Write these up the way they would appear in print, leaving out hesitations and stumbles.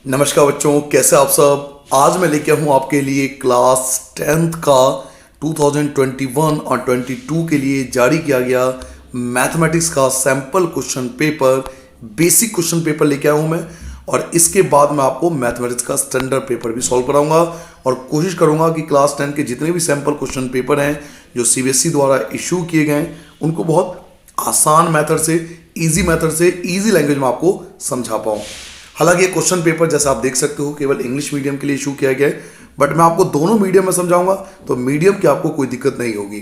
नमस्कार बच्चों, कैसे आप सब। आज मैं लेके हूँ आपके लिए क्लास 10th का 2021 और 22 के लिए जारी किया गया मैथमेटिक्स का sample question paper, basic question paper लेके आया हूँ मैं। और इसके बाद मैं आपको मैथमेटिक्स का स्टैंडर्ड पेपर भी सॉल्व कराऊंगा और कोशिश करूंगा कि क्लास 10 के जितने भी सैम्पल क्वेश्चन पेपर हैं जो सीबीएसई द्वारा इशू किए गए हैं उनको बहुत आसान मेथड से, इजी मेथड से, इजी लैंग्वेज में आपको समझा पाऊँ। हालांकि ये क्वेश्चन पेपर जैसा आप देख सकते हो केवल इंग्लिश मीडियम के लिए इशू किया गया है, बट मैं आपको दोनों मीडियम में समझाऊंगा तो मीडियम की आपको कोई दिक्कत नहीं होगी।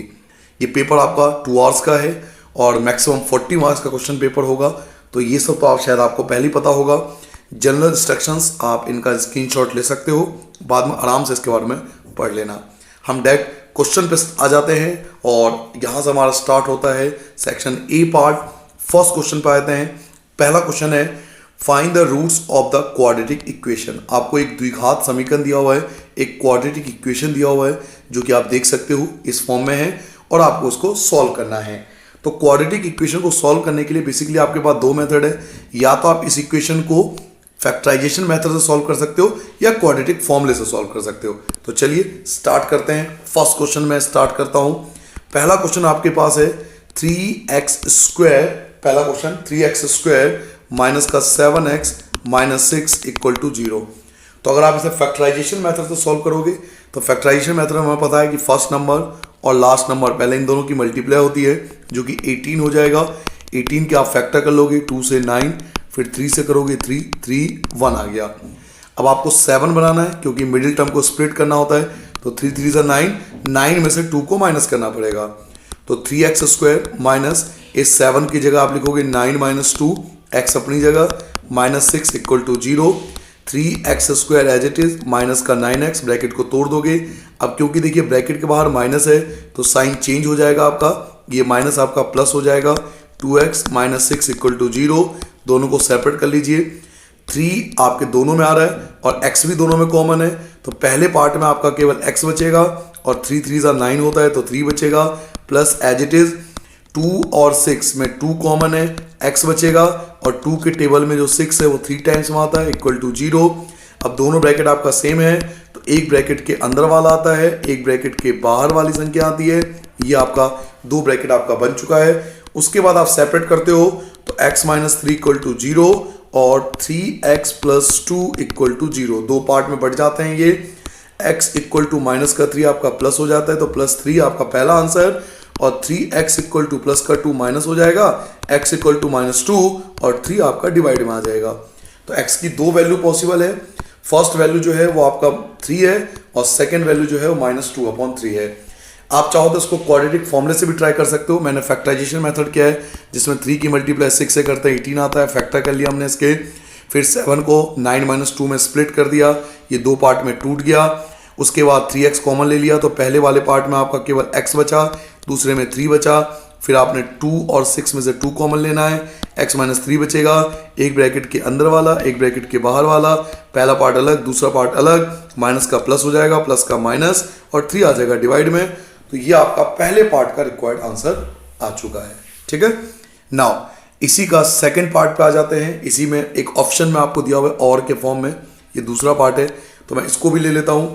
ये पेपर आपका 2 आवर्स का है और मैक्सिमम 40 मार्क्स का क्वेश्चन पेपर होगा। तो ये सब तो आप शायद आपको पहले ही पता होगा। जनरल इंस्ट्रक्शंस आप इनका स्क्रीनशॉट ले सकते हो, बाद में आराम से इसके बारे में पढ़ लेना। हम डायरेक्ट क्वेश्चन पे आ जाते हैं और यहाँ से हमारा स्टार्ट होता है section A part. First question पे आते हैं। पहला क्वेश्चन है find the roots of the quadratic equation. आपको एक द्विघात समीकरण दिया हुआ है, एक क्वाड्रेटिक इक्वेशन दिया हुआ है जो कि आप देख सकते हो इस फॉर्म में है और आपको उसको सॉल्व करना है। तो क्वाड्रेटिक इक्वेशन को सॉल्व करने के लिए बेसिकली आपके पास दो मेथड है। या तो आप इस इक्वेशन को फैक्टराइजेशन मेथड से सॉल्व कर सकते हो या क्वाड्रेटिक फॉर्मूले से सॉल्व कर सकते हो। तो चलिए स्टार्ट करते हैं। फर्स्ट क्वेश्चन में स्टार्ट करता हूं। पहला क्वेश्चन आपके पास है 3x²। पहला क्वेश्चन 3x² माइनस का 7x माइनस 6 इक्वल टू 0। तो अगर आप इसे फैक्टराइजेशन मेथड से सॉल्व करोगे तो फैक्टराइजेशन मेथड में हमें पता है कि फर्स्ट नंबर और लास्ट नंबर पहले इन दोनों की मल्टीप्लाई होती है जो कि 18 हो जाएगा। 18 के आप फैक्टर कर लोगे 2 से 9, फिर 3 से करोगे 3, 3 1 आ गया। अब आपको 7 बनाना है क्योंकि मिडिल टर्म को स्प्लिट करना होता है। तो 3 3 से 9, 9 में से 2 को माइनस करना पड़ेगा। तो 3x² माइनस इस 7 की जगह आप लिखोगे 9 माइनस 2, x अपनी जगह minus 6 equal to 0। 3x² as it is minus का 9x, ब्रैकेट को तोड़ दोगे। अब क्योंकि देखिए ब्रैकेट के बाहर माइनस है तो साइन चेंज हो जाएगा आपका, ये माइनस आपका प्लस हो जाएगा। 2x minus 6 equal to 0। दोनों को सेपरेट कर लीजिए। 3 आपके दोनों में आ रहा है और x भी दोनों में कॉमन है। तो पहले पार्ट में आपका केवल x बचेगा और 3 3 जा 9 होता है तो 3 बचेगा प्लस एज इट इज 2 और 6 में 2 कॉमन है, x बचेगा और 2 के टेबल में जो 6 है वो 3 टाइम्स में आता है इक्वल टू 0। अब दोनों ब्रैकेट आपका सेम है तो एक ब्रैकेट के अंदर वाला आता है, एक ब्रैकेट के बाहर वाली संख्या आती है। ये आपका 2 ब्रैकेट आपका बन चुका है। उसके बाद आप सेपरेट करते हो तो x माइनस 3 इक्वल टू 0 और 3x प्लस 2 इक्वल टू 0। दो पार्ट में बढ़ जाते हैं ये। x इक्वल टू माइनस का 3 आपका प्लस हो जाता है तो प्लस 3 आपका पहला आंसर और 3x इक्वल टू प्लस का 2 माइनस हो जाएगा, x इक्वल टू माइनस 2 और 3 आपका डिवाइड में आ जाएगा। तो x की दो वैल्यू पॉसिबल है। फर्स्ट वैल्यू जो है वो आपका 3 है और सेकेंड वैल्यू जो है वो -2/3 है। आप चाहो तो इसको क्वाड्रेटिक फॉर्मूले से भी ट्राई कर सकते हो। मैंने फैक्टराइजेशन मेथड किया है जिसमें 3 की मल्टीप्लाई 6 से करते हैं 18 आता है। फैक्टर कर लिया हमने इसके, फिर 7 को 9 माइनस 2 में स्प्लिट कर दिया, ये दो पार्ट में टूट गया। उसके बाद 3x कॉमन ले लिया तो पहले वाले पार्ट में आपका केवल x बचा, दूसरे में 3 बचा। फिर आपने 2 और 6 में से 2 कॉमन लेना है, x माइनस 3 बचेगा। एक ब्रैकेट के अंदर वाला, एक ब्रैकेट के बाहर वाला, पहला पार्ट अलग दूसरा पार्ट अलग, माइनस का प्लस हो जाएगा, प्लस का माइनस और 3 आ जाएगा डिवाइड में। तो ये आपका पहले पार्ट का रिक्वायर्ड आंसर आ चुका है। ठीक है, नाउ इसी का सेकेंड पार्ट पे आ जाते हैं। इसी में एक ऑप्शन में आपको दिया हुआ है और के फॉर्म में, ये दूसरा पार्ट है तो मैं इसको भी ले लेता हूं।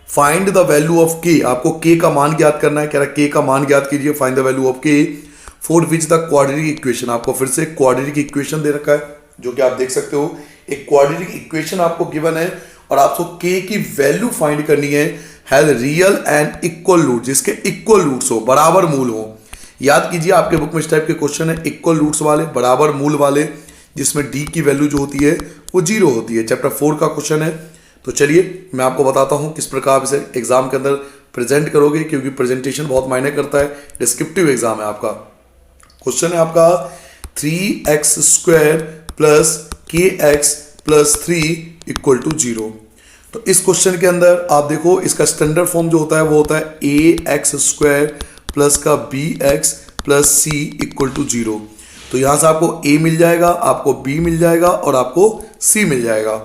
Find the value of k। आपको k का मान ज्ञात करना है। कह रहा है k का मान ज्ञात कीजिए, find the value of k for which the quadratic equation. आपको फिर से क्वाड्रेटिक इक्वेशन दे रखा है जो कि आप देख सकते हो। एक क्वाड्रेटिक इक्वेशन आपको गिवन है और आपको k की वैल्यू फाइंड करनी है। Has real and equal root, जिसके इक्वल रूट्स हो, बराबर मूल हो। याद कीजिए आपके बुक में इस टाइप के क्वेश्चन है इक्वल रूट्स वाले, बराबर मूल वाले, जिसमें d की वैल्यू जो होती है वो 0 होती है। चैप्टर 4 का क्वेश्चन है। तो चलिए मैं आपको बताता हूं किस प्रकार इसे एग्जाम के अंदर प्रेजेंट करोगे, क्योंकि प्रेजेंटेशन बहुत मायने करता है। डिस्क्रिप्टिव एग्जाम है आपका। क्वेश्चन है आपका 3x² plus kx plus 3 equal to 0। तो इस क्वेश्चन के अंदर आप देखो इसका स्टैंडर्ड फॉर्म जो होता है वो होता है ax² प्लस का bx plus c equal to 0। तो यहां से आपको a मिल जाएगा, आपको b मिल जाएगा और आपको c मिल जाएगा।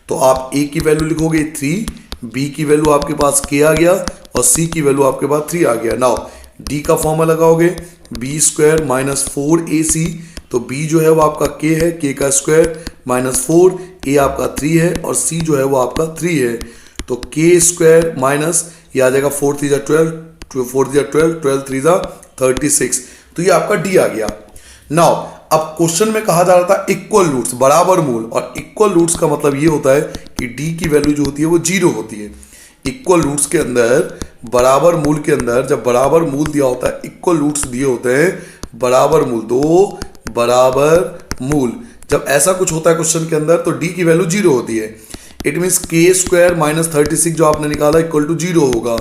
तो आप a की वैल्यू लिखोगे 3, b की वैल्यू आपके पास k आ गया और c की वैल्यू आपके पास 3 आ गया। नाउ d का फॉर्मूला लगाओगे b² माइनस 4ac। तो b जो है वो आपका k है, k का स्क्वायर माइनस 4, a आपका 3 है और c जो है वो आपका 3 है। तो k स्क्वायर माइनस ये आ जाएगा 4 3 12, 4 3 12, 12 3 36। तो ये आपका d आ गया। नाउ अब क्वेश्चन में कहा जा रहा था इक्वल रूट्स, बराबर मूल, और इक्वल रूट्स का मतलब ये होता है कि d की वैल्यू जो होती है वो 0 होती है। इक्वल रूट्स के अंदर, बराबर मूल के अंदर जब बराबर मूल दिया होता है, इक्वल रूट्स दिए होते हैं, बराबर मूल, दो बराबर मूल, जब ऐसा कुछ होता है क्वेश्चन के अंदर तो d की वैल्यू 0 होती है। It means k square minus 36 जो आपने निकाला इक्वल टू 0 होगा।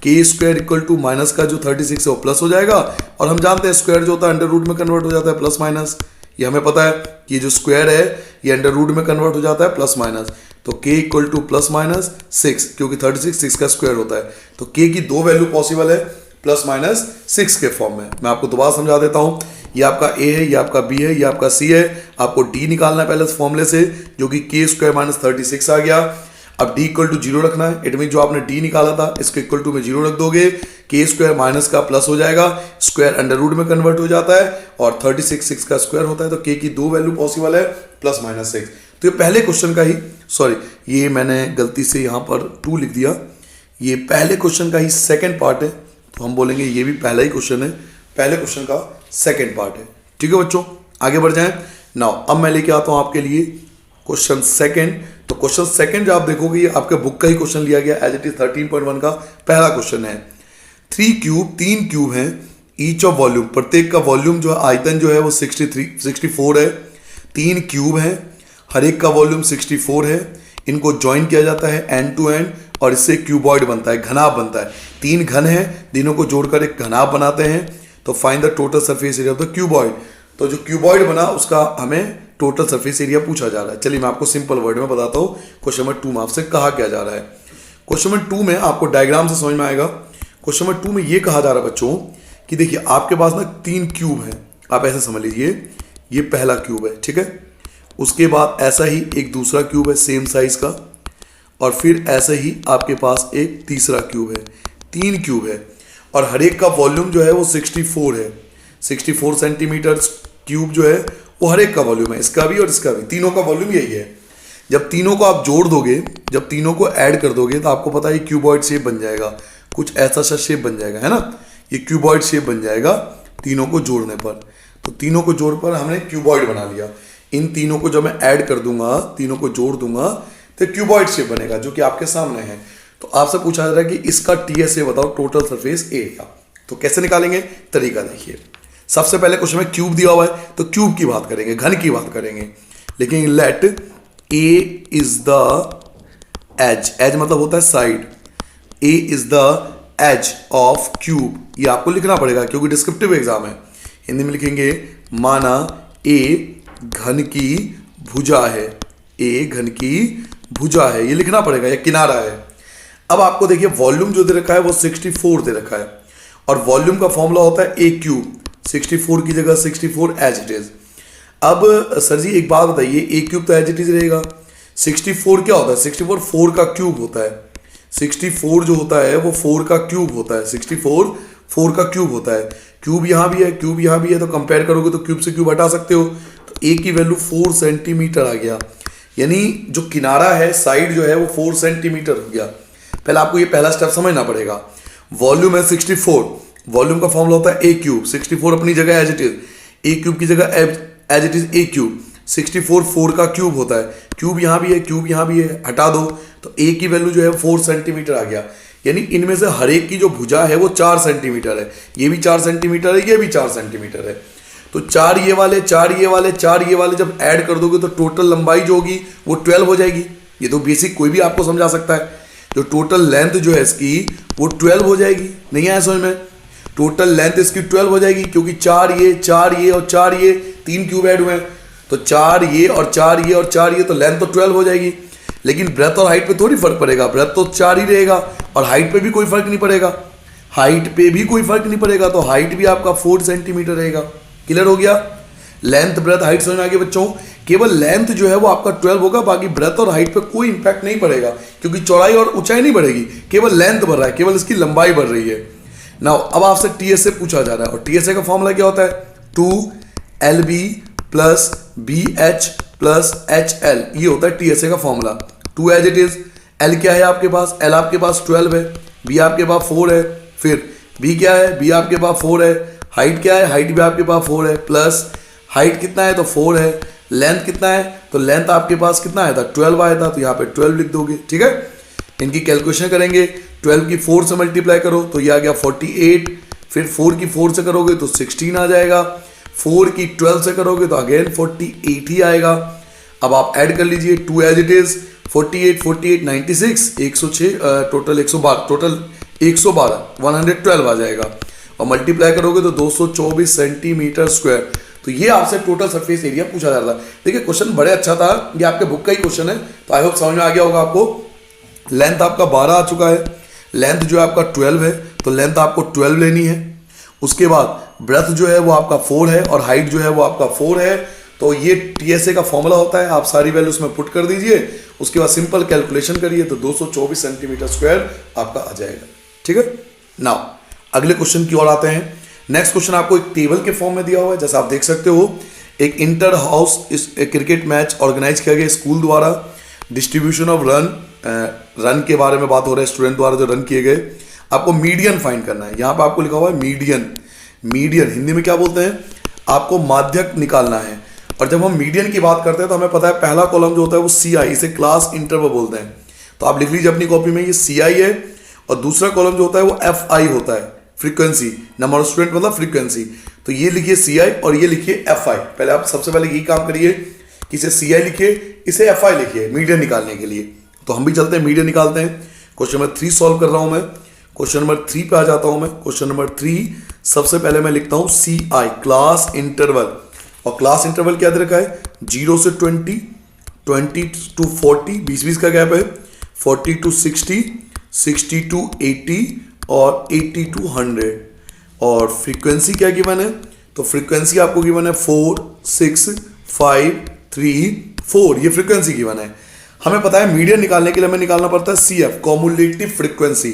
k square equal to minus का जो 36 है वो प्लस हो जाएगा, और हम जानते हैं स्क्वायर जो होता है अंडर रूट में कन्वर्ट हो जाता है प्लस माइनस। ये हमें पता है कि जो स्क्वायर है ये अंडर रूट में कन्वर्ट हो जाता है प्लस माइनस। तो k equal two plus minus 6, क्योंकि 36 6 का स्क्वायर होता है। तो k की दो वैल्यू पॉसिबल है प्लस माइनस 6 के फॉर्म में। मैं आपको दोबारा समझा देता हूं, ये आपका a है, ये आपका b है, ये आपका c है। आपको d निकालना है पहले इस फॉर्मूले से, जो कि k स्क्वायर माइनस 36 आ गया। अब d इक्वल टू 0 रखना है। इट मीन जो आपने d निकाला था इसको इक्वल टू में 0 रख दोगे, k स्क्वायर माइनस का प्लस हो जाएगा, स्क्वायर अंडर रूट में कन्वर्ट हो जाता है, और 36 6 का स्क्वायर होता है। तो k की दो वैल्यू पॉसिबल है प्लस माइनस 6। तो ये पहले क्वेश्चन का ही, सॉरी ये मैंने गलती से यहाँ पर 2 लिख दिया, ये पहले क्वेश्चन का ही सेकेंड पार्ट है। तो हम बोलेंगे ये भी पहला ही क्वेश्चन है, पहले क्वेश्चन का सेकेंड पार्ट है। ठीक है बच्चों, आगे बढ़ जाएं। नाउ अब मैं लेके आता हूं आपके लिए क्वेश्चन सेकंड। तो क्वेश्चन सेकंड जो आप देखोगे ये आपके बुक का ही क्वेश्चन लिया गया, एज इट इज 13.1 का पहला क्वेश्चन है। 3 क्यूब हैं, ईच ऑफ वॉल्यूम, प्रत्येक का वॉल्यूम जो है, आयतन जो है वो 64 है। 3 क्यूब हैं, हर एक का वॉल्यूम 64 है। इनको ज्वाइन किया जाता है एंड टू एंड, और इससे क्यूबॉइड बनता है, घनाभ बनता है। 3 घन हैं, तीनों को जोड़कर एक घनाभ बनाते हैं। तो find the total surface area of the cuboid. तो जो क्यूबॉइड बना उसका हमें टोटल सरफेस एरिया पूछा जा रहा है। चलिए मैं आपको सिंपल वर्ड में बताता हूँ क्वेश्चन नंबर 2 में आपसे कहा क्या जा रहा है। क्वेश्चन नंबर 2 में आपको डायग्राम से समझ में आएगा। क्वेश्चन नंबर 2 में ये कहा जा रहा है बच्चों कि देखिए आपके पास ना 3 क्यूब हैं, आप ऐसे समझ लीजिए, ये पहला क्यूब है, ठीक है। उसके बाद ऐसा ही एक दूसरा क्यूब है सेम साइज का, और फिर ऐसे ही आपके पास एक तीसरा क्यूब है। 3 क्यूब है, और हर एक का वॉल्यूम जो है वो 64 है। 64 सेंटीमीटर क्यूब जो है वो हर एक का वॉल्यूम है, इसका भी और इसका भी, तीनों का वॉल्यूम यही है। जब तीनों को आप जोड़ दोगे, जब तीनों को ऐड कर दोगे तो आपको पता है क्यूबॉइड शेप बन जाएगा, कुछ ऐसा सा शेप बन जाएगा, है ना। ये क्यूबॉइड शेप बन जाएगा तीनों को जोड़ने पर। तो तीनों को जोड़ पर हमने क्यूबॉइड बना लिया। इन तीनों को जब मैं ऐड कर दूंगा, तीनों को जोड़ दूंगा, तो क्यूबॉइड शेप बनेगा जो कि आपके सामने है। तो आपसे पूछा जा रहा है कि इसका टीएसए बताओ, टोटल सरफेस एरिया। तो कैसे निकालेंगे, तरीका देखिए। सबसे पहले क्वेश्चन में क्यूब दिया हुआ है तो क्यूब की बात करेंगे, घन की बात करेंगे। लेकिन let a is the edge, edge मतलब होता है side, a is the edge of cube. ये आपको लिखना पड़ेगा क्योंकि डिस्क्रिप्टिव एग्जाम है। हिंदी में लिखेंगे माना ए घन की भुजा है, ए घन की भुजा है, ये लिखना पड़ेगा, ये किनारा है। अब आपको देखिए वॉल्यूम जो दे रखा है वो 64 दे रखा है, और वॉल्यूम का फॉर्मूला होता है ए क्यूब, 64 की जगह 64 एज इट इज। अब सर जी एक बात बताइए, ए क्यूब तो एज इट इज रहेगा, 64 क्या होता है, 64 4 का क्यूब होता है। 64 जो होता है वो 4 का क्यूब होता है, 64 4 का क्यूब होता है। क्यूब यहाँ भी है, क्यूब यहाँ भी है, तो कंपेयर करोगे तो क्यूब से क्यूब हटा सकते हो। तो ए की वैल्यू 4 सेंटीमीटर आ गया, यानी जो किनारा है, साइड जो है वो 4 सेंटीमीटर हो गया। पहले आपको ये पहला स्टेप समझना पड़ेगा। वॉल्यूम है 64, वॉल्यूम का फॉर्मूला होता है ए क्यूब, 64 अपनी जगह as it is, a cube की जगह as it is a cube, 64 4 का क्यूब होता है। क्यूब यहाँ भी है, क्यूब यहाँ भी है, हटा दो तो ए की वैल्यू जो है 4 सेंटीमीटर आ गया। यानी इनमें से हर एक की जो भुजा है वो 4 सेंटीमीटर है, ये भी 4 सेंटीमीटर है, ये भी 4 सेंटीमीटर है। तो 4 ये वाले, 4 ये वाले, 4 ये वाले जब ऐड कर दोगे तो टोटल लंबाई जो होगी वो 12 हो जाएगी। ये तो बेसिक कोई भी आपको समझा सकता है। जो टोटल लेंथ जो है इसकी वो 12 हो जाएगी। नहीं आया समझ में, टोटल लेंथ इसकी 12 हो जाएगी, क्योंकि 4 ये, 4 ये और 4 ये, 3 क्यूब ऐड हुए हैं। तो 4 ये और 4 ये और 4 ये, तो लेंथ तो 12 हो जाएगी। लेकिन ब्रेथ और हाइट पे थोड़ी फर्क पड़ेगा, ब्रेथ तो 4 ही रहेगा, और हाइट पे भी कोई फर्क नहीं पड़ेगा, हाइट पे भी कोई फर्क नहीं पड़ेगा। तो हाइट भी आपका 4 सेंटीमीटर रहेगा। क्लियर हो गया, लेंथ ब्रेथ हाइट समझ में आ गया बच्चों। केवल लेंथ जो है वो आपका 12 होगा, बाकी ब्रेथ और हाइट पे कोई इंपैक्ट नहीं पड़ेगा, क्योंकि चौड़ाई और ऊंचाई नहीं बढ़ेगी, केवल लेंथ बढ़ रहा है, केवल इसकी लंबाई बढ़ रही है। नाउ अब आपसे टीएसए पूछा जा रहा है, और टीएसए का फॉर्मूला क्या होता है, 2 LB plus b h plus h l, ये होता है टीएसए का formula. Two as it is. L क्या है आपके पास? एल आपके पास 12 है, बी आपके पास 4 है, फिर बी क्या है? बी आपके पास 4 है। हाइट क्या है? हाइट भी आपके पास 4 है, प्लस हाइट कितना है? तो 4 है। लेंथ कितना है? तो लेंथ आपके पास कितना आया था? 12 आया था, तो यहाँ पे 12 लिख दोगे। ठीक है, इनकी कैलकुलेशन करेंगे। 12 की 4 से मल्टीप्लाई करो तो ये आ गया 48, फिर 4 की 4 से करोगे तो 16 आ जाएगा, 4 की 12 से करोगे तो अगेन 48 ही आएगा। अब आप ऐड कर लीजिए, 2 as it is, 48 48 96, 106, total 112, total 112, 112 आ जाएगा, और मल्टीप्लाई करोगे तो 224 सेंटीमीटर स्क्वायर। तो ये आपसे टोटल सरफेस एरिया पूछा जा रहा था। देखिए क्वेश्चन बड़े अच्छा था, ये आपके बुक का ही क्वेश्चन है, तो आई होप समझ में आ गया होगा आपको। लेंथ आपका 12 आ चुका है, लेंथ जो है आपका 12 है, तो लेंथ आपको 12 लेनी है। उसके बाद ब्रेथ जो है वो आपका 4 है, और हाइट जो है वो आपका 4 है। तो ये टीएसए का फॉर्मूला होता है, आप सारी वैल्यू उसमें पुट कर दीजिए, उसके बाद सिंपल कैलकुलेशन करिए तो 224 सेंटीमीटर स्क्वायर आपका आ जाएगा। ठीक है, नाउ अगले क्वेश्चन की ओर आते हैं। नेक्स्ट क्वेश्चन आपको एक टेबल के फॉर्म में दिया हुआ है, जैसा आप देख सकते हो। एक inter house cricket match organise किया गया स्कूल द्वारा। डिस्ट्रीब्यूशन ऑफ रन के बारे में बात हो रहा है, स्टूडेंट द्वारा जो रन किए गए। आपको मीडियन फाइंड करना है। यहाँ पे आपको लिखा हुआ है मीडियन। मीडियन हिंदी में क्या बोलते हैं? आपको माध्यक निकालना है। और जब हम मीडियन की बात करते हैं तो हमें पता है पहला कॉलम जो होता है वो सी आई, इसे क्लास इंटरवल बोलते हैं। तो आप लिख लीजिए अपनी कॉपी में, ये सी आई है, और दूसरा कॉलम जो होता है वो एफ आई होता है, फ्रीक्वेंसी, नंबर ऑफ स्टूडेंट मतलब फ्रीक्वेंसी। तो ये लिखिए सी आई और ये लिखिए एफ आई। पहले आप सबसे पहले यही काम करिए कि इसे सी आई लिखिए, इसे एफ आई लिखिए मीडियन निकालने के लिए। तो हम भी चलते हैं मीडियन निकालते हैं। क्वेश्चन नंबर 3 सॉल्व कर रहा हूं मैं। क्वेश्चन नंबर 3 पे आ जाता हूं मैं। क्वेश्चन नंबर 3 सबसे पहले मैं लिखता हूं सी आई, क्लास इंटरवल। और क्लास इंटरवल क्या दे रखा है? 0 से 20, 20 to 40, 20 का गैप है, 40 to 60, 60 to 80 और 80 to 100। और फ्रीक्वेंसी क्या गिवन है? तो फ्रीक्वेंसी आपको गिवन है 4 6 5 3 4, ये फ्रीक्वेंसी गिवन है। हमें पता है मीडियन निकालने के लिए हमें निकालना पड़ता है सी एफ, कॉमुलेटिव फ्रीक्वेंसी।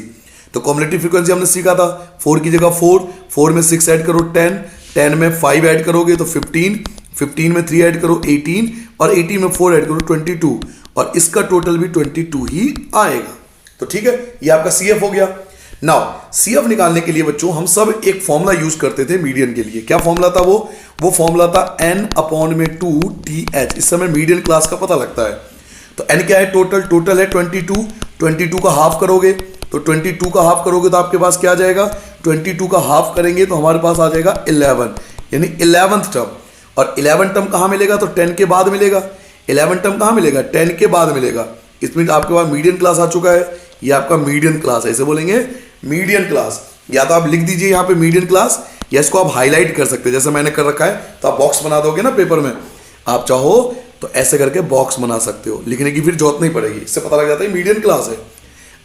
तो कॉमुलेटिव फ्रीक्वेंसी हमने सीखा था, 4 की जगह 4, 4 में 6 ऐड करो 10, 10 में 5 ऐड करोगे तो 15, 15 में 3 ऐड करो 18, और 18 में 4 ऐड करो 22, और इसका टोटल भी 22 ही आएगा। तो ठीक है, ये आपका सी एफ हो गया। नाउ सी एफ निकालने के लिए बच्चों हम सब एक फॉर्मूला यूज करते थे मीडियन के लिए। क्या फॉर्मूला था वो फॉर्मूला था n/2 TH। इस समय मीडियन क्लास का पता लगता है। तो n क्या है? टोटल है 22, 22 का हाफ करोगे तो 22 का हाफ करोगे तो आपके पास क्या आ जाएगा? 22 का हाफ करेंगे तो हमारे पास आ जाएगा 11, यानी 11th टर्म। और 11 टर्म कहाँ मिलेगा? तो 10 के बाद मिलेगा। 11 टर्म कहाँ मिलेगा? 10 के बाद मिलेगा। इसमें आपके पास मीडियन क्लास आ चुका है। ये आपका मीडियन क्लास है, इसे बोलेंगे मीडियन क्लास। या तो आप लिख दीजिए यहाँ पे मीडियन क्लास, या इसको आप हाईलाइट कर सकते हैं जैसे मैंने कर रखा है। तो आप बॉक्स बना दोगे ना पेपर में, आप चाहो तो ऐसे करके बॉक्स बना सकते हो, लिखने की फिर जरूरत नहीं पड़ेगी, इससे पता लग जाता है मीडियन क्लास है।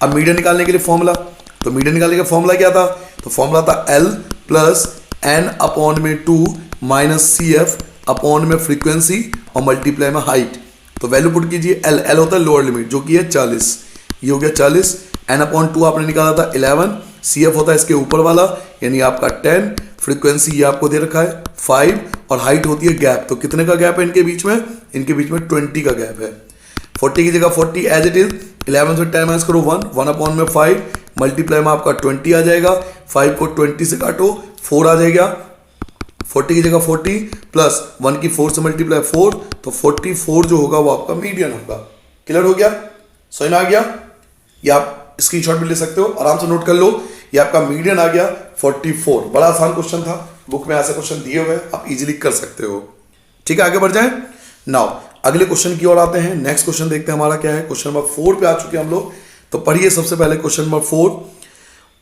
अब मीडियन निकालने के लिए फॉर्मूला, तो मीडियन निकालने का फॉर्मूला क्या था? तो फॉर्मूला था L plus n/2 minus c f upon में फ्रीक्वेंसी और मल्टीप्लाई में हाइट। तो वैल्यू पुट कीजिए। L होता है लोअर लिमिट जो कि है 40, ये हो गया 40। n/2 आपने निकाला था 11, सी एफ होता है इसके ऊपर वाला यानी आपका 10, फ्रीक्वेंसी ये आपको दे रखा है 5, और हाइट होती है गैप। तो कितने का गैप है इनके बीच में? इनके बीच में 20 का गैप है। 40 की जगह 40 एज इट इज, 11 से 10 माइनस करो 1, 1/5, मल्टीप्लाई में आपका 20 आ जाएगा। 5 को 20 से काटो 4 आ जाएगा। 40 की जगह 40 प्लस 1 की 4 से मल्टीप्लाई 4, तो 44 जो होगा वो आपका मीडियन होगा। क्लियर हो गया? समझ में आ गया? या आप स्क्रीनशॉट भी ले सकते हो, आराम से नोट कर लो। ये आपका मीडियन आ गया 44। बड़ा आसान क्वेश्चन था, बुक में ऐसे क्वेश्चन दिए हुए आप इजीली कर सकते हो। ठीक है, आगे बढ़ जाएं। नाउ अगले क्वेश्चन की ओर आते हैं। नेक्स्ट क्वेश्चन देखते हैं हमारा क्या है। क्वेश्चन नंबर 4 पे आ चुके हैं हम लोग। तो पढ़िए सबसे पहले question number 4,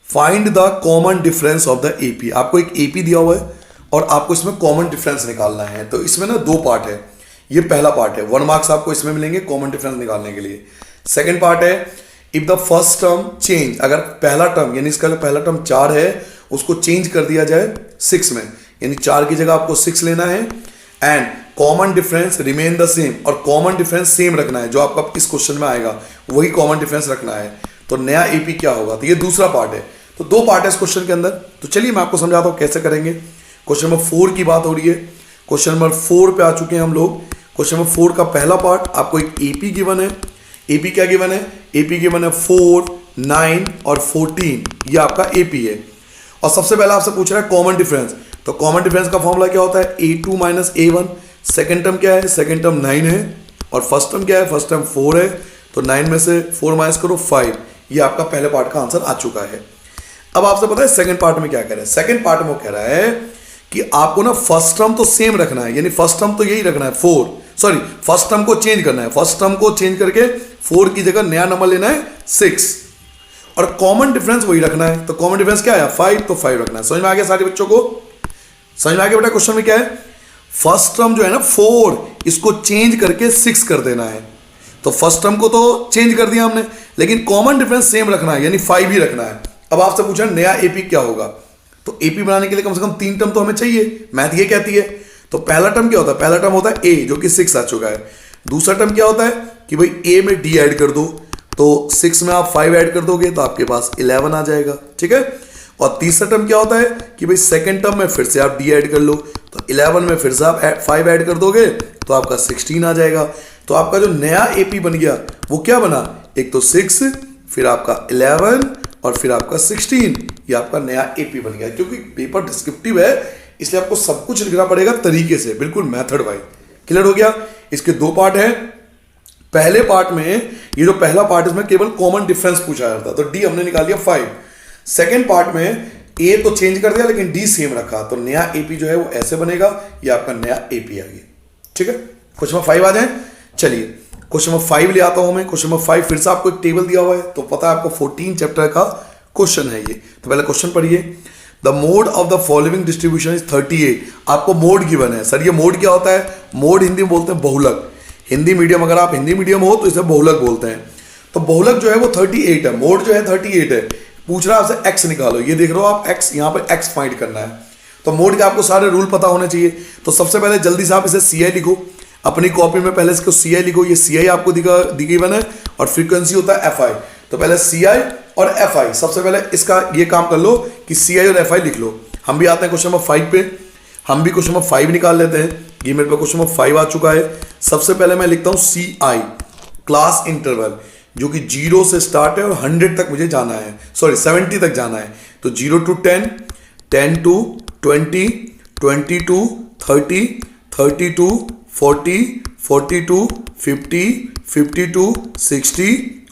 find the common difference of the AP. आपको एक एपी दिया हुआ है और आपको इसमें कॉमन डिफरेंस निकालना है। तो इसमें ना 2 पार्ट है। ये पहला पार्ट है, 1 मार्क्स आपको इसमें मिलेंगे कॉमन डिफरेंस निकालने के लिए। सेकंड पार्ट है, if the first term change, अगर पहला टर्म यानी इसका पहला टर्म 4 है उसको चेंज कर दिया जाए 6 में, यानी 4 की जगह आपको 6 लेना है, and common difference remain the same, और कॉमन डिफरेंस सेम रखना है जो आपका इस क्वेश्चन में आएगा वही कॉमन डिफरेंस रखना है। तो नया एपी क्या होगा? तो ये दूसरा पार्ट है। तो 2 पार्ट है इस क्वेश्चन के अंदर। तो चलिए मैं आपको समझाता हूं कैसे करेंगे। क्वेश्चन नंबर 4 की बात हो रही है। क्वेश्चन नंबर 4 पे आ चुके हैं हम लोग। क्वेश्चन नंबर 4 का पहला पार्ट, आपको एक एपी गिवन है। एपी क्या गिवन है? एपी गिवन है 4, 9 और 14, ये आपका एपी है। और सबसे पहले आपसे पूछ रहा है कॉमन डिफरेंस। तो कॉमन डिफरेंस का फॉर्मूला क्या होता है? a2 minus a1। Second term क्या है? सेकेंड टर्म 9 है और फर्स्ट टर्म क्या है? फर्स्ट टर्म 4 है। तो 9 में से 4 माइनस करो 5। ये आपका पहले पार्ट का आंसर आ चुका है। अब आपसे पता है सेकंड पार्ट में क्या कह रहा है? सेकंड पार्ट में वो कह रहा है कि आपको ना फर्स्ट टर्म तो सेम रखना है, यानी फर्स्ट टर्म तो यही रखना है 4, सॉरी फर्स्ट टर्म को चेंज करना है। फर्स्ट टर्म को चेंज करके 4 की जगह नया नंबर लेना है 6 और कॉमन डिफरेंस वही रखना है। तो कॉमन डिफरेंस क्या है? 5, तो 5 रखना है। समझ में आ गया सारे बच्चों को? समझ में आ गया बेटा? क्वेश्चन में क्या है? फर्स्ट टर्म जो है ना 4, इसको चेंज करके 6 कर देना है। तो फर्स्ट टर्म को तो चेंज कर दिया हमने, लेकिन कॉमन डिफरेंस सेम रखना है, यानी 5 ही रखना है। अब आपसे पूछा नया एपी क्या होगा? तो एपी बनाने के लिए कम से कम 3 टर्म तो हमें चाहिए, मैथ ये कहती है। तो पहला टर्म क्या होता है? पहला टर्म होता है ए, जो कि 6 आ चुका है। दूसरा टर्म क्या होता है कि भाई ए में डी ऐड कर दो, तो 6 में आप 5 ऐड कर दोगे तो आपके पास 11 आ जाएगा, ठीक है। और तीसरा टर्म क्या होता है कि भाई सेकंड टर्म में फिर से आप डी ऐड कर लो, तो 11 में फिर से आप 5 ऐड कर दोगे तो आपका 16 आ जाएगा। तो आपका जो नया एपी बन गया वो क्या बना? एक तो 6, फिर आपका 11 और फिर आपका 16, ये आपका नया एपी बन गया। क्योंकि पेपर डिस्क्रिप्टिव है इसलिए आपको सब कुछ लिखना पड़ेगा तरीके से, बिल्कुल मेथड वाइज। क्लियर हो गया? इसके 2 पार्ट हैं। पहले पार्ट में, ये जो पहला पार्ट इसमें केवल कॉमन डिफरेंस पूछा जाता, तो डी हमने निकाल दिया 5। सेकेंड पार्ट में ए तो चेंज कर दिया लेकिन डी सेम रखा, तो नया एपी जो है वो ऐसे बनेगा, ये आपका नया एपी आ गया, ठीक है। क्वेश्चन नंबर 5 आ जाए। चलिए क्वेश्चन नंबर 5 ले आता हूं मैं। क्वेश्चन नंबर 5 फिर से आपको एक टेबल दिया हुआ है, तो पता है आपको 14 चैप्टर का क्वेश्चन है ये। तो पहले क्वेश्चन पढ़िए। The mode of the following distribution is 38। आपको मोड गिवन है। सर ये मोड क्या होता है? मोड हिंदी में बोलते हैं बहुलक। हिंदी मीडियम, अगर आप हिंदी मीडियम हो तो इसे बहुलक बोलते हैं। तो बहुलक जो है वो 38 है, मोड जो है 38 है। पूछ रहा है आपसे एक्स निकालो, ये देख रहे हो आप एक्स, यहाँ पर एक्स फाइंड करना है। तो मोड के आपको सारे रूल पता होने चाहिए। तो सबसे पहले जल्दी से आप इसे CI लिखो, अपनी कॉपी में पहले इसको CI लिखो। ये CI आपको दी गई है और फ्रीक्वेंसी होता है FI। तो पहले CI और FI, सबसे पहले इसका ये काम कर लो कि CI और FI लिख लो। हम भी आते हैं क्वेश्चन नंबर 5 पे, हम भी क्वेश्चन नंबर 5 निकाल लेते हैं। ये मेरे पे क्वेश्चन नंबर 5 आ चुका है। सबसे पहले मैं लिखता हूँ CI, क्लास इंटरवल, जो कि 0 से स्टार्ट है और 100 तक मुझे जाना है, सॉरी 70 तक जाना है। तो 0 to 10, 10 to 20, 20 to 30, 30 to 40, 40 to 50, 50 to 60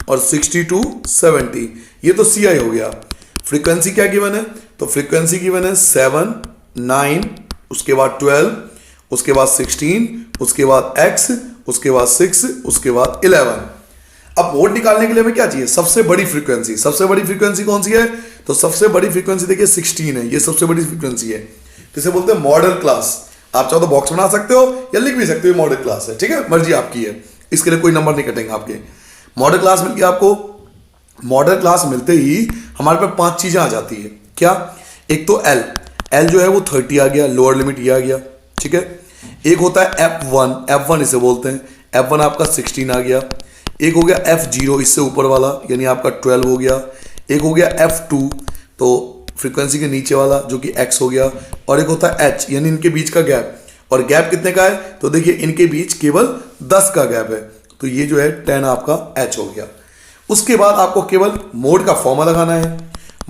और 60 to 70। ये तो CI हो गया। फ्रीक्वेंसी क्या गिवन है? तो फ्रीक्वेंसी गिवन है 7, 9, उसके बाद 12, उसके बाद 16, उसके बाद X, उसके बाद 6, उसके बाद 11। अब मोड निकालने के लिए हमें क्या चाहिए? सबसे बड़ी फ्रीक्वेंसी। सबसे बड़ी फ्रीक्वेंसी कौन सी है? तो सबसे बड़ी फ्रीक्वेंसी देखिए 16 है, ये सबसे बड़ी फ्रीक्वेंसी है। तो इसे बोलते हैं मॉडल क्लास। आप चाहो तो बॉक्स बना सकते हो या लिख भी सकते हो मॉडल क्लास है, ठीक है, मर्जी आपकी है। इसके लिए कोई नंबर नहीं कटेंगे आपके। मॉडल क्लास मिल गया आपको। मॉडल क्लास मिलते ही हमारे पास 5 चीजें आ जाती है। क्या? एक तो एल जो है वो 30 आ गया, लोअर लिमिट ये आ गया, ठीक है। एक होता है F1 इसे बोलते हैं, F1 आपका 16 आ गया। एक हो गया F0, इससे ऊपर वाला, यानी आपका 12 हो गया। एक हो गया F2, तो फ्रीक्वेंसी के नीचे वाला, जो कि X हो गया। और एक होता है H, यानी इनके बीच का गैप। और गैप कितने का है? तो देखिए इनके बीच केवल 10 का गैप है, तो ये जो है 10 आपका H हो गया। उसके बाद आपको केवल मोड का फॉर्मूला लगाना है।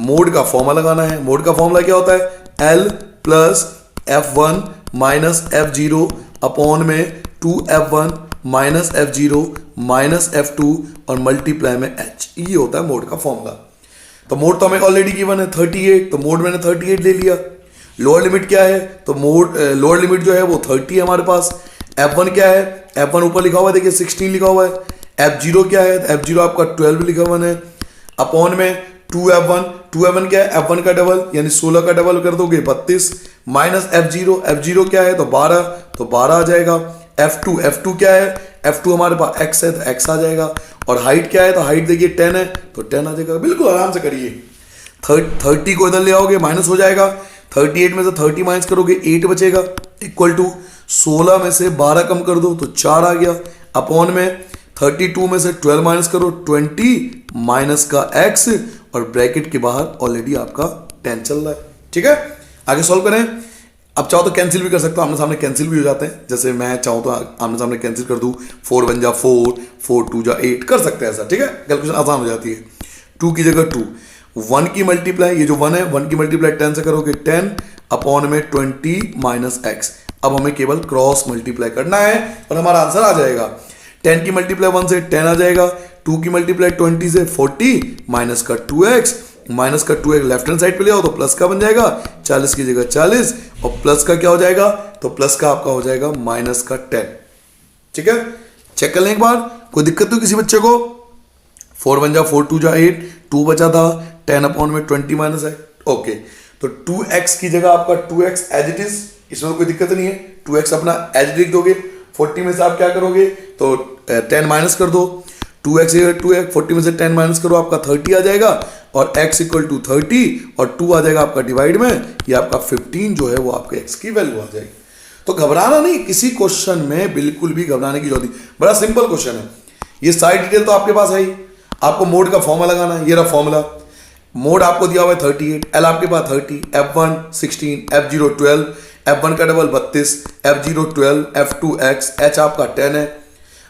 मोड का फॉर्मूला लगाना है। मोड का फॉर्मूला क्या होता है? L plus F1 minus F0 upon में 2F1 minus F0 minus F2 और मल्टीप्लाई में H, ये होता है मोड का फॉर्मूला। तो मोड तो हमें ऑलरेडी गिवन है 38, तो मोड मैंने 38 ले लिया। लोअर लिमिट क्या है? तो मोड लोअर लिमिट जो है वो 30 है हमारे पास। F1 क्या है? F1 ऊपर लिखा हुआ है, देखिए 16 लिखा हुआ है। F0 क्या है? F0 आपका 12 लिखा हुआ है। अपॉन में 2F1 क्या है? F1 का डबल, यानी 16 का डबल कर दोगे 32, माइनस F0 क्या है? तो 12, तो 12 आ जाएगा। F2 क्या है? F2 हमारे पास X है, तो X आ जाएगा। और हाइट क्या है? तो हाइट देखिए 10 है, तो 10 आ जाएगा। बिल्कुल आराम से करिए। 30 को इधर ले आओगे, माइनस हो जाएगा। 38 में से 30 माइनस करोगे 8 बचेगा, इक्वल टू 16 में से 12 कम कर दो तो 4 आ गया। अपॉन में 32 में से 12 माइनस करो 20 माइनस का X, और ब्रैकेट के बाहर ऑलरेडी आपका 10 चल रहा है, ठीक है। आगे सॉल्व करें। अब चाहो तो कैंसिल भी कर सकते हो, आमने सामने कैंसिल भी हो जाते हैं। जैसे मैं चाहूँ तो आमने सामने कैंसिल कर दूँ, 4 1 जा 4, 4 2 जा 8 कर सकते हैं ऐसा, ठीक है, कैलकुलेशन आसान हो जाती है। 2 की जगह 2, 1 की मल्टीप्लाई, ये जो 1 है 1 की मल्टीप्लाई 10 से करोगे 10 अपॉन में 20 माइनस एक्स। अब हमें केवल क्रॉस मल्टीप्लाई करना है और हमारा आंसर आ जाएगा। 10 की मल्टीप्लाई 1 से 10 आ जाएगा, 2 की मल्टीप्लाई 20 से 40 माइनस का 2x, माइनस का 2x लेफ्ट हैंड साइड पे ले आओ तो प्लस का बन जाएगा, 40 की जगह 40 और प्लस का क्या हो जाएगा, तो प्लस का आपका हो जाएगा माइनस का 10। ठीक है, चेक कर लें एक बार, कोई दिक्कत तो किसी बच्चे को? 4 1 जा 4 2 जा 8, 2 बचा था, 10 अपॉन में 20 माइनस एक्स। ओके, तो 2x की जगह आपका 2x एज इट इज, इसमें तो कोई दिक्कत नहीं है, 2x अपना एज इट लिख दोगे। 40 में से आप क्या करोगे, तो 10 माइनस कर दो, 2x 2x, 40 में से 10 माइनस करो, आपका 30 आ जाएगा और x इक्वल टू 30 और 2 आ जाएगा आपका डिवाइड में, ये आपका 15 जो है वो आपके x की वैल्यू आ जाएगी। तो घबराना नहीं, किसी क्वेश्चन में बिल्कुल भी घबराने की जरूरत नहीं, बड़ा सिंपल क्वेश्चन है। ये सारी डिटेल तो आपके पास है ही, आपको मोड का फॉर्मूला लगाना है, ये रहा फॉर्मूला। मोड आपको दिया हुआ है 38, एल आपके पास 30, F1 16, F0 12, F1 का double 32, F0 12, F2 x, h आपका 10 है।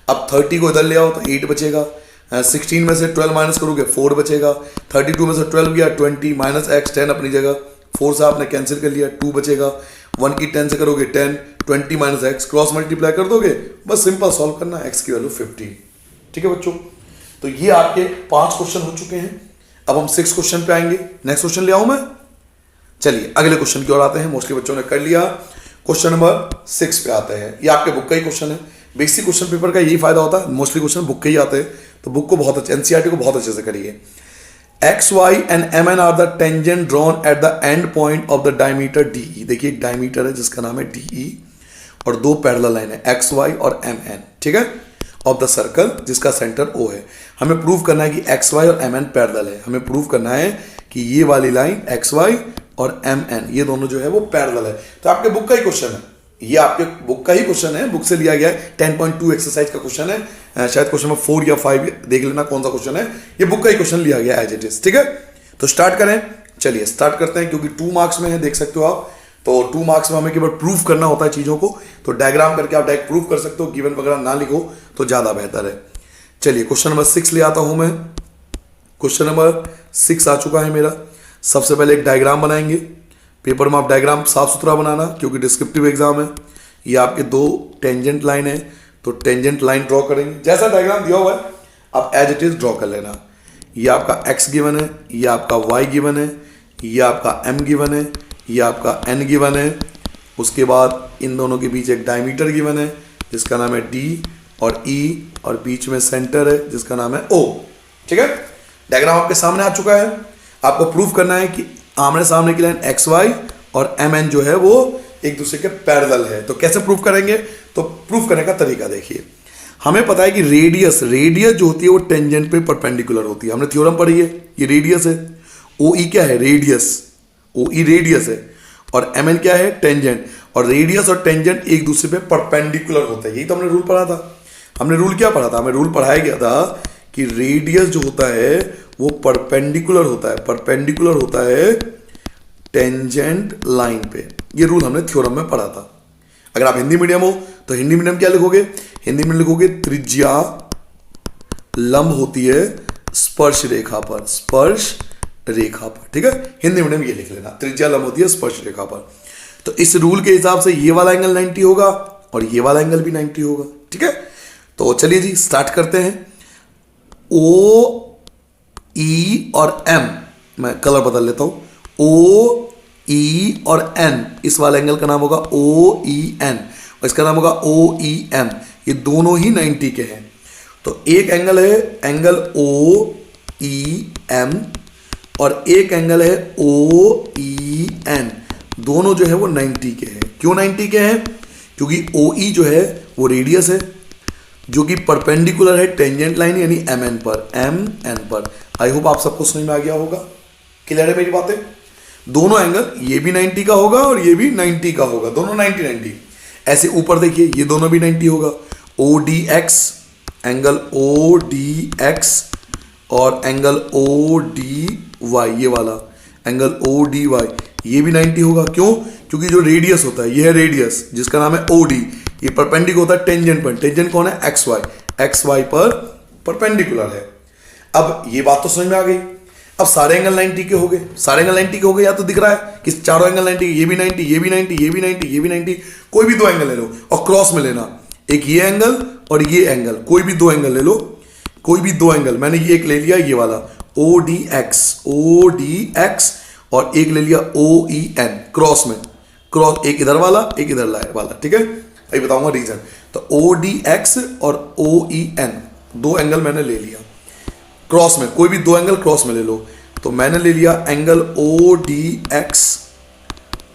अब 30 को इधर ले आओ तो 8 बचेगा, 16 में से 12 माइनस करोगे 4 बचेगा, 32 में से 12 गया 20 माइनस x, 10 अपनी जगह, 4 से आपने कैंसिल कर लिया, 2 बचेगा, 1 की 10 से करोगे 10, 20 माइनस एक्स, क्रॉस मल्टीप्लाई कर दोगे, बस सिंपल सॉल्व करना, x की वैल्यू 15। ठीक है बच्चों, तो ये आपके 5 क्वेश्चन हो चुके हैं। अब हम 6 क्वेश्चन पे आएंगे। नेक्स्ट क्वेश्चन ले आऊं मैं, चलिए अगले क्वेश्चन की ओर आते हैं। मोस्टली बच्चों ने कर लिया, क्वेश्चन नंबर 6 पे आते हैं। ये आपके बुक का ही क्वेश्चन है, बेसिक क्वेश्चन पेपर का यही फायदा होता है, मोस्टली क्वेश्चन बुक के ही आते हैं, तो बुक को बहुत अच्छे, एनसीईआरटी को बहुत अच्छे से करिए। X y and m n are the tangent drawn at the end point of the diameter DE. देखिए एक डायमीटर है जिसका नाम है डीई और 2 पैरेलल लाइन है एक्स वाई और एम एन, ठीक है, ऑफ द सर्कल जिसका सेंटर ओ है। हमें प्रूव करना है कि एक्स वाई और एम एन पैरेलल है, हमें प्रूव करना है कि ये वाली लाइन एक्स वाई और एम एन ये दोनों जो है वो पैरेलल है। तो आपके बुक का ही क्वेश्चन है, ये आपके बुक का ही क्वेश्चन है, बुक से लिया गया है, 10.2 एक्सरसाइज का क्वेश्चन है, शायद क्वेश्चन नंबर 4 या 5 देख लेना कौन सा क्वेश्चन है, ये बुक का ही क्वेश्चन लिया गया एज इट इज। ठीक है, तो स्टार्ट करें, चलिए स्टार्ट करते हैं, क्योंकि 2 मार्क्स में है, देख सकते हो आप, तो 2 मार्क्स में हमें केवल प्रूफ करना होता है चीजों को, तो डायग्राम करके आप डायरेक्ट प्रूफ कर सकते हो, गिवन वगैरह ना लिखो तो ज्यादा बेहतर है। चलिए क्वेश्चन नंबर 6 ले आता हूं मैं। क्वेश्चन नंबर 6 आ चुका है मेरा। सबसे पहले एक डायग्राम बनाएंगे, पेपर में आप डायग्राम साफ सुथरा बनाना क्योंकि डिस्क्रिप्टिव एग्जाम है। ये आपके 2 टेंजेंट लाइन है, तो टेंजेंट लाइन ड्रॉ करेंगे, जैसा डायग्राम दिया हुआ है आप एज इट इज ड्रॉ कर लेना। ये आपका x गिवन है, ये आपका y गिवन है, ये आपका m गिवन है, ये आपका n गिवन है। उसके बाद इन दोनों के बीच एक डायमीटर गिवन है जिसका नाम है d और e, और बीच में सेंटर है जिसका नाम है o। ठीक है, डायग्राम आपके सामने आ चुका है। आपको प्रूफ करना है कि आमने सामने की लाइन एक्स वाई और एम एन जो है वो एक दूसरे के पैरेलल है। तो कैसे प्रूफ करेंगे, तो प्रूफ करने का तरीका देखिए। हमें पता है कि रेडियस जो होती है वो टेंजेंट पे परपेंडिकुलर होती है, हमने थ्योरम पढ़ी है, ये रेडियस है। ओ ई क्या है, रेडियस, ओ ई रेडियस है, और एम एन क्या है, टेंजेंट। और रेडियस और टेंजेंट एक दूसरे पे परपेंडिकुलर होते हैं, यही तो हमने रूल पढ़ा था। हमने रूल क्या पढ़ा था, हमें रूल पढ़ाया गया था कि रेडियस जो होता है वो परपेंडिकुलर होता है, परपेंडिकुलर होता है टेंजेंट लाइन पे। ये रूल हमने थ्योरम में पढ़ा था। अगर आप हिंदी मीडियम हो तो हिंदी मीडियम क्या लिखोगे, हिंदी में लिखोगे त्रिज्या लंब होती है स्पर्श रेखा पर, स्पर्श रेखा पर। ठीक है, हिंदी मीडियम ये लिख लेना, त्रिज्या लंब होती है स्पर्श रेखा पर। तो इस रूल के हिसाब से ये वाला एंगल 90 होगा और ये वाला एंगल भी 90 होगा। ठीक है, तो चलिए जी स्टार्ट करते हैं। ओ ई और एम, मैं कलर बदल लेता हूं, ओ ई और एन, इस वाले एंगल का नाम होगा ओ ई एन और इसका नाम होगा ओ ई एम। ये दोनों ही 90 के हैं। तो एक एंगल है एंगल ओ ई एम और एक एंगल है ओ ई एन, दोनों जो है वो 90 के हैं। क्यों 90 के हैं, क्योंकि ओ ई जो है वो रेडियस है जो कि परपेंडिकुलर है टेंजेंट लाइन यानी एम एन पर, एम एन पर। आई होप आप सबको समझ में आ गया होगा, क्लियर है मेरी बातें। दोनों एंगल, ये भी 90 का होगा और ये भी 90 का होगा, दोनों 90-90। ऐसे ऊपर देखिए ये दोनों भी 90 होगा, O D X, angle O D X और एंगल ओ डी वाई, ये वाला एंगल ओ डी वाई ये भी 90 होगा। क्यों, क्योंकि जो रेडियस होता है ये है रेडियस जिसका नाम है ओडी, ये परपेंडिकुलर होता है टेंजेंट पर। टेंजेंट कौन है? एक्स वाई, एक्स वाई पर परपेंडिकुलर है। अब ये बात तो समझ में आ गई। अब सारे एंगल 90 के हो गए, सारे एंगल 90 के हो गए, या तो दिख रहा है कि चारों एंगल 90, ये भी 90, ये भी 90, ये भी 90, ये भी 90, कोई भी दो एंगल ले लो और क्रॉस में लेना, एक ये एंगल और ये एंगल, कोई भी दो एंगल ले लो, कोई भी दो एंगल। मैंने ये एक ले लिया ये वाला ओ डी एक्स और एक ले लिया ओ ई एन क्रॉस में, क्रॉस एक इधर वाला एक इधर वाला, ठीक है। अभी बताऊंगा रीजन। तो ओ डी एक्स और ओ ई एन दो एंगल मैंने ले लिया क्रॉस में, कोई भी दो एंगल क्रॉस में ले लो। तो मैंने ले लिया एंगल ओ डी एक्स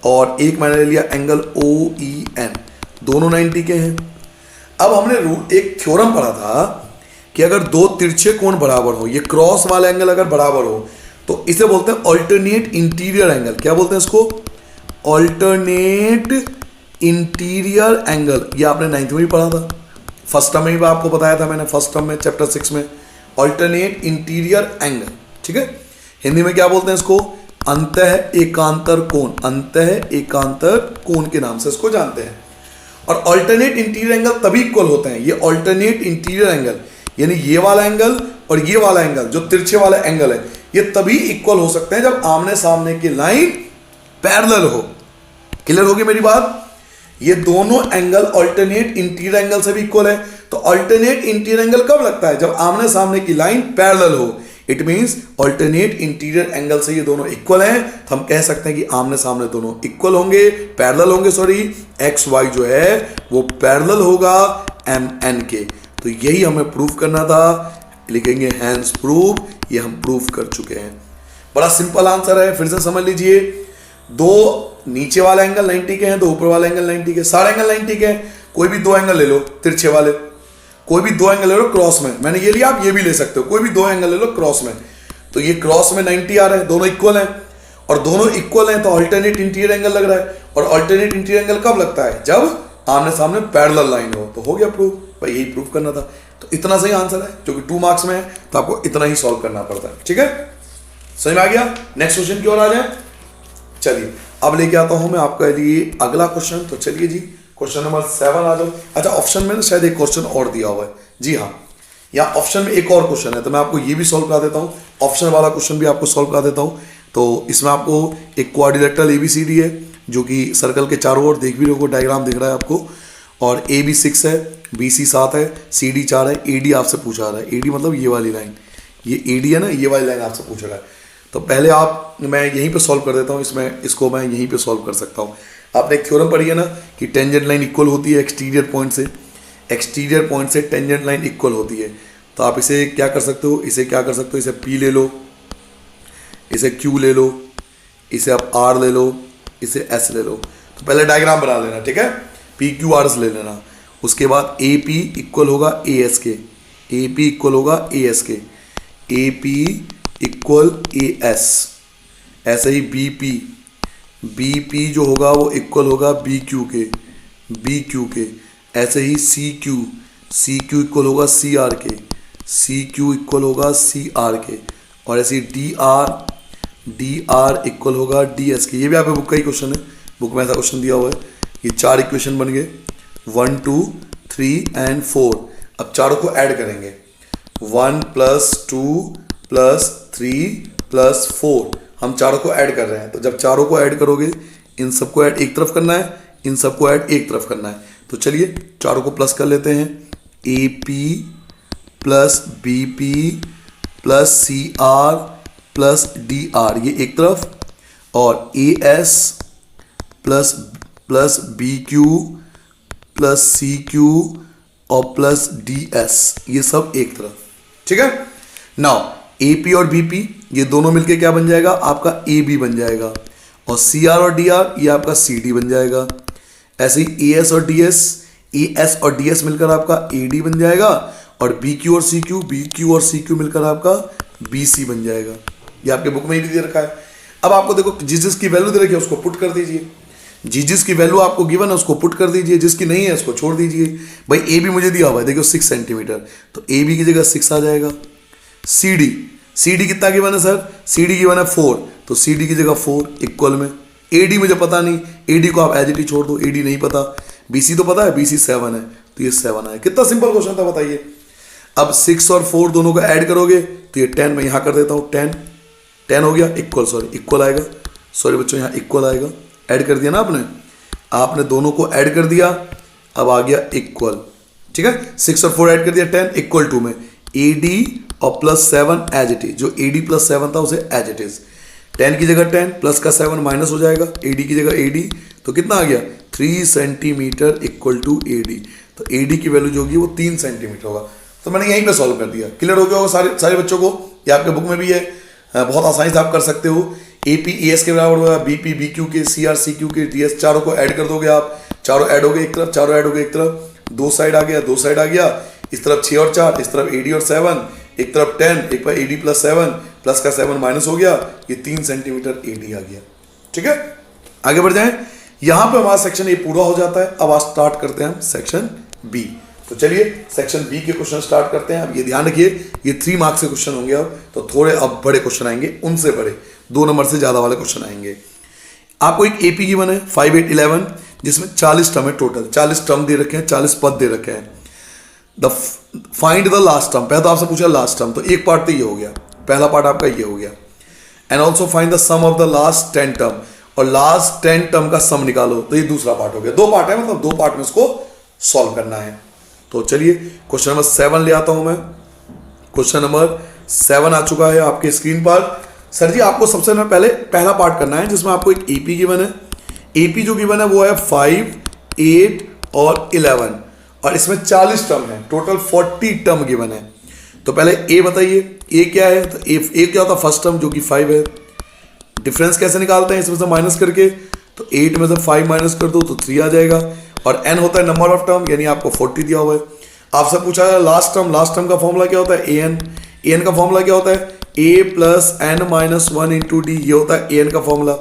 और एक मैंने ले लिया एंगल ओ ई एन, दोनों 90 के हैं। अब हमने रूल एक थ्योरम पढ़ा था कि अगर दो तिरछे कोण बराबर हो, ये क्रॉस वाला एंगल अगर बराबर हो तो इसे बोलते हैं ऑल्टरनेट इंटीरियर एंगल। क्या बोलते हैं इसको? Alternate interior angle. ये आपने 9th में भी पढ़ा था, फर्स्ट टर्म में भी आपको बताया था मैंने, फर्स्ट टर्म में चैप्टर 6 में, ऑल्टरनेट इंटीरियर एंगल, ठीक है। हिंदी में क्या बोलते हैं इसको? अंतः एकांतर कोण, अंतः एकांतर कोण के नाम से इसको जानते हैं। और ऑल्टरनेट इंटीरियर एंगल तभी इक्वल होते हैं, ये ऑल्टरनेट इंटीरियर एंगल यानी ये वाला एंगल और ये वाला एंगल जो तिरछे वाला एंगल है, ये तभी इक्वल हो सकते हैं जब आमने सामने की लाइन पैरेलल हो। क्लियर होगी मेरी बात? ये दोनों एंगल ऑल्टरनेट इंटीरियर एंगल से भी इक्वल है। तो ऑल्टरनेट इंटीरियर एंगल कब लगता है? जब आमने सामने की लाइन पैरेलल हो। It means alternate interior angle से ये दोनों इक्वल हैं, तो हम कह सकते हैं कि आमने सामने दोनों इक्वल होंगे, पैरेलल होंगे, सॉरी, एक्स वाई जो है वो पैरेलल होगा एम एन के। तो यही हमें प्रूफ करना था, लिखेंगे हैंस प्रूव, ये हम प्रूफ कर चुके हैं। बड़ा सिंपल आंसर है, फिर से समझ लीजिए। दो नीचे वाला एंगल 90 के हैं, दो ऊपर वाला एंगल 90 के, सारे एंगल 90 के हैं। कोई भी दो एंगल ले लो तिरछे वाले, कोई भी दो एंगल ले लो क्रॉस में, मैंने ये लिया, आप ये भी ले सकते हो, कोई भी दो एंगल ले लो क्रॉस में। तो ये क्रॉस में 90 आ रहा है, दोनों इक्वल हैं, और दोनों इक्वल हैं तो अल्टरनेट इंटीरियर एंगल लग रहा है। और अल्टरनेट इंटीरियर एंगल कब लगता है? जब आमने सामने पैरेलल लाइन हो। तो हो गया प्रूफ भाई, यही प्रूफ करना था। तो इतना सही आंसर है, जो कि 2 मार्क्स में है, तो आपको इतना ही सॉल्व करना पड़ता है, ठीक है। समझ में आ गया? नेक्स्ट क्वेश्चन की ओर आ जाए। चलिए अब लेके आता हूं मैं आपके लिए अगला क्वेश्चन। तो चलिए जी, क्वेश्चन नंबर 7 आ जाओ। अच्छा, ऑप्शन में ना शायद एक क्वेश्चन और दिया हुआ है। जी हाँ, यहाँ ऑप्शन में एक और क्वेश्चन है, तो मैं आपको ये भी सॉल्व करा देता हूँ, ऑप्शन वाला क्वेश्चन भी आपको सॉल्व करा देता हूँ। तो इसमें आपको एक क्वाड्रिलेटरल एबीसीडी है, जो कि सर्कल के चारों ओर देख भी रहे हो, डायग्राम दिख रहा है आपको, और ए बी 6 है, बी सी 7 है, सी डी 4 है, ए डी आपसे पूछा रहा है। ए डी मतलब ये वाली लाइन, ये ए डी है ना, ये वाली लाइन आपसे पूछ रहा है। तो पहले मैं यहीं पे सॉल्व कर देता हूँ, इसको मैं यहीं पे सॉल्व कर सकता हूँ। आपने एक थ्योरम पढ़ी है ना कि टेंजेंट लाइन इक्वल होती है एक्सटीरियर पॉइंट से टेंजेंट लाइन इक्वल होती है। तो आप इसे क्या कर सकते हो, इसे P ले लो, इसे Q ले लो, इसे आप R ले लो, इसे S ले लो। तो पहले डायग्राम बना लेना, ठीक है, PQRS ले लेना। उसके बाद AP इक्वल होगा AS के, AP इक्वल होगा AS के, AP इक्वल AS। ऐसे ही BP जो होगा वो इक्वल होगा BQ के। ऐसे ही CQ इक्वल होगा CR के, CQ इक्वल होगा CR के। और ऐसे ही DR इक्वल होगा DS के। ये भी आपके बुक का ही क्वेश्चन है, बुक में ऐसा क्वेश्चन दिया हुआ है। ये 4 इक्वेशन बन गए, 1 2 3 एंड 4। अब चारों को ऐड करेंगे, 1 + 2 + 3 + 4, हम चारों को ऐड कर रहे हैं। तो जब चारों को ऐड करोगे, इन सबको ऐड एक तरफ करना है, इन सबको ऐड एक तरफ करना है। तो चलिए चारों को प्लस कर लेते हैं, AP + BP + CR + DR, ये एक तरफ, और AS + BQ + CQ और + DS, ये सब एक तरफ, ठीक है। नाउ AP और BP ये दोनों मिलके क्या बन जाएगा? आपका AB बन जाएगा, और CR और DR ये आपका CD बन जाएगा। ऐसे ही AS और DS मिलकर आपका AD बन जाएगा, और BQ और CQ मिलकर आपका BC बन जाएगा। ये आपके बुक में ही दे रखा है। अब आपको देखो, जिसकी वैल्यू दे रखी है उसको पुट कर दीजिए, जिसकी वैल्यू आपको गिवन है उसको पुट कर दीजिए, जिसकी नहीं है उसको छोड़ दीजिए। भाई AB मुझे दिया हुआ है, देखो 6 सेंटीमीटर, तो AB की जगह 6 आ जाएगा। CD कितना गिवन है सर? CD गिवन है 4, तो CD की जगह 4 इक्वल में AD मुझे पता नहीं, AD को आप एज इट इज छोड़ दो, AD नहीं पता। BC तो पता है, BC 7 है, तो ये 7 है। कितना सिंपल क्वेश्चन था बताइए। अब 6 और 4 दोनों को ऐड करोगे तो ये 10, मैं यहाँ कर देता हूँ 10 हो गया, इक्वल आएगा, सॉरी बच्चों यहाँ इक्वल आएगा, ऐड कर दिया ना आपने दोनों को ऐड कर दिया, अब आ गया इक्वल, ठीक है। 6 और 4 ऐड कर दिया 10 इक्वल टू में AD और प्लस 7 एज इट इज, जो AD प्लस 7 था उसे एज इट इज, 10 की जगह 10 प्लस का 7 माइनस हो जाएगा, AD की जगह AD, तो कितना आ गया 3 सेंटीमीटर इक्वल टू AD। तो AD की वैल्यू जो होगी वो 3 सेंटीमीटर होगा। तो मैंने यहीं पे सॉल्व कर दिया, क्लियर हो गया होगा सारे बच्चों को। ये आपके बुक में भी है, बहुत आसानी से आप कर सकते हो। AP ES के बराबर होगा BP BQ के, CR CQ के, DS, चारों को ऐड कर दोगे आप, चारों ऐड हो गए एक तरफ, चारों ऐड हो गए एक तरफ, दो साइड आ गया, इस तरफ 6 और 4, इस तरफ AD और 7, एक तरफ 10, एक बार AD प्लस 7 प्लस का 7 माइनस हो गया, ये 3 सेंटीमीटर AD आ गया, ठीक है। आगे बढ़ जाएं, यहां पे हमारा सेक्शन ए पूरा हो जाता है। अब आज स्टार्ट करते हैं हम सेक्शन बी। तो चलिए सेक्शन बी के क्वेश्चन स्टार्ट करते हैं। अब ये ध्यान रखिए, ये 3 मार्क्स के क्वेश्चन होंगे, अब तो थोड़े अब बड़े क्वेश्चन आएंगे, उनसे बड़े 2 नंबर से ज्यादा वाले क्वेश्चन आएंगे। आपको एक AP गिवन है 5, 8, 11, जिसमें 40 टर्म है, टोटल 40 टर्म दे रखे हैं, 40 पद दे रखे हैं। फाइंड द लास्ट टर्म, पहले तो आपसे पूछा लास्ट टर्म, तो एक पार्ट तो ये हो गया, पहला पार्ट आपका ये हो गया। And also find the sum of the last 10 term, और लास्ट 10 टर्म का सम निकालो, तो ये दूसरा पार्ट हो गया। 2 पार्ट है, मतलब 2 पार्ट में इसको सॉल्व करना है। तो चलिए क्वेश्चन नंबर 7 ले आता हूं मैं। क्वेश्चन नंबर 7 आ चुका है आपके स्क्रीन पर। सर जी आपको सबसे पहले पहला पार्ट करना है, जिसमें आपको एक AP गिवन है। AP जो गिवन है वो है 5, 8 और 11, और इसमें 40 टर्म है, टोटल 40 टर्म गिवन है। तो पहले A बताइए, A क्या है? तो A क्या होता है? फर्स्ट टर्म जो कि 5 है। डिफरेंस कैसे निकालते हैं? इसमें से माइनस करके, तो 8 में से 5 माइनस कर दो तो 3 आ जाएगा, और n होता है नंबर ऑफ टर्म, यानी आपको 40 दिया हुआ है। आपसे पूछा है लास्ट टर्म का फॉर्मूला क्या होता है? an का फॉर्मूला क्या होता है? a plus n minus 1 into D, ये होता है an का फॉर्मूला।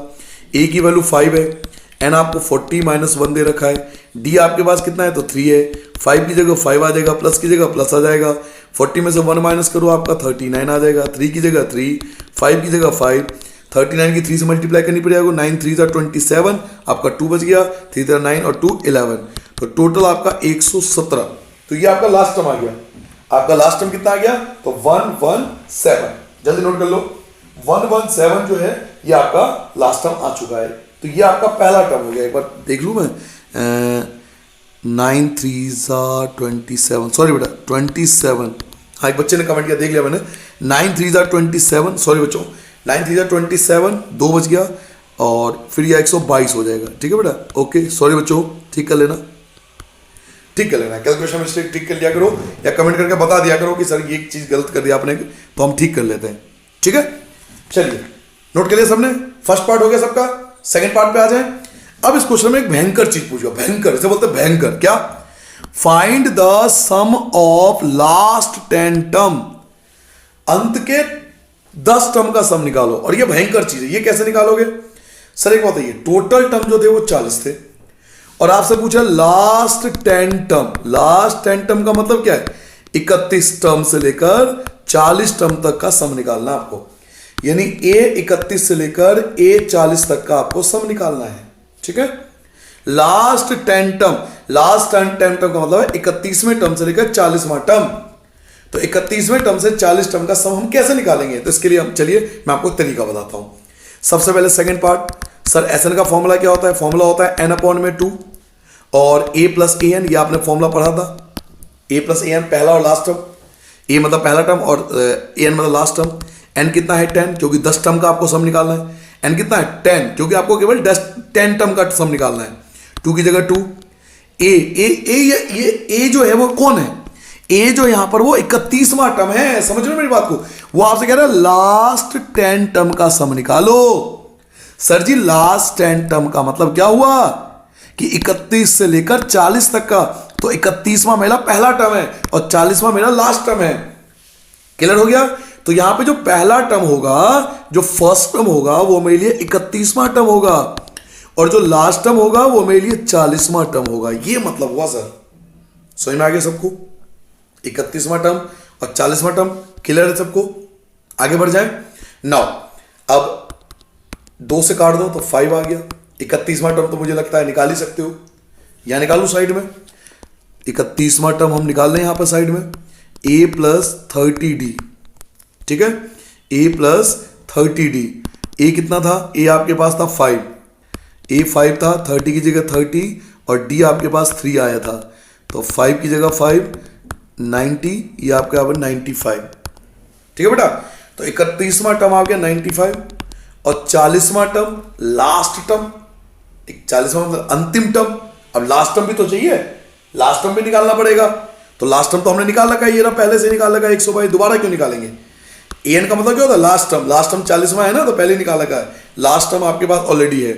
a की वैल्यू 5 है, n आपको 40 माइनस 1 दे रखा है, d आपके पास कितना है? तो 3 है, 5 की जगह 5 आ जाएगा, प्लस की जगह प्लस आ जाएगा, 40 में से 1 माइनस करो आपका 39 आ जाएगा, 3 की जगह 3, 5 की जगह 5, 39 की 3 से मल्टीप्लाई करनी पड़ेगा, 9 3 27, आपका 2 बच गया, 3 9 और 2 11, तो टोटल आपका 117। तो ये आपका लास्ट टर्म आ गया। आपका लास्ट टर्म कितना आ गया? तो 117, जल्दी नोट कर लो, 117 जो है ये आपका लास्ट टर्म आ चुका है। तो ये आपका पहला टर्म हो गया। एक बार देख लूँ मैं, 9 3 27, सॉरी बेटा 27, हाँ एक बच्चे ने कमेंट किया, देख लिया मैंने, 9 3 27, सॉरी बच्चों 9 3 27, 2 बच गया, और फिर यह 122 हो जाएगा, ठीक है बेटा, ओके सॉरी बच्चों, ठीक कर लेना, कैलकुलेशन मिस्टेक ठीक कर लिया करो, या कमेंट करके बता दिया करो कि सर ये चीज गलत कर दिया आपने, तो हम ठीक कर लेते हैं, ठीक है। चलिए नोट कर लिया सबने, फर्स्ट पार्ट हो गया सबका। सेकंड पार्ट पे आ जाए। अब इस क्वेश्चन में एक भयंकर चीज पूछो, भयंकर, इसे बोलते हैं भयंकर, क्या? Find the sum of last 10 term, अंत के 10 टर्म का सम निकालो। और ये भयंकर चीज है, ये कैसे निकालोगे? सर एक बताइए, टोटल टर्म जो थे वो 40 थे, और आपसे पूछा लास्ट 10 टर्म। लास्ट 10 टर्म का मतलब क्या है? 31 टर्म से लेकर 40 टर्म तक का सम निकालना है आपको, यानी A 31 से लेकर A 40 तक का आपको सम निकालना है, ठीक है। लास्ट 10 टर्म, लास्ट 10 टर्म का मतलब है 31वें टर्म से लेकर 40वां टर्म। तो 31वें टर्म से 40 टर्म का सम हम कैसे निकालेंगे? तो इसके लिए हम, चलिए मैं आपको तरीका बताता हूं। सबसे पहले सेकंड पार्ट, सर SN का फॉर्मूला क्या होता है? फॉर्मूला होता है n/2 और a प्लस an, ये आपने फॉर्मूला पढ़ा था, a प्लस an पहला और लास्ट टर्म, a मतलब पहला टर्म और an मतलब लास्ट टर्म। n कितना है? 10, क्योंकि 10 टर्म का आपको सम निकालना है। n कितना है? 10, क्योंकि आपको केवल 10 टर्म का सम निकालना है। 2 की जगह 2, a जो है वो कौन है? a जो यहां पर वो 31वां टर्म है, समझ रहे हो मेरी बात को? वो आपसे कह रहा है लास्ट 10 टर्म का सम निकालो। सर जी लास्ट 10 टर्म का मतलब क्या हुआ कि 31 से लेकर 40 तक का, तो 31वां मेरा पहला टर्म है और 40वां मेरा लास्ट टर्म है। क्लियर हो गया? तो यहां पे जो पहला टर्म होगा, जो फर्स्ट टर्म होगा, वो मेरे लिए 31वां टर्म होगा, और जो लास्ट टर्म होगा वो मेरे लिए 40वां टर्म होगा। ये मतलब हुआ सर, समझ में आ गया सबको? 31वां टर्म और 40वां टर्म, क्लियर है सबको? आगे बढ़ जाए। नाउ अब 2 से काट दो तो 5 आ गया, 31वां टर्म तो मुझे लगता है निकाल ही सकते हो, या निकालू साइड में। 31वां टर्म हम निकाल लें यहां पर साइड में, a प्लस 30d, ठीक है, a प्लस 30d। a कितना था, a आपके पास था 5, a 5 था, 30 की जगह 30 और d आपके पास 3 आया था, तो 5 की जगह 5 90, ये आपके यहाँ पर 95, ठीक है बेटा। तो 31वां टर्म आ गया 95 और 40वां टर्म लास्ट टर्म, 40वां मतलब अंतिम टर्म। अब लास्ट टर्म भी तो चाहिए, लास्ट टर्म भी निकालना पड़ेगा, तो लास्ट टर्म तो हमने निकाल रखा है, ये रहा पहले से निकाल रखा है 122, दोबारा क्यों निकालेंगे। an का मतलब क्या होता है, लास्ट टर्म, लास्ट टर्म 40वां है ना, तो पहले निकाल रखा है, लास्ट टर्म आपके पास ऑलरेडी है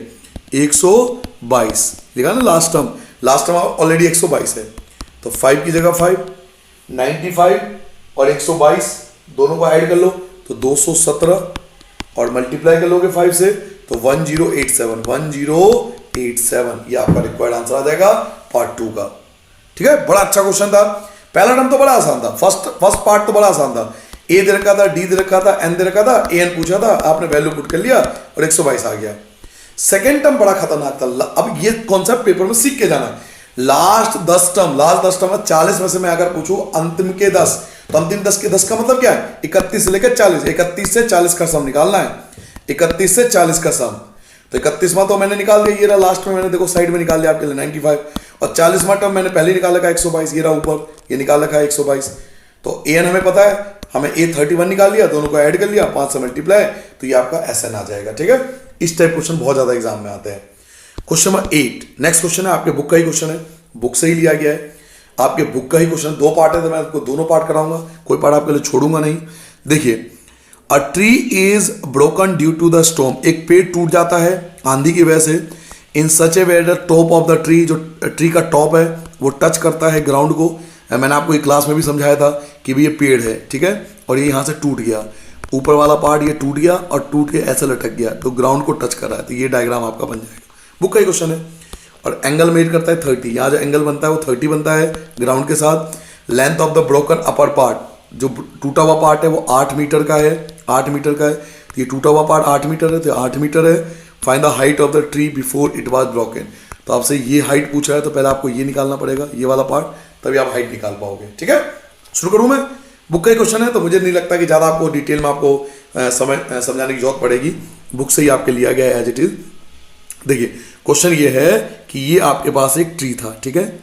122, लिखा ना लास्ट टर्म ऑलरेडी 122 है, तो 5 की जगह 5, 95 और 122 दोनों को ऐड कर लो तो 217 और मल्टीप्लाई कर लोगे 5 से तो 1087, ये आपका रिक्वायर्ड आंसर आ जाएगा पार्ट 2 का, ठीक है। बड़ा अच्छा क्वेश्चन था, पहला टर्म तो बड़ा आसान था, फर्स्ट पार्ट तो बड़ा आसान था, ए दे रखा था, डी दे रखा था, एन दे रखा था, एन पूछा था, आपने वैल्यू पुट कर लिया और 122 आ गया। सेकेंड टर्म बड़ा खतरनाक था, अब ये कॉन्सेप्ट पेपर में सीख के जाना है। लास्ट 10 टर्म 40 में से मैं अगर पूछूं अंतिम के 10, तो अंतिम 10 के 10 का मतलब क्या है, 31 से लेकर 40, 31 से 40 का सम निकालना है, 31 से 40 का सम। तो 31वां तो मैंने निकाल दिया, ये रहा लास्ट में, मैंने देखो साइड में निकाल दिया आपके लिए 95, और 40वां टर्म मैंने पहले निकाल रखा है 122, ये रहा ऊपर, ये निकाल रखा है 122। तो एन हमें पता है, हमें A31 निकाल लिया, दोनों को ऐड कर लिया, 5 से मल्टीप्लाई, तो ये आपका SN आ जाएगा, ठीक है। इस टाइप क्वेश्चन बहुत ज्यादा एग्जाम में आते हैं। क्वेश्चन नंबर 8, नेक्स्ट क्वेश्चन है, आपके बुक का ही क्वेश्चन है, बुक से ही लिया गया है, आपके बुक का ही क्वेश्चन, 2 पार्ट है तो मैं आपको दोनों पार्ट कराऊंगा, कोई पार्ट आपके लिए छोड़ूंगा नहीं। देखिए, a tree is broken due to the storm, एक पेड़ टूट जाता है आंधी की वजह से, in such a way the top of the tree, जो ट्री का टॉप है वो टच करता है ग्राउंड को। मैंने आपको एक क्लास में भी समझाया था कि भी ये पेड़ है, ठीक है, और ये यहाँ से टूट गया, ऊपर वाला पार्ट ये टूट गया और टूट के ऐसे लटक गया, तो ग्राउंड को टच कर रहा है, तो ये डायग्राम आपका बन जाएगा, बुक का ही क्वेश्चन है। और एंगल मेड करता है 30, यहाँ जो एंगल बनता है वो 30 बनता है ग्राउंड के साथ। Length of the broken upper part, जो टूटा हुआ पार्ट है वो 8 मीटर का है, 8 मीटर का है, तो ये टूटा हुआ पार्ट 8 मीटर है, तो 8 मीटर है। Find the height of the tree before it was broken, तो आपसे ये हाइट पूछा है, तो पहले आपको ये निकालना पड़ेगा, ये वाला पार्ट, तभी आप हाइट निकाल पाओगे, ठीक है। शुरू करूँ मैं, बुक का ही क्वेश्चन है, तो मुझे नहीं लगता कि ज़्यादा आपको डिटेल में आपको समझाने की जरूरत पड़ेगी, बुक से ही आपके लिया गया है एज इट इज। देखिए, क्वेश्चन ये है कि ये आपके पास एक ट्री था, ठीक है,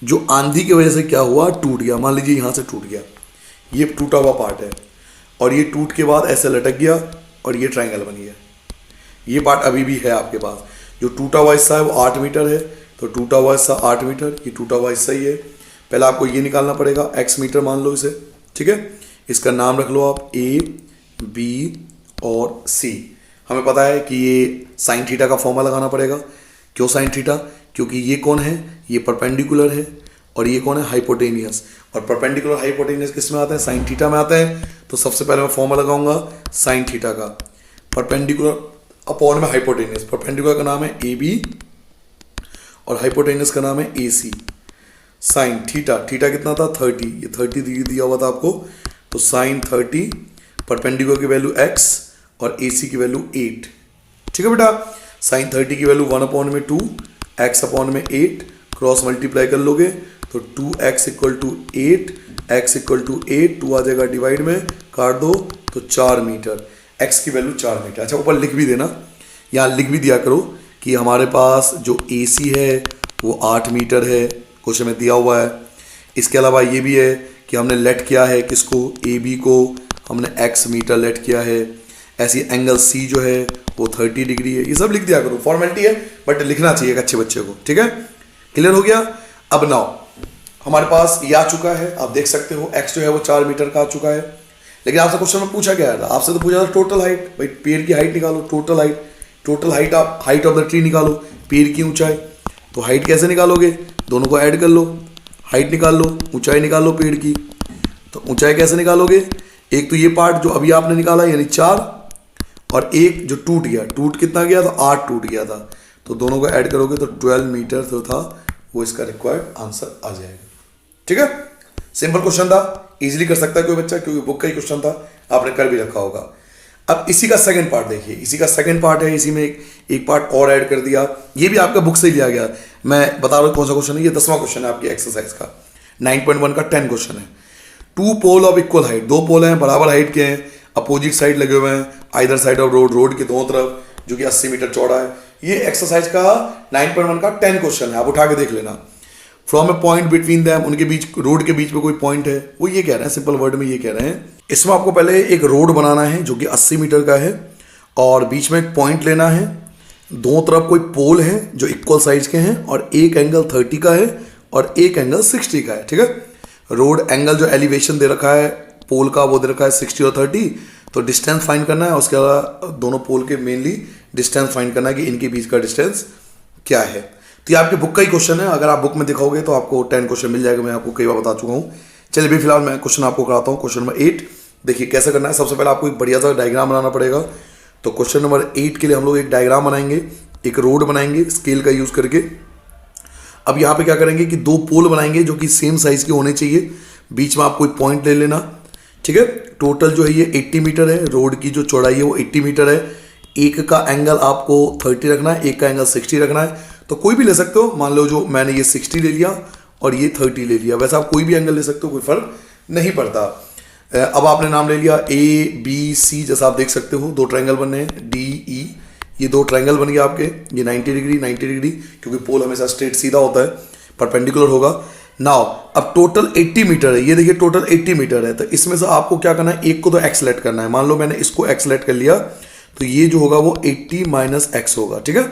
जो आंधी की वजह से क्या हुआ, टूट गया, मान लीजिए यहाँ से टूट गया, ये टूटा हुआ पार्ट है, और ये टूट के बाद ऐसे लटक गया और ये ट्रायंगल बन गया, ये पार्ट अभी भी है आपके पास। जो टूटा हुआ हिस्सा है वो 8 मीटर है, तो टूटा हुआ हिस्सा 8 मीटर, ये टूटा हुआ हिस्सा ही है। पहले आपको ये निकालना पड़ेगा, x मीटर मान लो इसे, ठीक है, इसका नाम रख लो आप A, B और C। हमें पता है कि ये साइन थीटा का फॉर्मूला लगाना पड़ेगा। क्यों साइन थीटा, क्योंकि ये कौन है, ये परपेंडिकुलर है, और ये कौन है, हाइपोटेनियस, और परपेंडिकुलर हाइपोटेनियस किस में आते हैं, साइन थीटा में आते हैं। तो सबसे पहले मैं फॉर्मूला लगाऊंगा साइन थीटा का, परपेंडिकुलर अपॉन में हाइपोटेनियस, परपेंडिकुलर का नाम है AB और हाइपोटेनियस का नाम है AC। साइन थीटा, थीटा कितना था 30, ये 30 दिया हुआ था आपको, तो साइन 30, परपेंडिकुलर की वैल्यू x और AC की वैल्यू 8, ठीक है बेटा। साइन 30 की वैल्यू 1/2, x अपॉन में 8, क्रॉस मल्टीप्लाई कर लोगे तो 2x equal to 8, x equal to 8, 2 आ जाएगा डिवाइड में, काट दो तो 4 मीटर, x की वैल्यू 4 मीटर। अच्छा, ऊपर लिख भी देना, यहाँ लिख भी दिया करो कि हमारे पास जो AC है वो 8 मीटर है, क्वेश्चन में दिया हुआ है। इसके अलावा ये भी है कि हमने लेट किया है किसको, AB को हमने x मीटर लेट किया है। ऐसी एंगल C जो है वो 30 डिग्री है, ये सब लिख दिया करो, फॉर्मेलिटी है बट लिखना चाहिए एक अच्छे बच्चे को, ठीक है। क्लियर हो गया। अब नाउ हमारे पास ये आ चुका है, आप देख सकते हो x जो है वो 4 मीटर का आ चुका है। लेकिन आपसे क्वेश्चन में पूछा गया था, आपसे तो पूछा था टोटल हाइट, भाई पेड़ की हाइट निकालो, टोटल हाइट आप हाइट ऑफ द ट्री निकालो, पेड़ की ऊंचाई। तो हाइट कैसे निकालोगे, दोनों को ऐड कर लो, हाइट निकाल लो, ऊंचाई निकाल लो पेड़ की। तो ऊंचाई कैसे निकालोगे, एक तो ये पार्ट जो अभी आपने निकाला यानी 4, और एक जो टूट गया, टूट कितना गया था 8 टूट गया था, तो दोनों को ऐड करोगे तो 12 मीटर जो था वो इसका रिक्वायर्ड आंसर आ जाएगा, ठीक है। सिंपल क्वेश्चन था, इजीली कर सकता है कोई बच्चा, क्योंकि बुक का ही क्वेश्चन था, आपने कर भी रखा होगा। अब इसी का सेकंड पार्ट देखिए, इसी का सेकंड पार्ट है, इसी में एक पार्ट और ऐड कर दिया। ये भी आपका बुक से ही लिया गया, मैं बता रहा हूँ कौन सा क्वेश्चन है। ये 10वां क्वेश्चन है आपकी एक्सरसाइज का, 9.1 का 10 क्वेश्चन है। Two pole of equal height, दो पोल हैं बराबर हाइट के हैं, अपोजिट साइड लगे हुए हैं, either side of road, road के दोनों तरफ, जो कि 80 मीटर चौड़ा है। ये एक्सरसाइज का 9.1 का 10 क्वेश्चन है, आप उठा के देख लेना। From A point between them, उनके बीच, रोड के बीच में कोई पॉइंट है, वो ये कह रहे हैं, सिंपल वर्ड में ये कह रहे हैं। इसमें आपको पहले एक रोड बनाना है जो कि 80 मीटर का है, और बीच में एक पॉइंट लेना है, दोनों तरफ कोई पोल है जो इक्वल साइज के हैं, और एक एंगल 30 का है और एक एंगल 60 का है। ठीक है, रोड एंगल जो एलिवेशन दे रखा है पोल का, वो दे रखा है 60 और 30, तो डिस्टेंस फाइंड करना है। उसके अलावा दोनों पोल के मेनली डिस्टेंस फाइंड करना है कि इनके बीच का डिस्टेंस क्या है। तो ये आपके बुक का ही क्वेश्चन है, अगर आप बुक में दिखाओगे तो आपको 10 क्वेश्चन मिल जाएगा, मैं आपको कई बार बता चुका हूँ। चलिए भी फिलहाल मैं क्वेश्चन आपको कराता हूँ। क्वेश्चन नंबर 8 देखिए कैसे करना है। सबसे पहले आपको एक बढ़िया सा डायग्राम बनाना पड़ेगा। तो क्वेश्चन नंबर 8 के लिए हम लोग एक डायग्राम बनाएंगे, एक रोड बनाएंगे स्केल का यूज करके। अब यहाँ पे क्या करेंगे कि दो पोल बनाएंगे जो कि सेम साइज के होने चाहिए, बीच में आप कोई पॉइंट ले लेना। ठीक है, टोटल जो है ये 80 मीटर है, रोड की जो चौड़ाई है वो 80 मीटर है। एक का एंगल आपको 30 रखना है, एक का एंगल 60 रखना है। तो कोई भी ले सकते हो, मान लो जो मैंने ये 60 ले लिया और ये 30 ले लिया, वैसे आप कोई भी एंगल ले सकते हो, कोई फर्क नहीं पड़ता। अब आपने नाम ले लिया ABC, जैसा आप देख सकते हो दो ट्रायंगल बने हैं DE, ये दो ट्रायंगल बन गए आपके, ये 90 डिग्री 90 डिग्री, क्योंकि पोल हमेशा स्ट्रेट सीधा होता है, परपेंडिकुलर होगा। नाउ अब टोटल 80 मीटर है, ये देखिए टोटल 80 मीटर है। तो इसमें से आपको क्या करना है, एक को तो एक्स सेलेक्ट करना है। मान लो मैंने इसको एक्स सेलेक्ट कर लिया, तो ये जो होगा वो 80 माइनस एक्स होगा। ठीक है,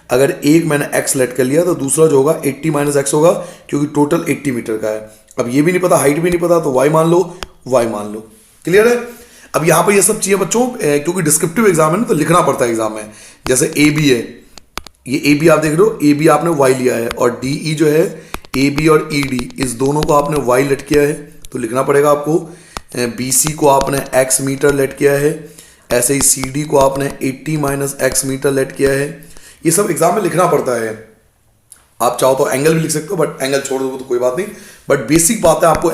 अगर एक मैंने एक्स सेलेक्ट कर लिया तो दूसरा जो होगा 80 माइनस एक्स होगा, क्योंकि टोटल 80 मीटर का है। अब ये भी नहीं पता, हाइट भी नहीं पता, तो वाई मान लो, वाई मान लो। क्लियर है। अब यहाँ पर ये सब चीजें बच्चों, क्योंकि डिस्क्रिप्टिव एग्जाम है ना, तो लिखना पड़ता है एग्जाम में। जैसे AB है, ये AB आप देख रहे हो, AB आपने वाई लिया है, और DE जो है AB और ED, इस दोनों को आपने वाई लेट किया है, तो लिखना पड़ेगा आपको। BC को आपने x मीटर लेट किया है, ऐसे ही CD को आपने 80 माइनस एक्स मीटर लेट किया है। ये सब एग्जाम में लिखना पड़ता है। आप चाहो तो एंगल भी लिख सकते हो, बट एंगल छोड़ दो तो कोई बात नहीं, बट बेसिक बात है आपको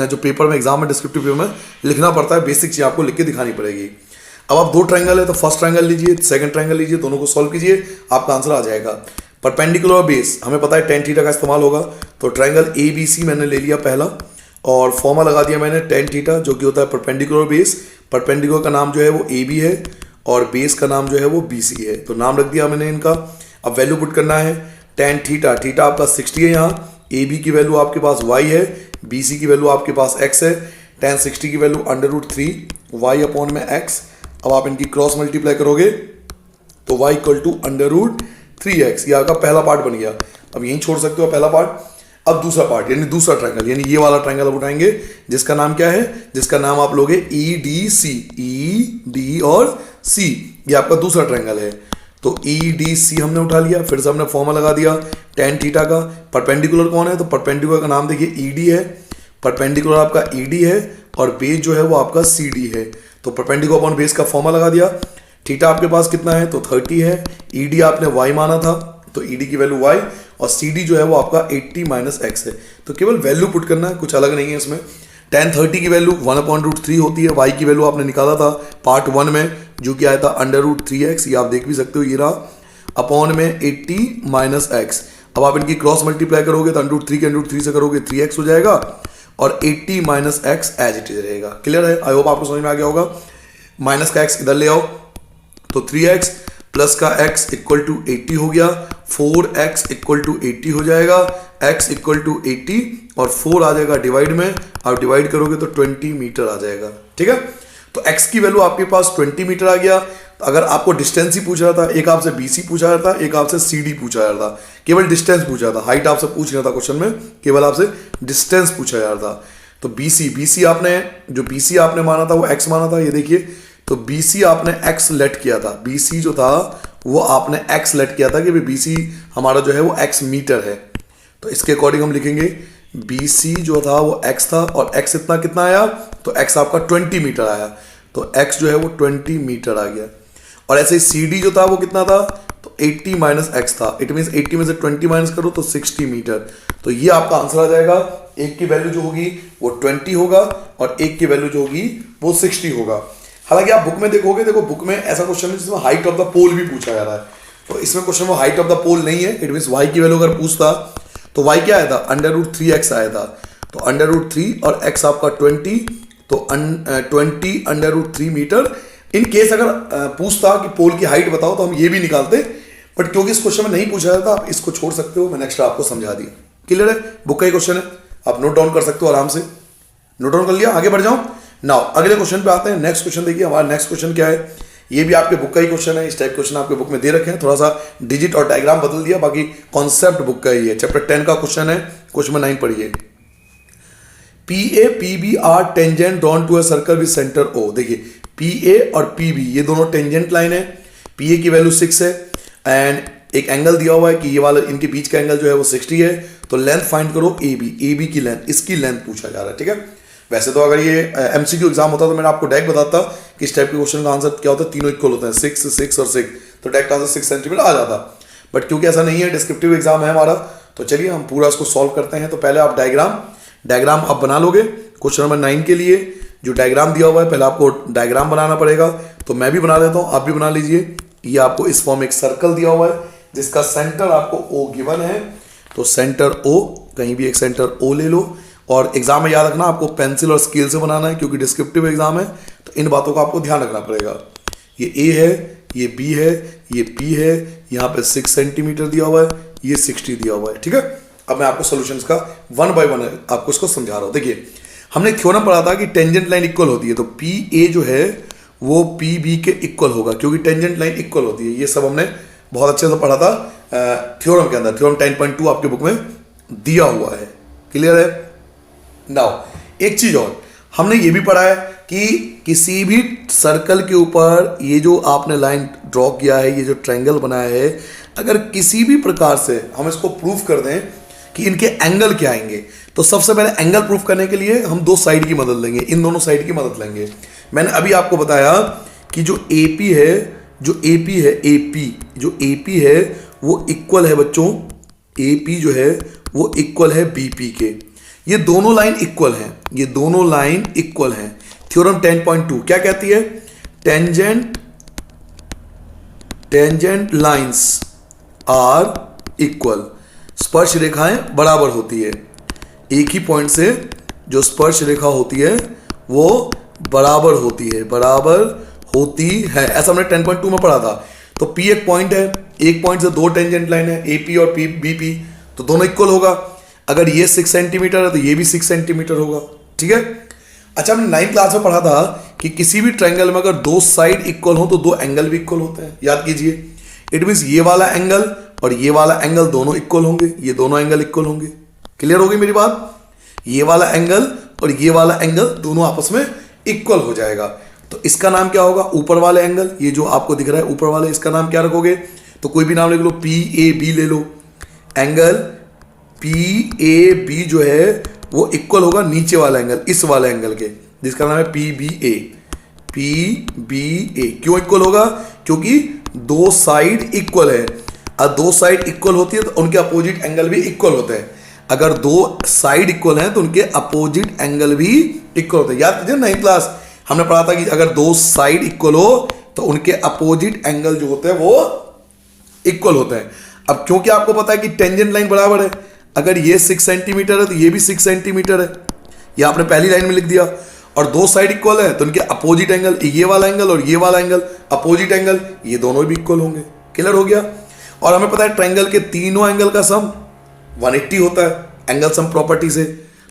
जो पेपर में एग्जाम में डिस्क्रिप्टिव पेपर में लिखना पड़ता है, बेसिक चीज आपको लिख के दिखानी पड़ेगी। अब आप दो ट्रायंगल है तो फर्स्ट ट्रायंगल लीजिए, सेकंड ट्रायंगल लीजिए, दोनों को सॉल्व कीजिए, आपका आंसर आ जाएगा। परपेंडिकुलर बेस हमें पता है tan थीटा का इस्तेमाल होगा, तो ट्रायंगल ABC मैंने ले लिया पहला, और फॉर्मा लगा दिया मैंने tan थीटा, जो कि होता है परपेंडिकुलर बेस। परपेंडिकुलर का नाम जो है वो AB है, और बेस का नाम जो है वो BC है, तो नाम रख दिया मैंने इनका। अब वैल्यू पुट करना है, tan थीटा, थीटा आपका 60 है यहाँ, AB की वैल्यू आपके पास y है, BC की वैल्यू आपके पास x है। tan 60 की वैल्यू √3 y अपॉन में x। अब आप इनकी क्रॉस मल्टीप्लाई करोगे तो y इक्वल टू √3x, ये आपका पहला पार्ट बन गया। अब यहीं छोड़ सकते हो पहला पार्ट। अब दूसरा पार्ट यानी दूसरा ट्रायंगल, यानी ये वाला ट्रायंगल अब उठाएंगे, जिसका नाम क्या है, जिसका नाम आप लोगे EDC, ED और C, ये आपका दूसरा ट्रायंगल है। तो EDC हमने उठा लिया, फिर से हमने फॉर्मूला लगा दिया tan थीटा का। परपेंडिकुलर कौन है, तो परपेंडिकुलर का नाम देखिए ED है, परपेंडिकुलर आपका ED है, और बेस जो है वो आपका CD है। तो परपेंडिकुलर अपॉन बेस का फॉर्मूला लगा दिया। थीटा आपके पास कितना है, तो 30 है, ED आपने y माना था, तो ED की वैल्यू y, और CD जो है वो आपका 80 माइनस एक्स है। तो केवल वैल्यू पुट करना है, कुछ अलग नहीं है इसमें। tan 30 की वैल्यू 1/√3 होती है, y की वैल्यू आपने निकाला था पार्ट 1 में, जो कि आया था √3x, ये आप देख भी सकते हो, ये रहा, अपॉन में 80 माइनस एक्स। अब आप इनकी क्रॉस मल्टीप्लाई करोगे तो √3 के √3 से करोगे 3x हो जाएगा, और 80 minus x as it is रहेगा। क्लियर है, आई होप आपको समझ में आ गया होगा। माइनस का x इधर ले आओ, तो 3x प्लस का x इक्वल टू 80 हो गया, 4x इक्वल टू 80 हो जाएगा, x इक्वल टू 80, और 4 आ जाएगा डिवाइड में, आप डिवाइड करोगे तो 20 मीटर आ जाएगा। ठीक है, तो x की वैल्यू आपके पास 20 मीटर आ गया। तो अगर आपको डिस्टेंस ही पूछ रहा था, एक आपसे BC पूछा जा रहा था, एक आपसे CD पूछा जा रहा था, केवल डिस्टेंस पूछा था, हाइट आपसे पूछ रहा था क्वेश्चन में, केवल आपसे डिस्टेंस पूछा जा रहा था। तो BC आपने जो BC आपने माना था वो x माना था, ये देखिए, तो BC आपने x लेट किया था, BC जो था वो आपने x लेट किया था कि भाई BC हमारा जो है वो x मीटर है। तो इसके अकॉर्डिंग हम लिखेंगे BC जो था वो x था, और x इतना कितना आया, तो x आपका 20 मीटर आया, तो x जो है वो 20 मीटर आ गया। और ऐसे ही CD जो था वो कितना था, तो 80 माइनस एक्स था, इट मीन 80 में से 20 माइनस करो तो 60 मीटर। तो ये आपका आंसर आ जाएगा। एक की वैल्यू जो होगी वो 20 होगा, और एक की वैल्यू जो होगी वो 60 होगा। हालांकि आप बुक में देखोगे, देखो बुक में ऐसा क्वेश्चन है जिसमें हाइट ऑफ द पोल भी पूछा जा रहा है, तो इसमें क्वेश्चन में हाइट ऑफ द पोल नहीं है। इट मीन वाई की वैल्यू अगर पूछता तो वाई क्या आया था, √3x आया था, तो √3 और x आपका 20, तो 20 √3 मीटर। इन केस अगर पूछता कि पोल की हाइट बताओ तो हम ये भी निकालते, बट क्योंकि इस क्वेश्चन में नहीं पूछा जाता आप इसको छोड़ सकते हो, मैंने एक्स्ट्रा आपको समझा दिया। क्लियर है, बुक का ही क्वेश्चन है, आप नोट डाउन कर सकते हो आराम से। नोट डाउन कर लिया, आगे बढ़ जाऊं। नाउ अगले क्वेश्चन पे आते हैं। नेक्स्ट क्वेश्चन देखिए, हमारा नेक्स्ट क्वेश्चन क्या है, ये भी आपके बुक का ही क्वेश्चन है। इस टाइप क्वेश्चन आपके बुक में दे रखे हैं, थोड़ा सा डिजिट और डायग्राम बदल दिया, बाकी कॉन्सेप्ट बुक का ही है। चैप्टर 10 का क्वेश्चन है, क्वेश्चन नंबर 9 पढ़िए। PA PB are tangent drawn to a circle with centre O। देखिए PA और PB ये दोनों टेंजेंट लाइन है। PA की वैल्यू 6 है एंड एक एंगल दिया हुआ है कि ये वाला इनके बीच का एंगल जो है वो 60 है। तो लेंथ फाइंड करो AB की लेंथ, इसकी लेंथ पूछा जा रहा है। ठीक है, वैसे तो अगर ये MCQ एग्जाम होता तो मैंने आपको डायरेक्ट बताता कि इस टाइप के क्वेश्चन का आंसर क्या होता है, तीनों इक्वल होते हैं, 6 6 और 6, तो डायरेक्ट आंसर 6 सेंटीमीटर आ जाता। बट क्योंकि ऐसा नहीं है, डिस्क्रिप्टिव एग्जाम है हमारा, तो चलिए हम पूरा इसको सॉल्व करते हैं। तो पहले आप डायग्राम आप बना लोगे। क्वेश्चन नंबर 9 के लिए जो डायग्राम दिया हुआ है, पहले आपको डायग्राम बनाना पड़ेगा, तो मैं भी बना देता हूँ, आप भी बना लीजिए। ये आपको इस फॉर्म एक सर्कल दिया हुआ है जिसका सेंटर आपको O गिवन है, तो सेंटर O, कहीं भी एक सेंटर O ले लो। और एग्जाम में याद रखना आपको पेंसिल और स्केल से बनाना है, क्योंकि डिस्क्रिप्टिव एग्जाम है, तो इन बातों का आपको ध्यान रखना पड़ेगा। ये A है, ये B है, ये P है, यहाँ पे 6 सेंटीमीटर दिया हुआ है, ये 60 दिया हुआ है। ठीक है, अब मैं आपको सोल्यूशंस का 1 बाय 1 आपको इसको समझा रहा हूँ। देखिए हमने थ्योरम पढ़ा था कि टेंजेंट लाइन इक्वल होती है, तो PA जो है वो PB के इक्वल होगा, क्योंकि टेंजेंट लाइन इक्वल होती है। ये सब हमने बहुत अच्छे से पढ़ा था थ्योरम के अंदर, थ्योरम 10.2 आपके बुक में दिया हुआ है। क्लियर है। नाउ एक चीज और हमने ये भी पढ़ा है कि किसी भी सर्कल के ऊपर ये जो आपने लाइन ड्रॉ किया है, ये जो ट्रायंगल बनाया है, अगर किसी भी प्रकार से हम इसको प्रूफ कर दें कि इनके एंगल क्या आएंगे, तो सबसे पहले एंगल प्रूफ करने के लिए हम दो साइड की मदद लेंगे, इन दोनों साइड की मदद लेंगे। मैंने अभी आपको बताया कि जो AP है वो इक्वल है बच्चों, AP जो है वो इक्वल है BP के। ये दोनों लाइन इक्वल हैं, ये दोनों लाइन इक्वल हैं। थ्योरम 10.2 क्या कहती है, टेंजेंट लाइंस आर इक्वल, स्पर्श रेखाएं बराबर होती है। एक ही पॉइंट से जो स्पर्श रेखा होती है वो बराबर होती है, ऐसा हमने 10.2 में पढ़ा था। तो P एक पॉइंट है, एक पॉइंट से दो टेंजेंट लाइन है, AP और BP, तो दोनों इक्वल होगा। अगर ये 6 सेंटीमीटर है तो ये भी 6 सेंटीमीटर होगा। ठीक है। अच्छा, हमने 9th क्लास में पढ़ा था कि किसी भी ट्रायंगल में अगर दो साइड इक्वल हो तो दो एंगल भी इक्वल होते हैं, याद कीजिए। इट मीन्स ये वाला एंगल और ये वाला एंगल दोनों इक्वल होंगे, ये दोनों एंगल इक्वल होंगे। क्लियर हो गई मेरी बात, ये वाला एंगल और ये वाला एंगल दोनों आपस में इक्वल हो जाएगा। तो इसका नाम क्या होगा, ऊपर वाले एंगल, ये जो आपको दिख रहा है ऊपर वाले, इसका नाम क्या रखोगे, तो कोई भी नाम लिख लो, PAB ले लो। एंगल PAB जो है वो इक्वल होगा नीचे वाला एंगल, इस वाले एंगल के, जिसका नाम है PBA। क्यों इक्वल होगा, क्योंकि दो साइड इक्वल है, और दो साइड इक्वल होती है तो उनके अपोजिट एंगल भी इक्वल होते हैं। अगर दो साइड इक्वल हैं तो उनके अपोजिट एंगल भी इक्वल होते हैं। याद कीजिए 9th क्लास हमने पढ़ा था कि अगर दो साइड इक्वल हो तो उनके अपोजिट एंगल जो होते हैं वो इक्वल होते हैं। अब क्योंकि आपको पता है कि टेंजेंट लाइन बराबर है, अगर ये 6 सेंटीमीटर है तो ये भी 6 सेंटीमीटर है, ये आपने पहली लाइन में लिख दिया। और दो साइड इक्वल है तो उनके अपोजिट एंगल, ये वाला एंगल और ये वाला एंगल, अपोजिट एंगल, ये दोनों भी इक्वल होंगे। क्लियर हो गया। और हमें पता है ट्रायंगल के तीनों एंगल का सम 180 होता है एंगल सम प्रॉपर्टी से।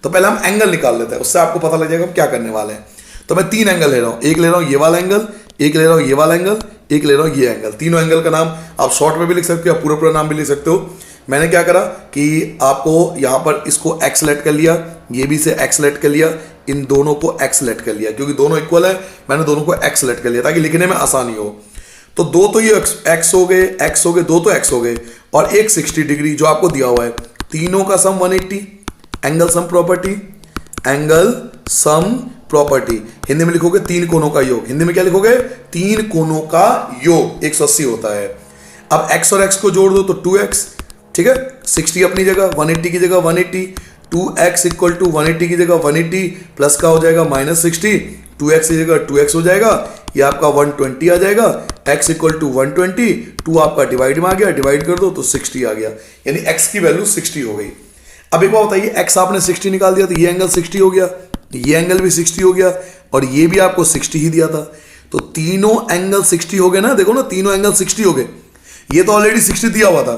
तो पहले हम एंगल निकाल लेते हैं, उससे आपको पता लग जाएगा हम क्या करने वाले हैं। तो मैं 3 एंगल ले रहा हूं, एक ले रहा हूं ये वाला एंगल, एक ले रहा हूं ये वाला एंगल, एक ले रहा हूं ये एंगल। तीनों एंगल का नाम आप शॉर्ट में भी लिख सकते हो, पूरा पूरा नाम भी लिख सकते हो। मैंने क्या करा कि आपको यहां पर इसको x सेलेक्ट कर लिया, ये भी से x सेलेक्ट कर लिया, इन दोनों को x सेलेक्ट कर लिया, क्योंकि दोनों इक्वल है मैंने दोनों को x सेलेक्ट कर लिया ताकि लिखने में आसानी हो। तो दो तो ये x हो गए, दो तो x हो गए, और एक 60 डिग्री जो आपको दिया हुआ है, तीनों का सम 180, एंगल सम प्रॉपर्टी। हिंदी में लिखोगे तीन कोनों का योग, हिंदी में क्या लिखोगे, तीन कोनों का योग 180 होता है। अब x और x को जोड़ दो तो 2x, ठीक है, 60 अपनी जगह, 180 की जगह 180, 2x इक्वल टू 180 की जगह 180 प्लस का हो जाएगा -60, 2x की जगह 2x हो जाएगा, ये आपका 120 आ जाएगा, x इक्वल टू 120, 2 आपका डिवाइड में आ गया, डिवाइड कर दो तो 60 आ गया, यानी x की वैल्यू 60 हो गई। अब एक बार बताइए, x आपने 60 निकाल दिया तो ये एंगल 60 हो गया, ये एंगल भी 60 हो गया और ये भी आपको 60 ही दिया था, तो तीनों एंगल 60 हो गए ना। देखो ना, तीनों एंगल 60 हो गए। ये तो ऑलरेडी 60 दिया हुआ था,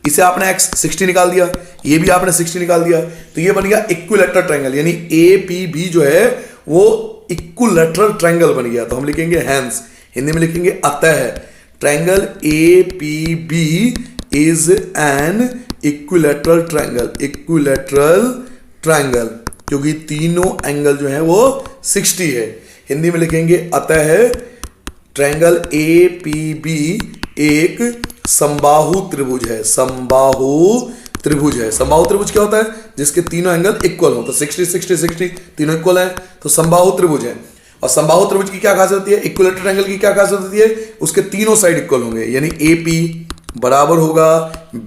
इसे आपने x 60 निकाल दिया, ये भी आपने 60 निकाल दिया, तो ये बन गया इक्विलैटरल ट्रायंगल, यानी APB जो है वो इक्विलैटरल ट्रायंगल बन गया। तो हम लिखेंगे हैंस, हिंदी में लिखेंगे अतः, triangle APB is an equilateral triangle, equilateral triangle, क्योंकि तीनों एंगल जो है वो 60 है। हिंदी में लिखेंगे अतः ट्रायंगल APB एक समबाहु त्रिभुज है, समबाहु त्रिभुज है। समबाहु त्रिभुज क्या होता है? जिसके तीनों एंगल इक्वल हो, तो 60 60 60 तीनों इक्वल हैं, तो समबाहु त्रिभुज है। और समबाहु त्रिभुज की क्या खासियत होती है? इक्विलैटरल ट्रायंगल की क्या खासियत होती है? उसके तीनों साइड इक्वल होंगे, यानी AP बराबर होगा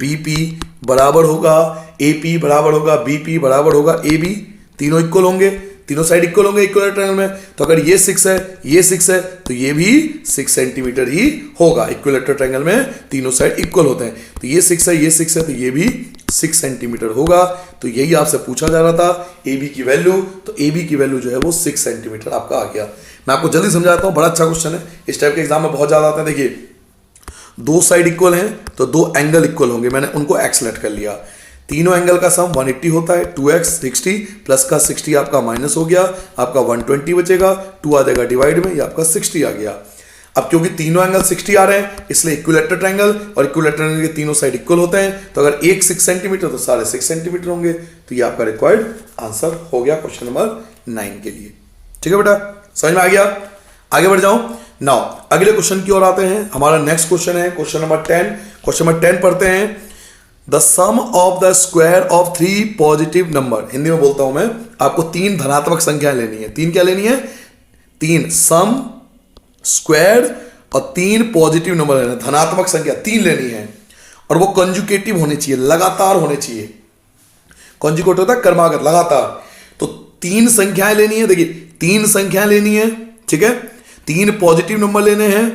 BP बराबर होगा AP बराबर होगा BP बराबर होगा AB, तीनों इक्वल होंगे, तीनों साइड इक्वल होंगे इक्विलैटरल ट्रायंगल में। तो अगर ये 6 है, ये 6 है, तो ये भी 6 सेंटीमीटर ही होगा। इक्विलैटरल ट्रायंगल में तीनों साइड इक्वल होते हैं, तो ये 6 है, ये 6 है, तो ये भी 6 सेंटीमीटर होगा। तो यही आपसे पूछा जा रहा था AB की वैल्यू, तो AB की वैल्यू जो है वो 6 सेंटीमीटर आपका आ गया। मैं आपको जल्दी समझाता हूँ, बड़ा अच्छा क्वेश्चन है, इस टाइप के एग्जाम में बहुत ज्यादा आते हैं। देखिए, दो साइड इक्वल हैं तो दो एंगल इक्वल होंगे, मैंने उनको x लेट कर लिया। तीनों एंगल का सम 180 होता है, 2x 60 प्लस का 60 आपका माइनस हो गया, आपका 120 बचेगा, 2 आ जाएगा डिवाइड में, ये आपका 60 आ गया। अब क्योंकि तीनों एंगल 60 आ रहे हैं, इसलिए इक्विलैटरल ट्रायंगल, और इक्विलैटरल ट्रायंगल के तीनों साइड इक्वल होते हैं, तो अगर एक 6 सेंटीमीटर तो सारे 6 सेंटीमीटर होंगे। तो ये आपका रिक्वायर्ड आंसर हो गया क्वेश्चन नंबर 9 के लिए। ठीक है बेटा, समझ में आ गया? आगे बढ़ जाऊं। नाउ अगले क्वेश्चन की ओर आते हैं। हमारा नेक्स्ट क्वेश्चन है क्वेश्चन नंबर 10। क्वेश्चन नंबर 10 पढ़ते हैं। The sum of the square of 3 positive number, Hindi में बोलता हूं मैं, आपको 3 धनात्मक संख्या लेनी है। 3 क्या लेनी है? 3 सम, स्क्वायर और 3 पॉजिटिव नंबर लेना है, धनात्मक संख्या 3 लेनी है, और वो कंजुकेटिव होने चाहिए, लगातार होने चाहिए। कंजुकेट होता है क्रमागत, लगातार। तो 3 संख्याएं लेनी है। देखिए, 3 संख्याएं लेनी है, ठीक है, 3 पॉजिटिव नंबर लेने हैं,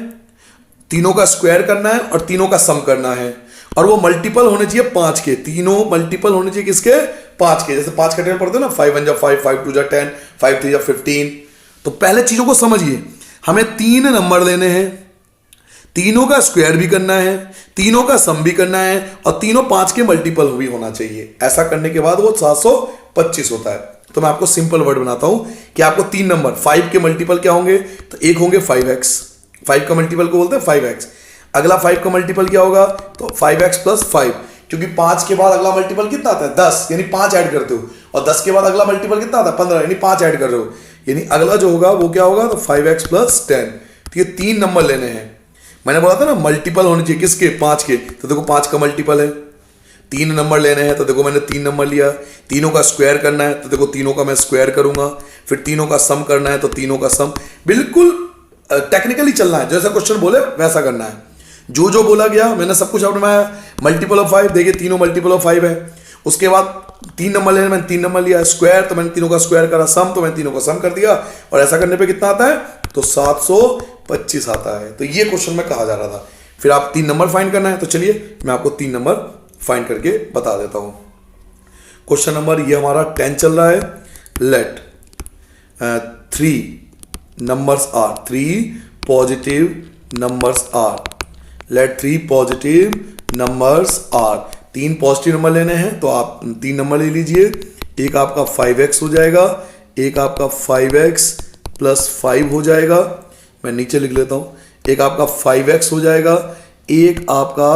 तीनों का स्क्वायर करना है और तीनों का सम करना है, और वो मल्टीपल होने चाहिए 5 के। तीनों मल्टीपल होने चाहिए किसके? 5 के। जैसे 5 का टेबल पढ़ते हैं ना, 5 1 जा 5, 5 2 जा 10, 5 3 जा 15। तो पहले चीजों को समझिए, हमें 3 नंबर लेने हैं, तीनों का स्क्वायर भी करना है, तीनों का सम भी करना है, और तीनों 5 के मल्टीपल भी होना चाहिए। ऐसा करने के बाद वो 725 होता है। तो मैं आपको सिंपल वर्ड बनाता हूं कि आपको 3 नंबर 5 के मल्टीपल क्या होंगे? तो एक होंगे 5x, 5 का मल्टीपल को बोलते हैं 5x। अगला 5 का मल्टीपल क्या होगा? तो 5x प्लस 5, क्योंकि 5 के बाद अगला मल्टीपल कितना आता है? 10, यानी 5 ऐड करते हो, और 10 के बाद अगला मल्टीपल कितना आता है? 15, यानी 5 ऐड कर रहे हो, यानी अगला जो होगा वो क्या होगा? तो 5x प्लस 10। तो ये 3 नंबर लेने हैं। मैंने बोला था ना मल्टीपल होने चाहिए किसके? 5 के। तो देखो 5 का मल्टीपल है, 3 नंबर लेने हैं, तो देखो मैंने 3 नंबर लिया। तीनों का स्क्वायर करना है, तो देखो तीनों का मैं स्क्वायर करूंगा। फिर तीनों का सम करना है, तो तीनों का सम। बिल्कुल टेक्निकली चलना है, जैसा क्वेश्चन बोले वैसा करना है। जो जो बोला गया मैंने सब कुछ अपने में। मल्टीपल ऑफ 5, देखिए तीनों मल्टीपल ऑफ 5 है। उसके बाद 3 नंबर लेने, मैंने 3 नंबर लिया। स्क्वायर, तो मैंने तीनों का स्क्वायर करा। सम, तो मैंने तीनों का सम कर दिया। और ऐसा करने पे कितना आता है? तो 725 आता है। तो ये क्वेश्चन में कहा जा रहा था। फिर आप 3 नंबर फाइंड करना है, तो चलिए मैं आपको 3 नंबर फाइंड करके बता देता हूं। क्वेश्चन नंबर ये हमारा 10 चल रहा है। Let 3 numbers are, 3 positive numbers are. Let 3 positive numbers are. 3 positive number लेने हैं, तो आप 3 नंबर ले लीजिए। एक आपका 5x हो जाएगा, एक आपका 5x प्लस 5 हो जाएगा। मैं नीचे लिख लेता हूं। एक आपका 5x हो जाएगा, एक आपका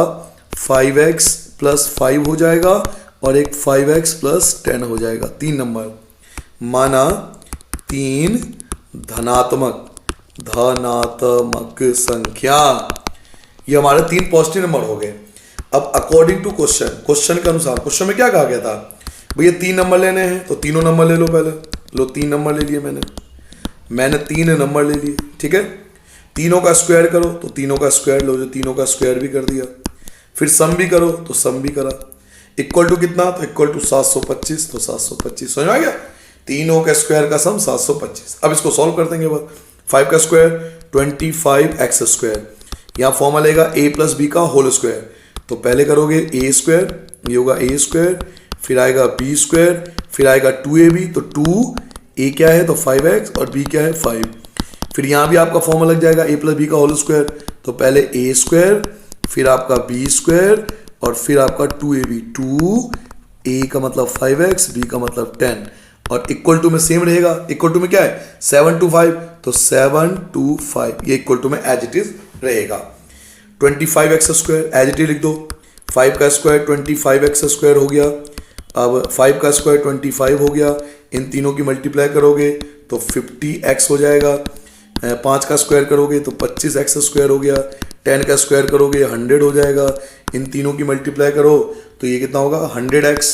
5x प्लस 5 हो जाएगा, और एक 5x प्लस 10 हो जाएगा। 3 नंबर माना 3 धनात्मक संख्या। ये हमारे 3 पॉजिटिव नंबर हो गए। अब अकॉर्डिंग टू क्वेश्चन के अनुसार, क्वेश्चन में क्या कहा गया था? भैया 3 नंबर लेने हैं, तो तीनों नंबर ले लो। पहले लो, 3 नंबर ले लिए मैंने 3 नंबर ले लिए, ठीक है। तीनों का स्क्वायर करो, तो तीनों का स्क्वायर लो, जो तीनों का स्क्वायर भी कर दिया। फिर सम भी करो, तो सम भी करा। इक्वल टू कितना? तो इक्वल टू 725, तो 725 समझ आ गया। तीनों के स्क्वायर का सम 725। अब इसको सॉल्व कर देंगे। बस 5 का स्क्वायर 25x²। यहाँ फॉर्मूला लेगा a प्लस बी का होल स्क्वायर। तो पहले करोगे a², ये होगा a², फिर आएगा b², फिर आएगा 2ab। तो 2a क्या है तो 5x और b क्या है 5। फिर यहाँ भी आपका फॉर्मूला लग जाएगा a प्लस बी का होल स्क्वायर। तो पहले a², फिर आपका b² और फिर आपका 2ab। 2a का मतलब 5x, b का मतलब 10 और इक्वल टू में सेम रहेगा। इक्वल टू में क्या है 7 to 5, तो 7 to 5 ये इक्वल टू में एज इट इज रहेगा। 25x² एज इट इज लिख दो। 5 का स्क्वायर 25x² हो गया। अब 5 का स्क्वायर 25 हो गया। इन तीनों की मल्टीप्लाई करोगे तो 50x हो जाएगा। 5 का स्क्वायर करोगे तो 25x² हो गया। 10 का स्क्वायर करोगे 100 हो जाएगा। इन तीनों की मल्टीप्लाई करो तो ये कितना होगा 100x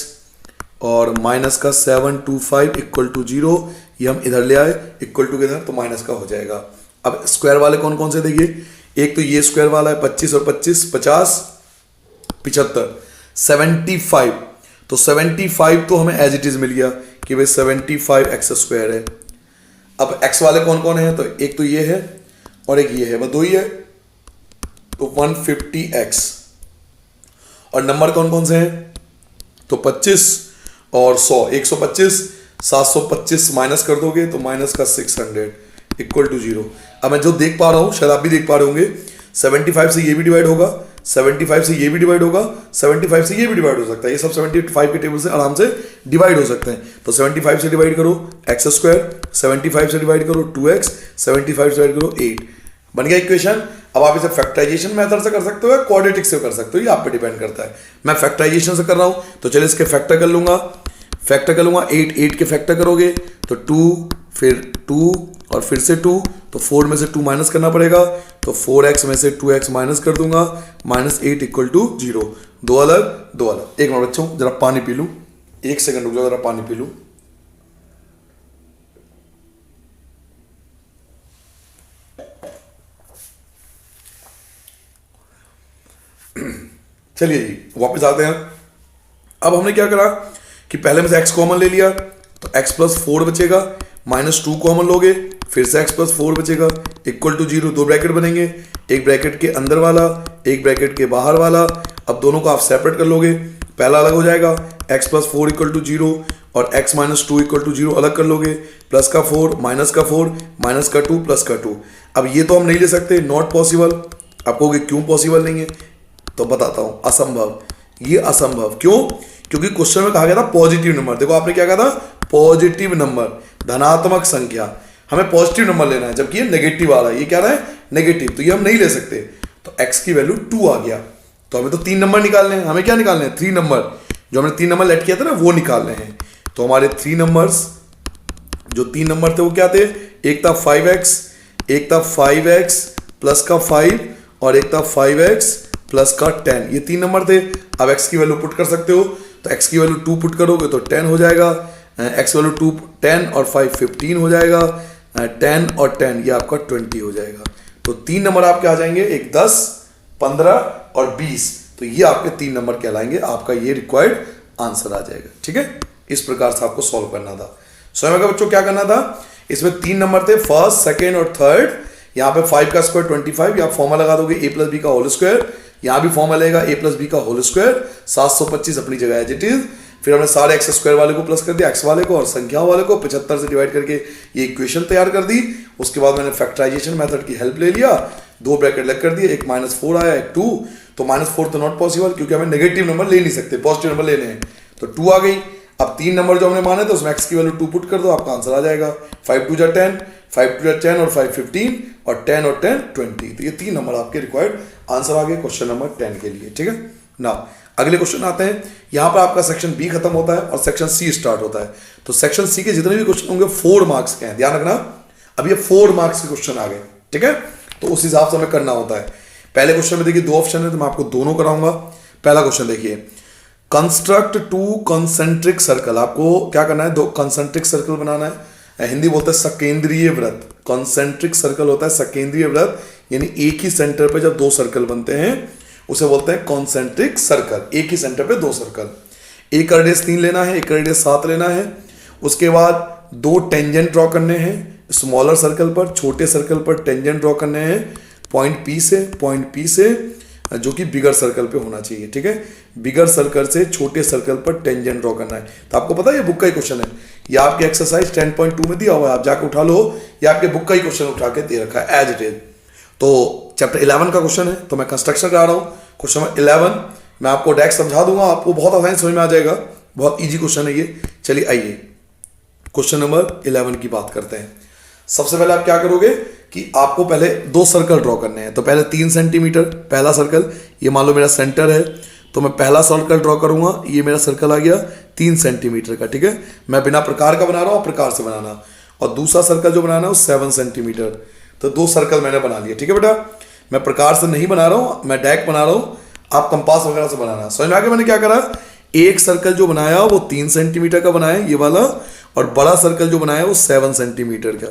और माइनस का 7 to 5 इक्वल टू 0। ये हम इधर ले आए इक्वल टू किधर तो माइनस का हो जाएगा। अब स्क्वायर वाले कौन कौन से देखिए, एक तो ये स्क्वायर वाला है 25 और 25 50 75 75। तो 75 तो हमें एज इट इज मिल गया कि भाई 75x² है। अब x वाले कौन कौन है, तो एक तो ये है और एक ये है, बस दो ही है। तो 150x और नंबर कौन कौन से हैं तो 25 और 100। 125 725 माइनस कर दोगे तो माइनस का 600 इक्वल टू 0। अब मैं जो देख पा रहा हूं शायद आप भी देख पा रहे होंगे, 75 से ये भी डिवाइड होगा, 75 से ये भी डिवाइड होगा, 75 से ये भी डिवाइड हो सकता है। ये सब 75 के टेबल से आराम से डिवाइड हो सकते हैं। तो 75 से डिवाइड करो x², 75 से डिवाइड करो 2x, 75 से डिवाइड करो 8। बन गया इक्वेशन। अब आप इसे फैक्टराइजेशन मेथड से कर सकते हो या क्वाड्रेटिक से कर सकते हो, ये आप पे डिपेंड करता है। मैं फैक्टराइजेशन से कर रहा हूं तो चलिए इसके फैक्टर कर लूंगा। 8 के फैक्टर करोगे तो 2 फिर 2 और फिर से 2, तो 4 में से 2 माइनस करना पड़ेगा। तो 4x में से 2x माइनस कर दूंगा, -8 इक्वल टू 0। दो अलग। एक मिनट बच्चों जरा पानी पी लूं, 1 सेकंड रुक जाओ, जरा पानी पी लूं। चलिए जी वापस आते हैं। अब हमने क्या करा कि पहले में से x कॉमन ले लिया तो x प्लस 4 बचेगा, -2 कॉमन लोगे फिर से x प्लस 4 बचेगा इक्वल टू 0। दो ब्रैकेट बनेंगे, एक ब्रैकेट के अंदर वाला एक ब्रैकेट के बाहर वाला। अब दोनों को आप सेपरेट कर लोगे, पहला अलग हो जाएगा x प्लस 4 इक्वल टू 0 और x माइनस 2 इक्वल टू 0 अलग कर लोगे। प्लस का 4 माइनस का 4 माइनस का 2 प्लस का 2। अब ये तो हम नहीं ले सकते, नॉट पॉसिबल। आप कहोगे क्यों पॉसिबल नहीं है, तो बताता हूं, असंभव। ये असंभव क्यों, क्योंकि क्वेश्चन में कहा गया था पॉजिटिव नंबर। देखो आपने क्या कहा था, पॉजिटिव नंबर, धनात्मक संख्या। हमें पॉजिटिव नंबर लेना है जबकि ये नेगेटिव आ रहा है। ये क्या रहा है नेगेटिव, तो ये हम नहीं ले सकते। तो x की वैल्यू 2 आ गया। तो हमें तो 3 नंबर निकालने हैं। हमें क्या निकालने हैं 3 नंबर। जो हमने 3 नंबर लेट किया था ना वो निकालने हैं। तो हमारे 3 नंबर्स, जो 3 नंबर थे वो क्या थे, एक था 5x, एक था 5x प्लस का 5 और एक था 5x प्लस का 10। ये 3 नंबर थे। अब x की वैल्यू पुट कर सकते हो, तो x की वैल्यू 2 पुट करोगे तो 10 हो जाएगा। x वैल्यू 2 10 और 5 15 हो जाएगा। 10 और 10 ये आपका 20 हो जाएगा। तो 3 नंबर आपके आ जाएंगे, एक 10, 15 और 20। तो ये आपके 3 नंबर कहलाएंगे, आपका ये रिक्वायर्ड आंसर आ जाएगा। ठीक है, इस प्रकार से आपको सॉल्व करना था। स्वयं का बच्चों क्या करना था, इसमें 3 नंबर थे, फर्स्ट सेकेंड और थर्ड। यहाँ पे 5 का स्क्वायर 25, आप फॉर्मूला लगा दोगे a प्लस बी का होल स्क्वायर। यहाँ भी फॉर्मूला लेगा a प्लस बी का होल स्क्वायर। 725 अपनी जगह एज इट इज। फिर हमने सारे एक्स स्क्वायर वाले को प्लस कर दिया, एक्स वाले को और संख्याओं वाले को 75 से डिवाइड करके ये इक्वेशन तैयार कर दी। उसके बाद मैंने फैक्टराइजेशन मेथड की हेल्प ले लिया, 2 ब्रैकेट लग कर दिए, एक -4 आया एक 2। तो -4 तो नॉट पॉसिबल क्योंकि हमें नेगेटिव नंबर ले नहीं सकते, पॉजिटिव नंबर लेने हैं। तो 2 आ गई। अब 3 नंबर जो हमने माने तो उसमें एक्स की वैल्यू 2 पुट कर दो, आपका आंसर आ जाएगा। 5 2 जा 10, 5 2 जा 10 और 5 15 और 10 और 10 20। तो ये 3 नंबर आपके रिक्वायर्ड आंसर आ गए क्वेश्चन नंबर 10 के लिए। ठीक है ना, अगले क्वेश्चन आते हैं। यहाँ पर आपका सेक्शन बी खत्म होता है और सेक्शन सी स्टार्ट होता है। तो सेक्शन सी के जितने भी क्वेश्चन होंगे 4 मार्क्स के हैं, ध्यान रखना। अब ये 4 मार्क्स के क्वेश्चन आ गए। ठीक है, तो उस हिसाब से हमें करना होता है। पहले क्वेश्चन में देखिए 2 ऑप्शन है, तो मैं आपको दोनों कराऊंगा। पहला क्वेश्चन देखिए, कंस्ट्रक्ट 2 कंसेंट्रिक सर्कल। आपको क्या करना है, 2 कंसेंट्रिक सर्कल बनाना है। हिंदी बोलते हैं सकेंद्रीय वृत्त। कंसेंट्रिक सर्कल होता है सकेंद्रीय वृत्त, यानी एक ही सेंटर पे जब 2 सर्कल बनते हैं उसे बोलते हैं कॉन्सेंट्रिक सर्कल। एक ही सेंटर पे 2 सर्कल, एक रेडियस 3 लेना है, एक रेडियस 7 लेना है। उसके बाद 2 टेंजेंट ड्रॉ करने हैं, स्मॉलर सर्कल पर, छोटे सर्कल पर टेंजेंट ड्रॉ करने हैं पॉइंट पी से जो कि बिगर सर्कल पे होना चाहिए, ठीक है। बिगर सर्कल से छोटे सर्कल पर टेंजेंट ड्रॉ करना है। तो आपको पता है ये बुक का ही क्वेश्चन है, ये आपके एक्सरसाइज 10.2 में दिया हुआ है, आप जाके उठा लो, ये आपके बुक का ही क्वेश्चन उठा के दे रखा है एज इट इज। तो चैप्टर 11 का क्वेश्चन है, तो मैं कंस्ट्रक्शन करा रहा हूँ। क्वेश्चन नंबर 11 मैं आपको डायरेक्ट समझा दूंगा, आपको बहुत आसानी समझ में आ जाएगा, बहुत ईजी क्वेश्चन है ये। चलिए आइए क्वेश्चन नंबर 11 की बात करते हैं। सबसे पहले आप क्या करोगे कि आपको पहले दो सर्कल ड्रॉ करने हैं। तो पहले 3 सेंटीमीटर पहला सर्कल, ये मान लो मेरा सेंटर है, तो मैं पहला सर्कल ड्रॉ करूंगा, ये मेरा सर्कल आ गया 3 सेंटीमीटर का, ठीक है। मैं बिना प्रकार का बना रहा हूँ, प्रकार से बनाना। और दूसरा सर्कल जो बनाना है वो 7 सेंटीमीटर। तो 2 सर्कल मैंने बना लिए, ठीक है बेटा। मैं प्रकार से नहीं बना रहा हूँ, मैं डायरेक्ट बना रहा हूँ, आप कंपास वगैरह से बनाना। समझ में आ गया मैंने क्या करा, एक सर्कल जो बनाया वो 3 सेंटीमीटर का बनाया ये वाला, और बड़ा सर्कल जो बनाया वो 7 सेंटीमीटर का।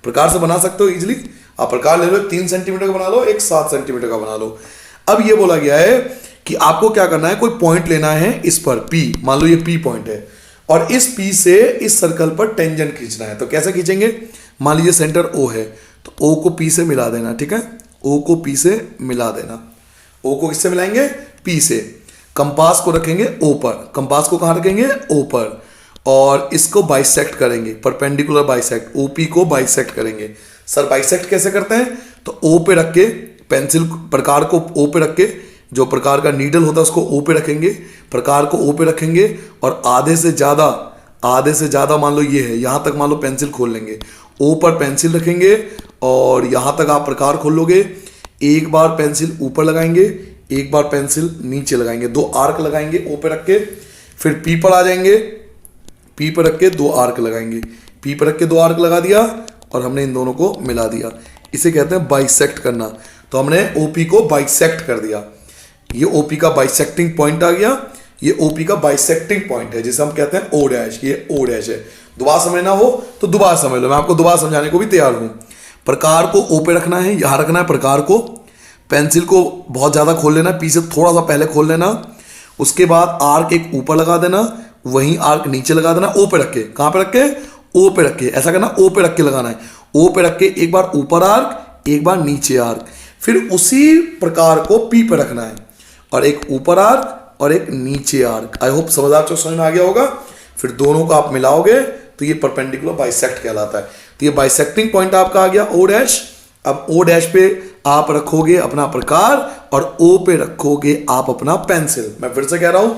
प्रकार से बना सकते हो इजीली, आप प्रकार ले लो, 3 सेंटीमीटर का बना लो, एक 7 सेंटीमीटर का बना लो। अब ये बोला गया है कि आपको क्या करना है, कोई पॉइंट लेना है इस पर P, मान लो ये P पॉइंट है, और इस P से इस सर्कल पर टेंजेंट खींचना है। तो कैसे खींचेंगे, मान लीजिए सेंटर O है, तो O को P से मिला देना, ठीक है। O को P से मिला देना, O को किससे मिलाएंगे, P से। कंपास को रखेंगे O पर, कंपास को कहाँ रखेंगे, O पर, और इसको बाइसेक्ट करेंगे, परपेंडिकुलर बाइसेक्ट, OP को बाइसेक्ट करेंगे। सर बाइसेक्ट कैसे करते हैं, तो O पे रख के पेंसिल प्रकार को O पे रख के, जो प्रकार का नीडल होता है उसको O पे रखेंगे, प्रकार को O पे रखेंगे, और आधे से ज़्यादा मान लो ये है, यहाँ तक मान लो पेंसिल खोल लेंगे, O पर पेंसिल रखेंगे और यहाँ तक आप प्रकार खोल लोगे। एक बार पेंसिल ऊपर लगाएंगे, एक बार पेंसिल नीचे लगाएंगे, 2 आर्क लगाएंगे O पे रख के, फिर P पर आ जाएंगे, P पर रख के 2 आर्क लगाएंगे, P पर रख के 2 आर्क लगा दिया और हमने इन दोनों को मिला दिया। इसे कहते हैं बाइसेक्ट करना। तो हमने OP को बाइसेक्ट कर दिया, ये OP का बाइसेक्टिंग पॉइंट आ गया, ये OP का बाइसेक्टिंग पॉइंट है जिसे हम कहते हैं O डैश, ये O डैश है। दोबारा समझना हो तो दोबारा समझ लो, मैं आपको दोबारा समझाने को भी तैयार हूँ। प्रकार को O पे रखना है, यहाँ रखना है प्रकार को, पेंसिल को बहुत ज़्यादा खोल लेना, P से थोड़ा सा पहले खोल लेना, उसके बाद आर्क एक ऊपर लगा देना, वहीं आर्क नीचे लगा देना, O पे रख के, कहाँ पे रख के, O पे रख के, ऐसा करना, O पे रख के लगाना है, O पे रख के एक बार ऊपर आर्क, एक बार नीचे आर्क, फिर उसी प्रकार को P पे रखना है, और एक ऊपर आर्क और एक नीचे आर्क। आई होप समझ में आ गया होगा। फिर दोनों को आप मिलाओगे तो ये परपेंडिकुलर बाइसेक्ट कहलाता है। तो ये बाइसेक्टिंग पॉइंट आपका आ गया O डैश। अब O डैश पे आप रखोगे अपना प्रकार और O पे रखोगे आप अपना पेंसिल। मैं फिर से कह रहा हूं,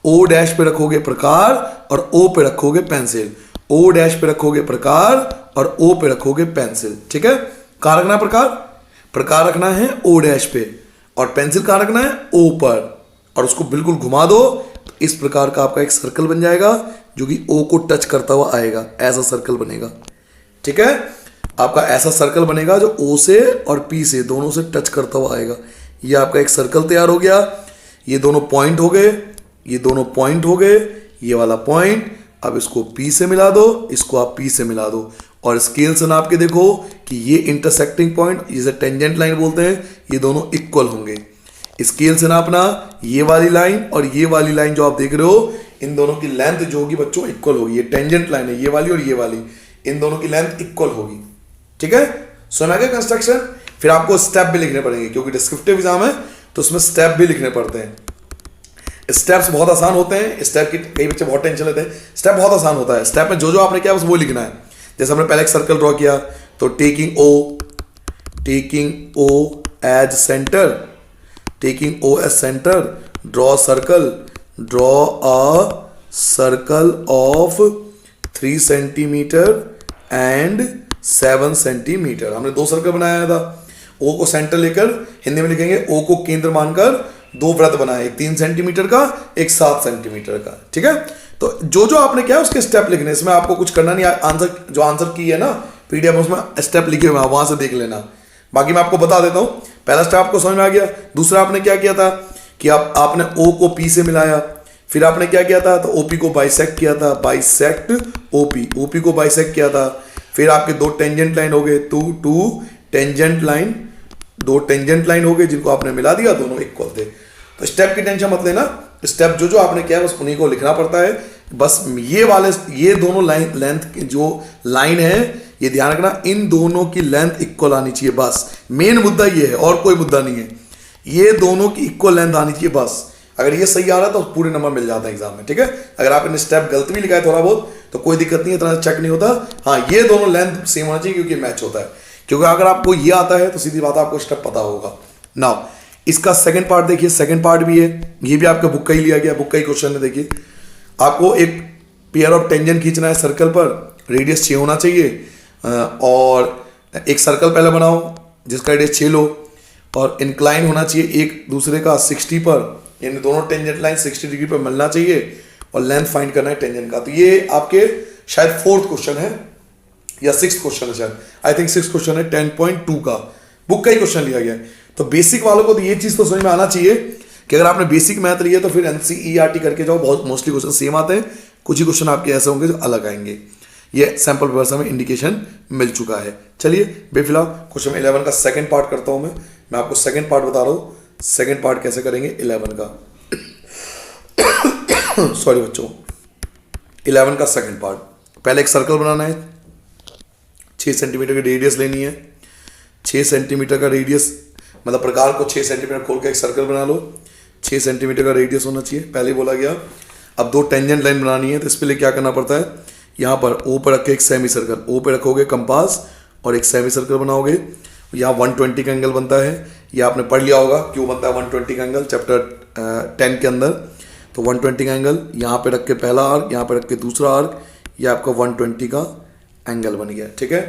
O डैश पे रखोगे प्रकार और O पे रखोगे पेंसिल, O डैश पे रखोगे प्रकार और O पे रखोगे पेंसिल, ठीक है। कहाँ रखना है प्रकार, प्रकार रखना है O डैश पे, और पेंसिल कहाँ रखना है, O पर, और उसको बिल्कुल घुमा दो तो इस प्रकार का आपका एक सर्कल बन जाएगा जो कि O को टच करता हुआ आएगा, ऐसा सर्कल बनेगा, ठीक है। आपका ऐसा सर्कल बनेगा जो O से और P से दोनों से टच करता हुआ आएगा। ये आपका एक सर्कल तैयार हो गया। ये दोनों पॉइंट हो गए, ये दोनों पॉइंट हो गए, ये वाला पॉइंट। अब इसको P से मिला दो, इसको आप P से मिला दो, और स्केल से नाप के देखो कि ये इंटरसेक्टिंग पॉइंट, जिसे टेंजेंट लाइन बोलते हैं, ये दोनों इक्वल होंगे। स्केल से नापना, ये वाली लाइन और ये वाली लाइन जो आप देख रहे हो, इन दोनों की लेंथ जो होगी बच्चों इक्वल होगी। ये टेंजेंट लाइन है, ये वाली और ये वाली, इन दोनों की लेंथ इक्वल होगी, ठीक है। समझ गए कंस्ट्रक्शन। फिर आपको स्टेप भी लिखने पड़ेंगे क्योंकि डिस्क्रिप्टिव एग्जाम है तो उसमें स्टेप भी लिखने पड़ते हैं। स्टेप्स बहुत आसान होते हैं, स्टेप की कई बच्चे बहुत टेंशन लेते हैं। स्टेप बहुत आसान होता है, स्टेप में जो जो आपने किया बस वो लिखना है। जैसे हमने पहले एक सर्कल ड्रॉ किया तो taking O as centre, taking O as centre, draw a circle of 3 centimetre and 7 centimetre. हमने 2 सर्कल बनाया था। O को सेंटर लेकर, हिंदी में लिखेंगे O को केंद्र मानकर 2 वृत्त बनाए, एक 3 सेंटीमीटर का, एक 7 सेंटीमीटर का, ठीक है। तो जो जो आपने किया उसके स्टेप लिखने, इसमें आपको कुछ करना नहीं। आंसर की है ना PDF उसमें स्टेप लिखे हुए हैं, वहां से देख लेना। बाकी मैं आपको बता देता हूं। पहला स्टेप आपको समझ में आ गया। दूसरा आपने क्या किया था कि आपने O को P से मिलाया, फिर आपने क्या किया था, तो OP को बाइसेक्ट किया था, बाइसेक्ट OP को बाइसेक्ट किया था। फिर आपके 2 टेंजेंट लाइन हो गए, 2 टेंजेंट लाइन हो गए जिनको आपने मिला दिया, दोनों इक्वल थे। तो स्टेप की टेंशन मत लेना, स्टेप जो जो आपने किया बस उन्हीं को लिखना पड़ता है। बस ये दोनों लाइन लेंथ जो लाइन है ये ध्यान रखना, इन दोनों की लेंथ इक्वल आनी चाहिए, बस मेन मुद्दा ये है और कोई मुद्दा नहीं है। ये दोनों की इक्वल लेंथ आनी चाहिए बस। अगर ये सही आ रहा है तो पूरे नंबर मिल जाता है एग्जाम में, ठीक है। अगर आपने स्टेप गलत भी लिखा है थोड़ा बहुत तो कोई दिक्कत नहीं है, इतना चेक नहीं होता। हाँ, ये दोनों लेंथ सेम होना चाहिए क्योंकि मैच होता है। क्योंकि अगर आपको ये आता है तो सीधी बात है आपको स्टेप पता होगा। नाउ इसका सेकंड पार्ट देखिए, सेकंड पार्ट भी है, ये भी आपका बुक का ही लिया गया, बुक का ही क्वेश्चन है। देखिए आपको एक पेयर ऑफ टेंजेंट खींचना है सर्कल पर, रेडियस 6 होना चाहिए, और एक सर्कल पहले बनाओ जिसका रेडियस 6 लो, और इंक्लाइन होना चाहिए एक दूसरे का 60 पर, यानी दोनों टेंजेंट लाइन 60 डिग्री पर मिलना चाहिए, और लेंथ फाइंड करना है टेंजेंट का। तो ये आपके शायद 4th क्वेश्चन है या 6th क्वेश्चन है, शायद आई थिंक 6th क्वेश्चन है, 10.2 का बुक का ही क्वेश्चन लिया गया है। तो बेसिक वालों को तो ये चीज तो समझ में आना चाहिए कि अगर आपने बेसिक मैथ लिया तो फिर एनसीईआरटी करके जाओ, बहुत मोस्टली क्वेश्चन सेम आते हैं, कुछ ही क्वेश्चन आपके ऐसे होंगे जो अलग आएंगे। ये सैंपल पेपर से हमें इंडिकेशन मिल चुका है। चलिए बेफिलहाल क्वेश्चन 11 का सेकंड पार्ट करता हूं मैं आपको सेकंड पार्ट बता रहा हूं, सेकंड पार्ट कैसे करेंगे 11 का। सॉरी बच्चों, 11 का सेकंड पार्ट, पहले एक सर्कल बनाना है, 6 सेंटीमीटर की रेडियस लेनी है, 6 सेंटीमीटर का रेडियस, मतलब प्रकार को 6 सेंटीमीटर खोल के एक सर्कल बना लो, 6 सेंटीमीटर का रेडियस होना चाहिए, पहले बोला गया। अब 2 टेंजेंट लाइन बनानी है, तो इसके लिए क्या करना पड़ता है, यहाँ पर ओ पर रख के एक सेमी सर्कल, ओ पे रखोगे कंपास और एक सेमी सर्कल बनाओगे, यहाँ 120 का एंगल बनता है, ये आपने पढ़ लिया होगा क्यों बनता है 120 का एंगल चैप्टर 10 के अंदर। तो 120 का एंगल यहाँ पे रख के पहला आर्क, यहाँ पे रख के दूसरा आर्क, ये आपका 120 का एंगल बन गया, ठीक है।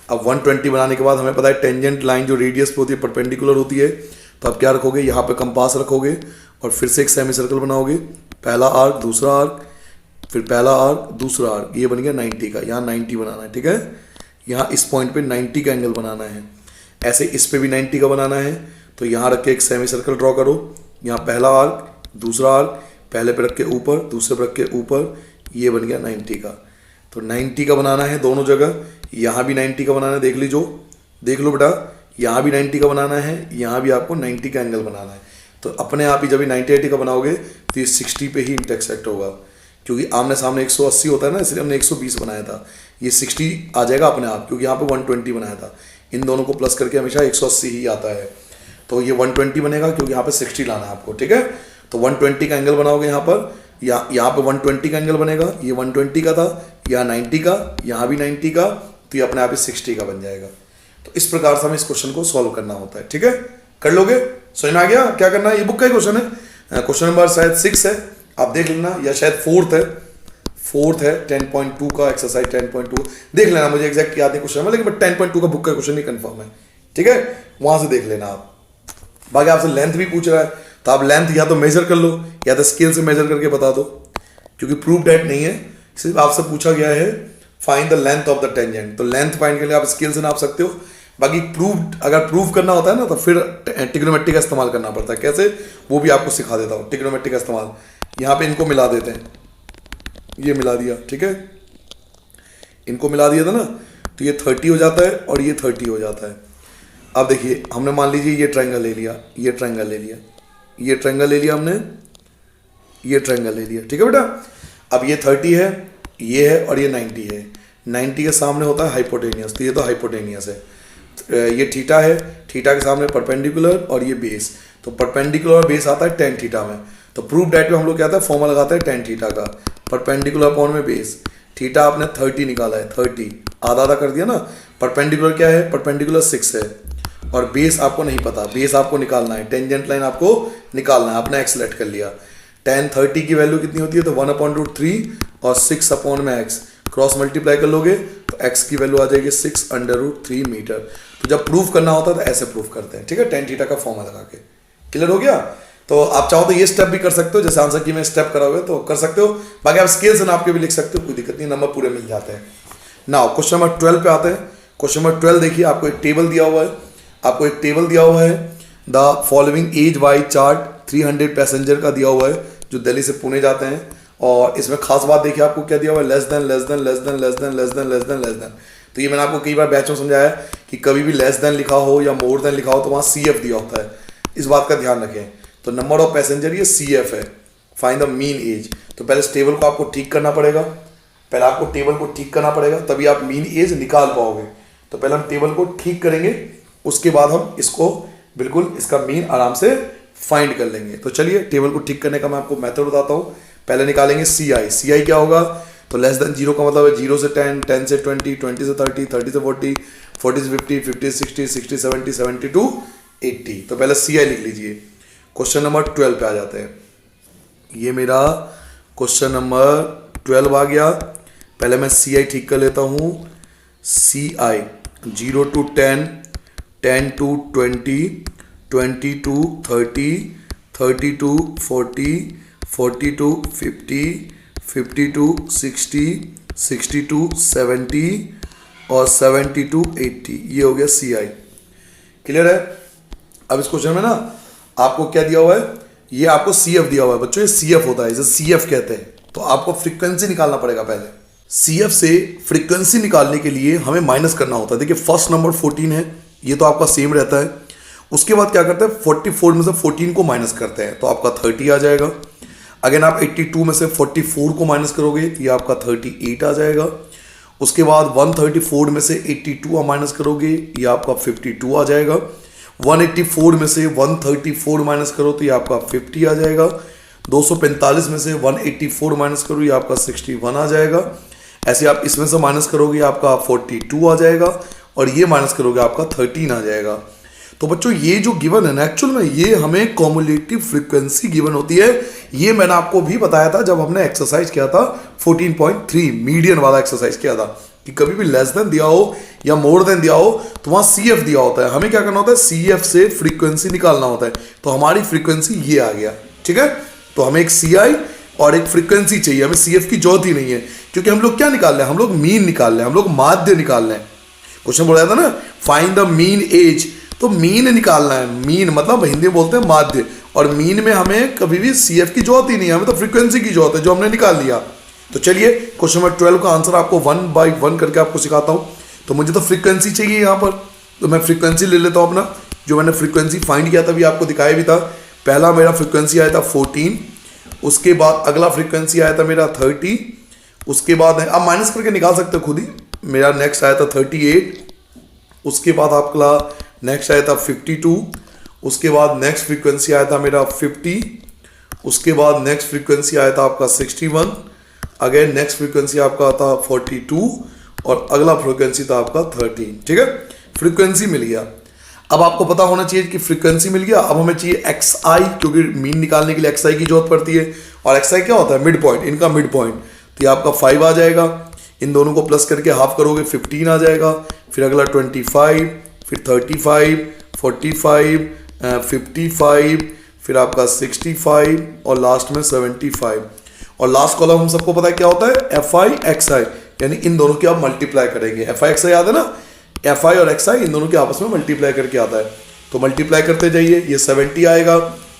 अब 120 बनाने के बाद हमें पता है टेंजेंट लाइन जो रेडियस पे होती है परपेंडिकुलर होती है, तो आप क्या रखोगे, यहाँ पे कंपास रखोगे और फिर से एक सेमी सर्कल बनाओगे, पहला आर्क दूसरा आर्क, फिर पहला आर्क दूसरा आर्क, ये बन गया 90 का, यहाँ 90 बनाना है, ठीक है। यहाँ इस पॉइंट पे 90 का एंगल बनाना है, ऐसे इस पे भी 90 का बनाना है। तो यहाँ रख के एक सेमी सर्कल ड्रॉ करो, यहाँ पहला आर्क दूसरा आर्क, पहले पे रख के ऊपर दूसरे पे रख के ऊपर, ये बन गया 90 का। तो 90 का बनाना है दोनों जगह, यहाँ भी 90 का बनाना है, देख लो बेटा, यहाँ भी 90 का बनाना है, यहाँ भी आपको 90 का एंगल बनाना है। तो अपने आप ही जब ये 90-80 का बनाओगे तो ये 60 पे ही इंटरसेक्ट होगा, क्योंकि आमने सामने 180 होता है ना, इसलिए हमने 120 बनाया था, ये 60 आ जाएगा अपने आप, क्योंकि यहाँ पे 120 बनाया था। इन दोनों को प्लस करके हमेशा 180 ही आता है, तो ये 120 बनेगा क्योंकि यहाँ पे 60 लाना है आपको, ठीक है। तो 120 का एंगल बनाओगे यहाँ पर, यहाँ पे 120 का एंगल बनेगा, ये 120 का था, यहाँ 90 का, यहाँ भी 90 का, तो ये अपने आप ही 60 का बन जाएगा। तो इस प्रकार से हमें इस क्वेश्चन को सॉल्व करना होता है, ठीक है। कर लोगे, समझ में आ गया क्या करना है। ये बुक का ही क्वेश्चन है, क्वेश्चन नंबर शायद 6 है, आप देख लेना, या शायद 4th है 10.2 का, एक्सरसाइज 10.2 देख लेना, मुझे एग्जैक्ट याद नहीं क्वेश्चन में, लेकिन 10.2 का बुक का क्वेश्चन ही कंफर्म है, ठीक है, वहां से देख लेना आप। बाकी आपसे लेंथ भी पूछ रहा है, तो आप लेंथ या तो मेजर कर लो या तो स्केल से मेजर करके बता दो, क्योंकि प्रूफ डेट नहीं है, सिर्फ आपसे पूछा गया है find the length of the tangent. तो लेंथ फाइंड के लिए आप स्केल से नाप सकते हो। बाकी अगर प्रूफ करना होता है ना, तो फिर ट्रिग्नोमेट्री का इस्तेमाल करना पड़ता है। कैसे, वो भी आपको सिखा देता हूँ, ट्रिग्नोमेट्री का इस्तेमाल। यहाँ पे इनको मिला देते हैं, ये मिला दिया, ठीक है, इनको मिला दिया था ना, तो ये 30 हो जाता है और ये 30 हो जाता है। अब देखिए, हमने मान लीजिए ये ट्रायंगल ले लिया, ये ट्रायंगल ले लिया, ये ट्रायंगल ले लिया हमने, ये ट्रायंगल ले लिया, ठीक है बेटा। अब ये 30 है, ये है और ये 90 है, 90 के सामने होता है हाइपोटेनियस, तो ये तो हाइपोटेनियस है। ये थीटा है, थीटा के सामने परपेंडिकुलर और ये बेस, तो परपेंडिकुलर और बेस आता है tan थीटा में। तो प्रूफ डेट में हम लोग क्या था, फॉर्मूला लगाते हैं tan थीटा का, परपेंडिकुलर अपॉन में बेस, थीटा आपने 30 निकाला है, 30 आधा आधा कर दिया ना। परपेंडिकुलर क्या है, परपेंडिकुलर 6 है, और बेस आपको नहीं पता, बेस आपको निकालना है, टेंजेंट लाइन आपको निकालना है, आपने x सेलेक्ट कर लिया। tan 30 की वैल्यू कितनी होती है, तो 1/√3 और 6 अपॉन में x, क्रॉस मल्टीप्लाई कर लोगे तो x की वैल्यू आ जाएगी 6√3 मीटर। तो जब प्रूफ करना होता है तो ऐसे प्रूफ करते हैं, ठीक है, tan थीटा का फॉर्मूला लगा के। क्लियर हो गया। तो आप चाहो तो ये स्टेप भी कर सकते हो, जैसे आंसर की में स्टेप कराओगे तो कर सकते हो। बाकी आप स्केल से नाप के भी लिख सकते हो, कोई दिक्कत नहीं, नंबर पूरे मिल जाते हैं। नाउ क्वेश्चन नंबर 12 पे आते हैं। क्वेश्चन नंबर 12 देखिए, आपको एक टेबल दिया हुआ है, the following age wise chart 300 passenger का दिया हुआ है जो दिल्ली से पुणे जाते हैं, और इसमें खास बात देखिए आपको क्या दिया हुआ है, लेस देन। तो ये मैंने आपको कई बार बैच में समझाया है कि कभी भी लेस देन लिखा हो या मोर देन लिखा हो तो वहाँ CF दिया होता है, इस बात का ध्यान रखें। तो नंबर ऑफ पैसेंजर ये CF है, फाइंड द मीन एज। तो पहले इस टेबल को आपको ठीक करना पड़ेगा, पहले आपको टेबल को ठीक करना पड़ेगा, तभी आप मीन एज निकाल पाओगे। तो पहले हम टेबल को ठीक करेंगे, उसके बाद हम इसको बिल्कुल इसका मीन आराम से फाइंड कर लेंगे। तो चलिए टेबल को ठीक करने का मैं आपको मेथड बताता हूँ। पहले निकालेंगे सी आई क्या होगा, तो लेस देन 0 का मतलब है 0 से 10, 10 से 20, 20 से 30, 30 से 40, 40 से 50, 50 से 60, 60 से 70, 70 to 80। तो पहले सी आई लिख लीजिए। क्वेश्चन नंबर 12 पे आ जाते हैं। ये मेरा क्वेश्चन नंबर 12 आ गया। पहले मैं सी आई ठीक कर लेता हूँ। सी आई 0 to 10, 10 to 20, 20 to 30, 30 to 40, 40 to 50, 50 to 60, 60 to 70 और 70 to 80। ये हो गया सी आई। क्लियर है। अब इस क्वेश्चन में ना आपको क्या दिया हुआ है, ये आपको सी एफ दिया हुआ है बच्चों। ये सी एफ होता है, इसे सी एफ कहते हैं। तो आपको फ्रीक्वेंसी निकालना पड़ेगा। पहले सी एफ से फ्रीक्वेंसी निकालने के लिए हमें माइनस करना होता है। देखिए फर्स्ट नंबर 14 है, ये तो आपका सेम रहता है। उसके बाद क्या करते हैं, 44 में से 14 को माइनस करते हैं तो आपका 30 आ जाएगा। अगेन आप 82 में से 44 को माइनस करोगे तो ये आपका 38 आ जाएगा। उसके बाद 134 में से 82 माइनस करोगे ये आपका 52 आ जाएगा। 184 में से 134 माइनस करो तो ये आपका 50 आ जाएगा। 245 में से 184 माइनस करो ये आपका 61 आ जाएगा। ऐसे आप इसमें से माइनस करोगे आपका 42 आ जाएगा और ये माइनस करोगे आपका 13 आ जाएगा। तो बच्चों ये जो गिवन है ना, एक्चुअल में ये हमें कॉमुलेटिव फ्रीक्वेंसी गिवन होती है। ये मैंने आपको भी बताया था जब हमने एक्सरसाइज किया था 14.3 मीडियन वाला एक्सरसाइज किया था, कि कभी भी लेस देन दिया हो या मोर देन दिया हो तो वहां सी एफ दिया होता है। हमें क्या करना होता है, सी एफ से फ्रीक्वेंसी निकालना होता है। तो हमारी फ्रीक्वेंसी ये आ गया। ठीक है, तो हमें एक सी आई और एक फ्रीक्वेंसी चाहिए। हमें सी एफ की जरूरत ही नहीं है, क्योंकि हम लोग क्या निकाल रहे हैं, हम लोग मीन निकाल रहे हैं, हम लोग माध्य निकाल रहे हैं। क्वेश्चन बोला था ना फाइंड द मीन एज, तो मीन निकालना है। मीन मतलब हिंदी में बोलते हैं माध्य, और मीन में हमें कभी भी सी एफ की जरूरत ही नहीं है, हमें तो फ्रीक्वेंसी की जरूरत है जो हमने निकाल लिया। तो चलिए क्वेश्चन नंबर 12 का आंसर आपको 1 by 1 करके आपको सिखाता हूं। तो मुझे तो फ्रीक्वेंसी चाहिए यहाँ पर, तो मैं फ्रीक्वेंसी ले लेता हूँ अपना। जो मैंने फ्रीक्वेंसी फाइंड किया था भी आपको दिखाया भी था। पहला मेरा फ्रीक्वेंसी आया था 14, उसके बाद अगला फ्रीक्वेंसी आया था मेरा 30, उसके बाद आप माइनस करके निकाल सकते हो खुद ही। मेरा नेक्स्ट आया था 38, उसके बाद आपका नेक्स्ट आया था 52, उसके बाद नेक्स्ट फ्रीक्वेंसी आया था मेरा 50, उसके बाद नेक्स्ट फ्रीक्वेंसी आया था आपका 61, अगेन नेक्स्ट फ्रीक्वेंसी आपका था 42 और अगला फ्रीक्वेंसी था आपका 13। ठीक है, फ्रीक्वेंसी मिल गया। अब आपको पता होना चाहिए कि फ्रीक्वेंसी मिल गया। अब हमें चाहिए एक्स आई, क्योंकि मीन निकालने के लिए एक्स आई की जरूरत पड़ती है। और एक्स आई क्या होता है, मिड पॉइंट, इनका मिड पॉइंट। तो ये आपका 5 आ जाएगा। इन दोनों को प्लस करके हाफ करोगे 15 आ जाएगा। फिर अगला 25, फिर 35, 45, 55, फिर आपका 65 और लास्ट में 75। और लास्ट कॉलम हम सबको पता है क्या होता है, एफ आई एक्स आई, यानी इन दोनों की आप मल्टीप्लाई करेंगे। एफ आई एक्स आई याद है ना, एफ आई और एक्स आई इन दोनों के आपस में मल्टीप्लाई करके आता है। तो मल्टीप्लाई करते जाइए, ये 70 आएगा।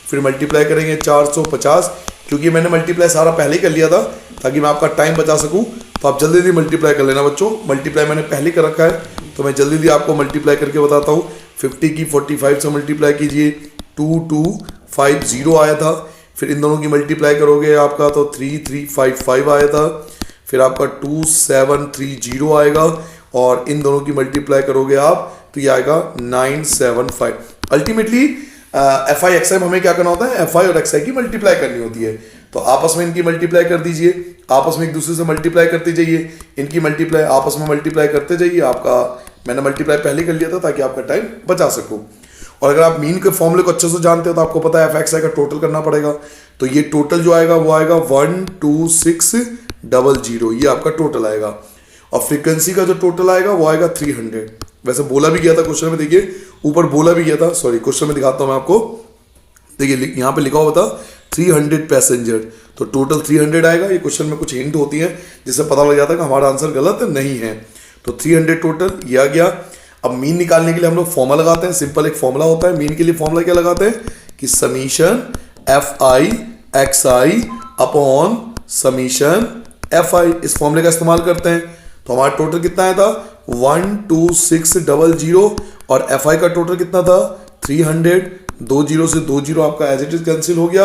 फिर मल्टीप्लाई करेंगे 450, क्योंकि मैंने मल्टीप्लाई सारा पहले ही कर लिया था ताकि मैं आपका टाइम बचा सकूं। तो आप जल्दी जल्दी मल्टीप्लाई कर लेना बच्चों। मल्टीप्लाई मैंने पहले कर रखा है, तो मैं जल्दी जल्दी आपको मल्टीप्लाई करके बताता हूँ। 50 की 45 से मल्टीप्लाई कीजिए, 2250 आया था। फिर इन दोनों की मल्टीप्लाई करोगे आपका तो 3355 आया था। फिर आपका 2730 आएगा, और इन दोनों की मल्टीप्लाई करोगे आप तो ये आएगा 975। अल्टीमेटली एफ आई एक्स आई हमें क्या करना होता है, एफ आई और एक्स आई की मल्टीप्लाई करनी होती है। तो आपस में इनकी मल्टीप्लाई कर दीजिए, आपस में एक दूसरे से मल्टीप्लाई करते जाइए, इनकी मल्टीप्लाई आपस में मल्टीप्लाई करते जाइए। आपका मैंने मल्टीप्लाई पहले कर लिया था ताकि आपका टाइम बचा सकूं। और अगर आप मीन के फॉर्मूले को अच्छे से जानते हो तो आपको पता है एफ एक्स आई का टोटल करना पड़ेगा। तो ये टोटल जो आएगा वो आएगा 12600, ये आपका टोटल आएगा। और फ्रीक्वेंसी का जो टोटल आएगा वो आएगा 300। वैसे बोला भी गया था क्वेश्चन में, देखिए ऊपर बोला भी गया था, सॉरी क्वेश्चन में दिखाता हूं मैं आपको। देखिए यहाँ पे लिखा हुआ था 300 पैसेंजर, तो टोटल 300 आएगा। ये क्वेश्चन में कुछ हिंट होती है जिससे पता लग जाता है कि हमारा आंसर गलत नहीं है। तो 300 टोटल ये आ गया। अब मीन निकालने के लिए हम लोग फॉर्मूला लगाते हैं। सिंपल एक फॉर्मूला होता है मीन के लिए। फॉर्मूला क्या लगाते हैं कि summation F I x I upon summation F I, इस फॉर्मूले का इस्तेमाल करते हैं। तो हमारा टोटल कितना आया था 12600, और एफ आई का टोटल कितना था 300। 2 0 से 2 0 आपका एज इट इज कैंसिल हो गया।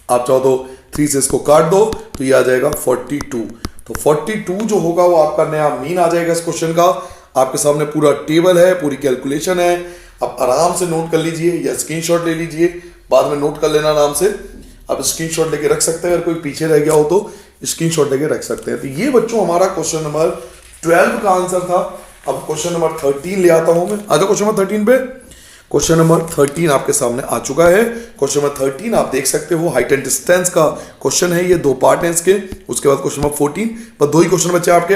आप चाहो तो 3 से इसको काट दो तो ये आ जाएगा 42। तो 42 जो होगा वो आपका नया मीन आ जाएगा इस क्वेश्चन का। आपके सामने पूरा टेबल है, पूरी कैलकुलेशन है, आप आराम से नोट कर लीजिए या स्क्रीनशॉट ले लीजिए, बाद में नोट कर लेना आराम से। आप स्क्रीनशॉट लेके रख सकते हैं, अगर कोई पीछे रह गया हो तो स्क्रीनशॉट लेके रख सकते हैं। तो ये बच्चों हमारा क्वेश्चन नंबर 12 का आंसर था। अब क्वेश्चन नंबर 13 ले आता हूं मैं। आ जाओ क्वेश्चन नंबर 13 पे। क्वेश्चन नंबर 13 आपके सामने आ चुका है। क्वेश्चन नंबर 13 आप देख सकते हो, हाइट एंड डिस्टेंस का क्वेश्चन है। ये 2 पार्ट हैं इसके। उसके बाद क्वेश्चन नंबर 14, बस 2 ही क्वेश्चन बचे आपके।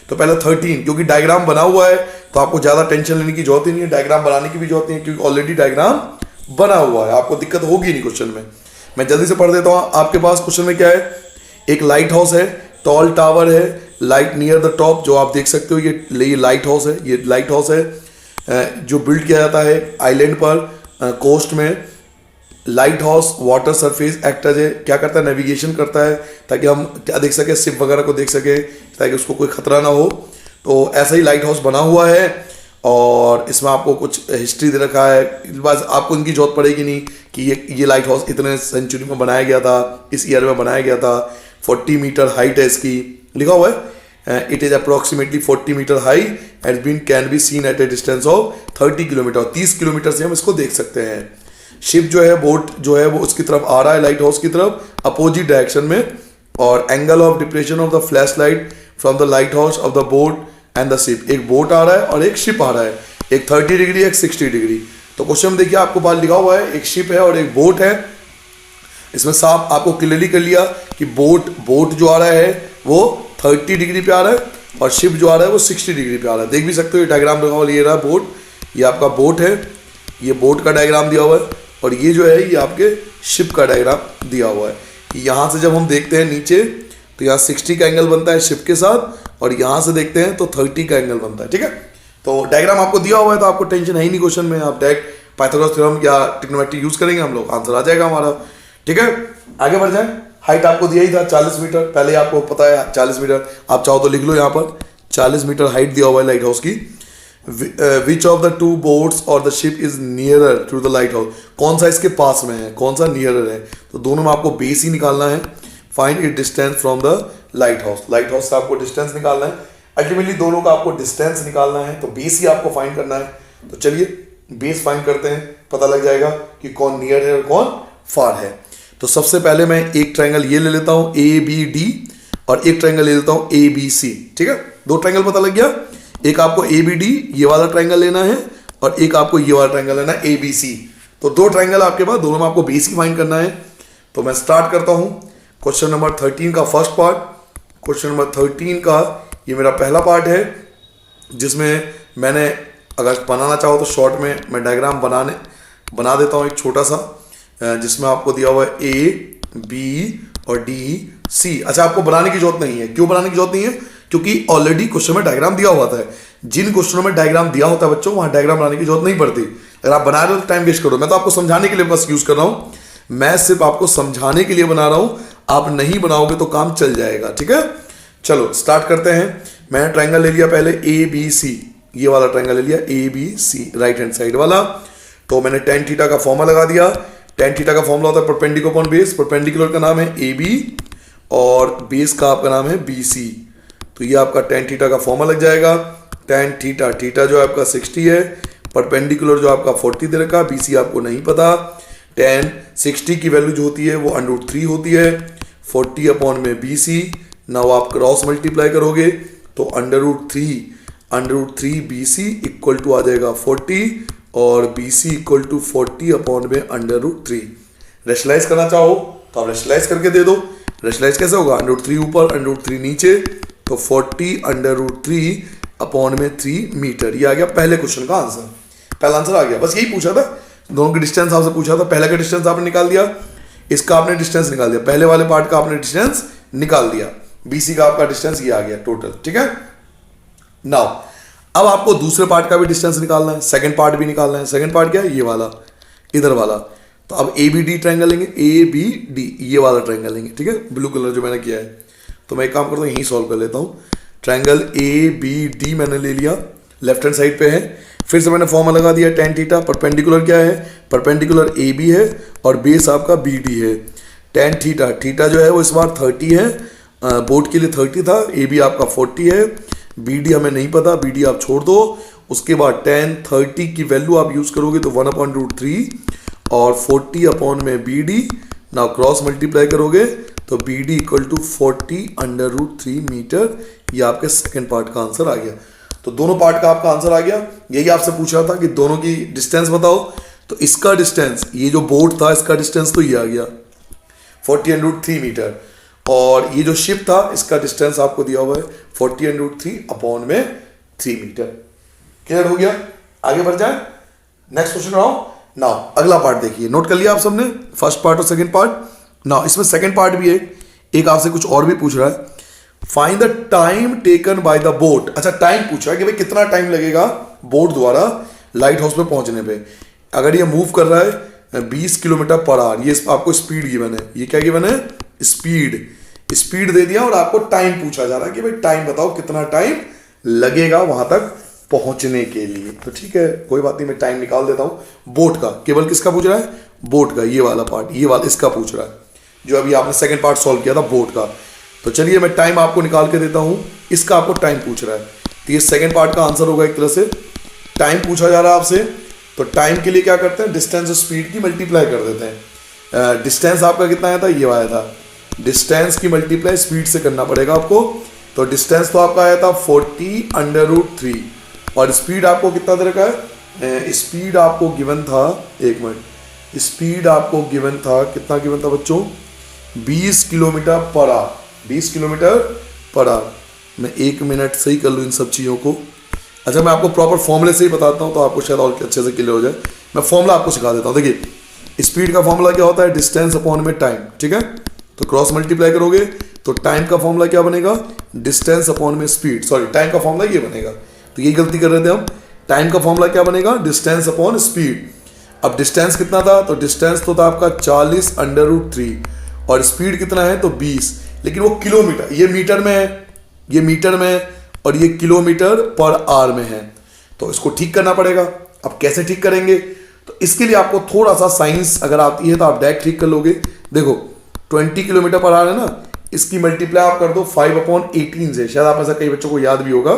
तो पहले 13, क्योंकि डायग्राम बना हुआ है तो आपको ज्यादा टेंशन लेने की जरूरत ही नहीं है, डायग्राम बनाने की भी जरूरत नहीं है, क्योंकि ऑलरेडी डायग्राम बना हुआ है, आपको दिक्कत होगी नहीं क्वेश्चन में। मैं जल्दी से पढ़ देता हूँ। आपके पास क्वेश्चन में क्या है, एक लाइट हाउस है, टॉल टावर है, लाइट नियर द टॉप, जो आप देख सकते हो ये लाइट हाउस है। ये लाइट हाउस है जो बिल्ड किया जाता है आइलैंड पर, कोस्ट में। Light house water surface act है, क्या करता है, नेविगेशन करता है, ताकि हम क्या देख सके, शिप वगैरह को देख सके, ताकि उसको कोई खतरा ना हो। तो ऐसा ही लाइट हाउस बना हुआ है और इसमें आपको कुछ हिस्ट्री दे रखा है। बस आपको इनकी जरूरत पड़ेगी नहीं कि ये लाइट हाउस इतने सेंचुरी में बनाया गया था, इस ईयर में बनाया गया था। 40 मीटर हाइट है इसकी, लिखा हुआ है। It is approximately 40 metre high and been can be seen at a distance of 30 kilometre. 30 kilometre से हम इसको देख सकते हैं। शिप जो है, बोट जो है वो उसकी तरफ आ रहा है, लाइट हाउस की तरफ अपोजिट डायरेक्शन में। और angle of depression of the flash light from the light house of the boat and the ship. एक बोट आ रहा है और एक शिप आ रहा है, एक 30 डिग्री एक 60 डिग्री। तो क्वेश्चन में देखिए आपको बात लिखा हुआ है, एक शिप है और एक बोट है। इसमें साफ आपको क्लियरली कर लिया कि बोट जो आ रहा है वो 30 डिग्री पे आ रहा है और शिप जो आ रहा है वो 60 डिग्री पे आ रहा है। देख भी सकते हो ये डायग्राम लगा हुआ, ये रहा बोट, ये आपका बोट है, ये बोट का डायग्राम दिया हुआ है और ये जो है ये आपके शिप का डायग्राम दिया हुआ है। यहाँ से जब हम देखते हैं नीचे तो यहाँ 60 का एंगल बनता है शिप के साथ और यहाँ से देखते हैं तो 30 का एंगल बनता है। ठीक है, तो डायग्राम आपको दिया हुआ है तो आपको टेंशन है ही नहीं क्वेश्चन में। आप डायरेक्ट पाइथागोरस थ्योरम या ट्रिग्नोमेट्री यूज करेंगे हम लोग, आंसर आ जाएगा हमारा। ठीक है, आगे बढ़ जाए। हाइट आपको दिया ही था 40 मीटर, पहले आपको पता है 40 मीटर। आप चाहो तो लिख लो यहाँ पर 40 मीटर हाइट दिया हुआ है लाइट हाउस की। विच ऑफ द 2 बोट्स और the ship is nearer to the lighthouse. कौन सा इसके पास में है, कौन सा नियरर है। तो दोनों में आपको बेस ही निकालना है। Find it distance from the light house. Light house से आपको डिस्टेंस निकालना है। अल्टीमेटली दोनों का आपको डिस्टेंस निकालना है, तो बेस ही आपको फाइंड करना है। तो चलिए बेस फाइंड करते हैं, पता लग जाएगा कि कौन नियर है और कौन फार है। तो सबसे पहले मैं एक ट्रायंगल ये ले लेता हूं ABD और एक ट्रायंगल ले लेता हूं ABC। ठीक है, 2 ट्रायंगल पता लग गया। एक आपको ABD ये वाला ट्रायंगल लेना है और एक आपको ये वाला ट्रायंगल लेना है ABC। तो 2 ट्रायंगल आपके पास, दोनों में आपको बेस ही फाइंड करना है। तो मैं स्टार्ट करता हूं क्वेश्चन नंबर 13 का फर्स्ट पार्ट। क्वेश्चन नंबर 13 का ये मेरा पहला पार्ट है, जिसमें मैंने अगर बनाना चाहो तो शॉर्ट में मैं डायग्राम बना देता हूँ एक छोटा सा, जिसमें आपको दिया हुआ है A, B और D, C। अच्छा, आपको बनाने की जरूरत नहीं है। क्यों बनाने की जरूरत नहीं है? क्योंकि ऑलरेडी क्वेश्चन में डायग्राम दिया हुआ था। जिन क्वेश्चनों में डायग्राम दिया होता है बच्चों, वहां डायग्राम बनाने की जरूरत नहीं पड़ती। अगर आप बना रहे हो तो टाइम वेस्ट करो। मैं तो आपको समझाने के लिए बस यूज कर रहा हूँ, मैं सिर्फ आपको समझाने के लिए बना रहा हूँ। आप नहीं बनाओगे तो काम चल जाएगा। ठीक है, चलो स्टार्ट करते हैं। मैंने ट्रायंगल ले लिया पहले ABC, ये वाला ट्रायंगल ले लिया ABC, राइट हैंड साइड वाला। तो मैंने tan थीटा का फॉर्मूला लगा दिया। tan थीटा का फॉर्मूला होता है परपेंडिकुलर अपॉन बेस। परपेंडिकुलर का नाम है AB और बेस का आपका नाम है BC। तो ये आपका tan थीटा का फॉर्मूला लग जाएगा। tan थीटा, थीटा जो आपका 60 है, परपेंडिकुलर जो आपका 40 दे रखा, BC आपको नहीं पता। tan 60 की वैल्यू जो होती है वो √3 होती है, 40 अपॉन में BC। नाउ आप क्रॉस मल्टीप्लाई करोगे तो √3 BC इक्वल टू आ जाएगा 40 और BC इक्वल टू 40 अपॉन में √3। रेशनलाइज करना चाहो तो आप रेशनलाइज करके दे दो। रेशनलाइज कैसे होगा? √3 ऊपर √3 नीचे, तो 40 √3 अपॉन में 3 मीटर। ये आ गया पहले क्वेश्चन का आंसर। पहला आंसर आ गया, बस यही पूछा था। दोनों के डिस्टेंस आपसे पूछा था। पहले का डिस्टेंस आपने निकाल दिया, इसका आपने डिस्टेंस निकाल दिया, पहले वाले पार्ट का आपने डिस्टेंस निकाल दिया। BC का आपका डिस्टेंस ये आ गया टोटल। ठीक है, नाउ अब आपको दूसरे पार्ट का भी डिस्टेंस निकालना है, सेकंड पार्ट भी निकालना है। सेकंड पार्ट क्या है? ये वाला, इधर वाला। तो अब ABD ट्रायंगल लेंगे, ABD ये वाला ट्रायंगल लेंगे। ठीक है, ब्लू कलर जो मैंने किया है। तो मैं एक काम करता हूँ, यहीं सॉल्व कर लेता हूँ। ट्रायंगल ABD मैंने ले लिया, लेफ्ट हैंड साइड पे है। फिर से मैंने फॉर्मूला लगा दिया tan थीटा। परपेंडिकुलर क्या है? परपेंडिकुलर AB है और बेस आपका BD है। tan थीटा, थीटा जो है वो इस बार 30 है बोर्ड के लिए 30 था, ए बी आपका 40 है, बी डी हमें नहीं पता, बी डी आप छोड़ दो। उसके बाद 10 30 की वैल्यू आप यूज़ करोगे तो 1/√3 और 40 अपॉन में बी डी, ना क्रॉस मल्टीप्लाई करोगे तो B D equal to 40/√3 metre. ये आपके सेकेंड पार्ट का आंसर आ गया। तो दोनों पार्ट का आपका आंसर आ गया। यही आपसे पूछ रहा था कि दोनों की डिस्टेंस बताओ, तो इसका डिस्टेंस, ये जो बोर्ड था इसका डिस्टेंस तो ये आ गया 40/√3 मीटर, और ये जो शिप था इसका डिस्टेंस आपको दिया हुआ है 40/√3 अपॉन में 3 मीटर। क्लियर हो गया? आगे बढ़ जाए, नेक्स्ट क्वेश्चन आओ। नाउ अगला पार्ट देखिए, नोट कर लिया आप सबने फर्स्ट पार्ट और सेकंड पार्ट। नाउ इसमें सेकंड पार्ट भी है, एक आपसे कुछ और भी पूछ रहा है। Find the time taken by the boat. अच्छा, टाइम पूछ रहा है कि भाई कितना टाइम लगेगा बोट द्वारा लाइट हाउस पे पहुंचने पे। अगर ये मूव कर रहा है 20 किलोमीटर पर आवर, ये आपको स्पीड गिवन है। ये क्या गिवन है? स्पीड दे दिया और आपको टाइम पूछा जा रहा है कि भाई टाइम बताओ कितना टाइम लगेगा वहां तक पहुंचने के लिए। तो ठीक है, कोई बात नहीं, मैं टाइम निकाल देता हूं। बोट का, केवल किसका पूछ रहा है? बोट का, ये वाला पार्ट, ये वाला इसका पूछ रहा है, जो अभी आपने सेकंड पार्ट सॉल्व किया था बोट का। तो चलिए मैं टाइम आपको निकाल के देता हूं, इसका आपको टाइम पूछ रहा है। तो ये सेकंड पार्ट का आंसर होगा। एक तरह से टाइम पूछा जा रहा है आपसे, तो टाइम के लिए क्या करते हैं? डिस्टेंस और स्पीड की मल्टीप्लाई कर देते हैं। डिस्टेंस आपका कितना आया था? ये आया था। डिस्टेंस की मल्टीप्लाई स्पीड से करना पड़ेगा आपको। तो डिस्टेंस तो आपका आया था 40/√3 और स्पीड आपको कितना दे रखा है? स्पीड आपको गिवन था, एक मिनट, स्पीड आपको गिवन था, कितना गिवन था बच्चों? 20 kilometre per hour. 20 kilometre per hour. मैं एक मिनट सही कर लूँ इन सब चीज़ों को। अच्छा, मैं आपको प्रॉपर फॉर्मूले से ही बताता हूँ तो आपको शायद और अच्छे से क्लियर हो जाए। मैं फॉर्मूला आपको सिखा देता हूँ। देखिए, स्पीड का फॉर्मूला क्या होता है? डिस्टेंस अपॉन में टाइम। ठीक है, तो क्रॉस मल्टीप्लाई करोगे तो टाइम का फॉर्मूला क्या बनेगा? डिस्टेंस अपॉन में स्पीड। सॉरी, टाइम का फॉर्मूला ये बनेगा, तो यही गलती कर रहे थे हम। टाइम का फॉर्मूला क्या बनेगा? Distance upon speed. अब डिस्टेंस कितना था? तो डिस्टेंस तो था आपका 40/√3 और स्पीड कितना है? तो 20, लेकिन वो किलोमीटर, ये मीटर में है, ये मीटर में है और ये किलोमीटर पर आवर में है। तो इसको ठीक करना पड़ेगा। अब कैसे ठीक करेंगे? तो इसके लिए आपको थोड़ा सा साइंस अगर आती है तो आप डायरेक्ट ठीक कर लोगे। देखो, 20 किलोमीटर पर आवर है ना, इसकी मल्टीप्लाई आप कर दो 5/18 से। शायद आप ऐसा कई बच्चों को याद भी होगा,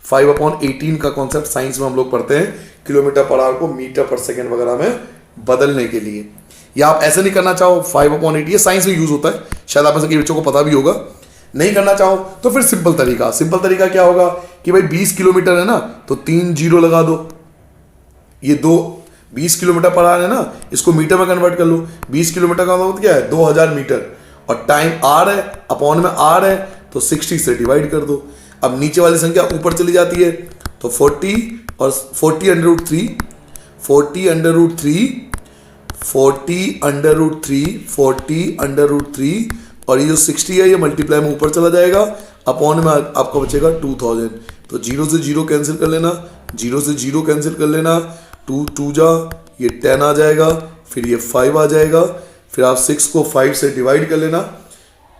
5/18 का कॉन्सेप्ट साइंस में हम लोग पढ़ते हैं, किलोमीटर पर आवर को मीटर पर सेकेंड वगैरह में बदलने के लिए। या आप ऐसे नहीं करना चाहो 5/8, ये साइंस में यूज होता है, शायद आप ऐसे कई बच्चों को पता भी होगा। नहीं करना चाहो तो फिर सिंपल तरीका क्या होगा कि भाई 20 किलोमीटर है ना, तो 3 जीरो लगा दो। ये 20 किलोमीटर पर आवर है ना, इसको मीटर में कन्वर्ट कर लो। 20 किलोमीटर का मतलब क्या है? 2000 मीटर, और टाइम आर है, अपॉन में आर है, तो 60 से डिवाइड कर दो। अब नीचे वाली संख्या ऊपर चली जाती है, तो 40 और 40/√3 और ये जो 60 है ये मल्टीप्लाई में ऊपर चला जाएगा, अपॉन में आपका बचेगा 2000। तो 0 से 0 कैंसिल कर लेना, 0 से 0 कैंसिल कर लेना, 2 2 जा, ये 10 आ जाएगा, फिर ये 5 आ जाएगा, फिर आप 6 को 5 से डिवाइड कर लेना,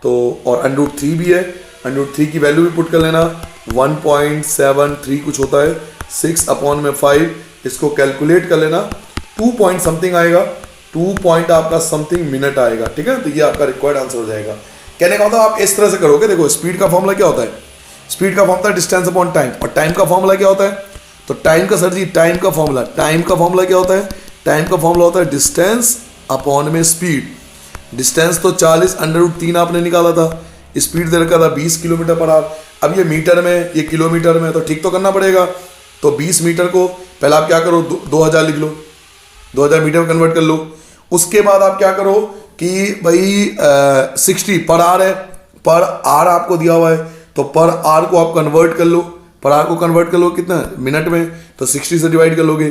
तो और √3 भी है, √3 की वैल्यू भी पुट कर लेना, 1.73 कुछ होता है, 6 अपॉन में 5, इसको कैलकुलेट कर लेना, 2 पॉइंट समथिंग आएगा, 2 पॉइंट आपका समथिंग मिनट आएगा। ठीक है, तो ये आपका रिक्वायर्ड आंसर हो जाएगा। कहने का मतलब आप इस तरह से करोगे। देखो, स्पीड का फॉर्मूला क्या होता है? स्पीड का फॉर्मूला डिस्टेंस अपॉन टाइम, और टाइम का फॉर्मूला क्या होता है? तो टाइम का सर जी, टाइम का फॉर्मूला क्या होता है? टाइम का फॉर्मूला होता है डिस्टेंस अपॉन में स्पीड। डिस्टेंस तो 40/√3 आपने निकाला था, स्पीड दे रखा था 20 किलोमीटर पर आवर। अब ये मीटर में, ये किलोमीटर में, तो ठीक तो करना पड़ेगा। तो 20 मीटर को पहले आप क्या करो, 2000 लिख लो, 2000 मीटर में कन्वर्ट कर लो। उसके बाद आप क्या करो कि भाई 60 पर आवर है, पर आवर आपको दिया हुआ है, तो पर आवर को आप कन्वर्ट कर लो, पर आवर को कन्वर्ट कर लो कितना मिनट में, तो 60 से डिवाइड कर लोगे,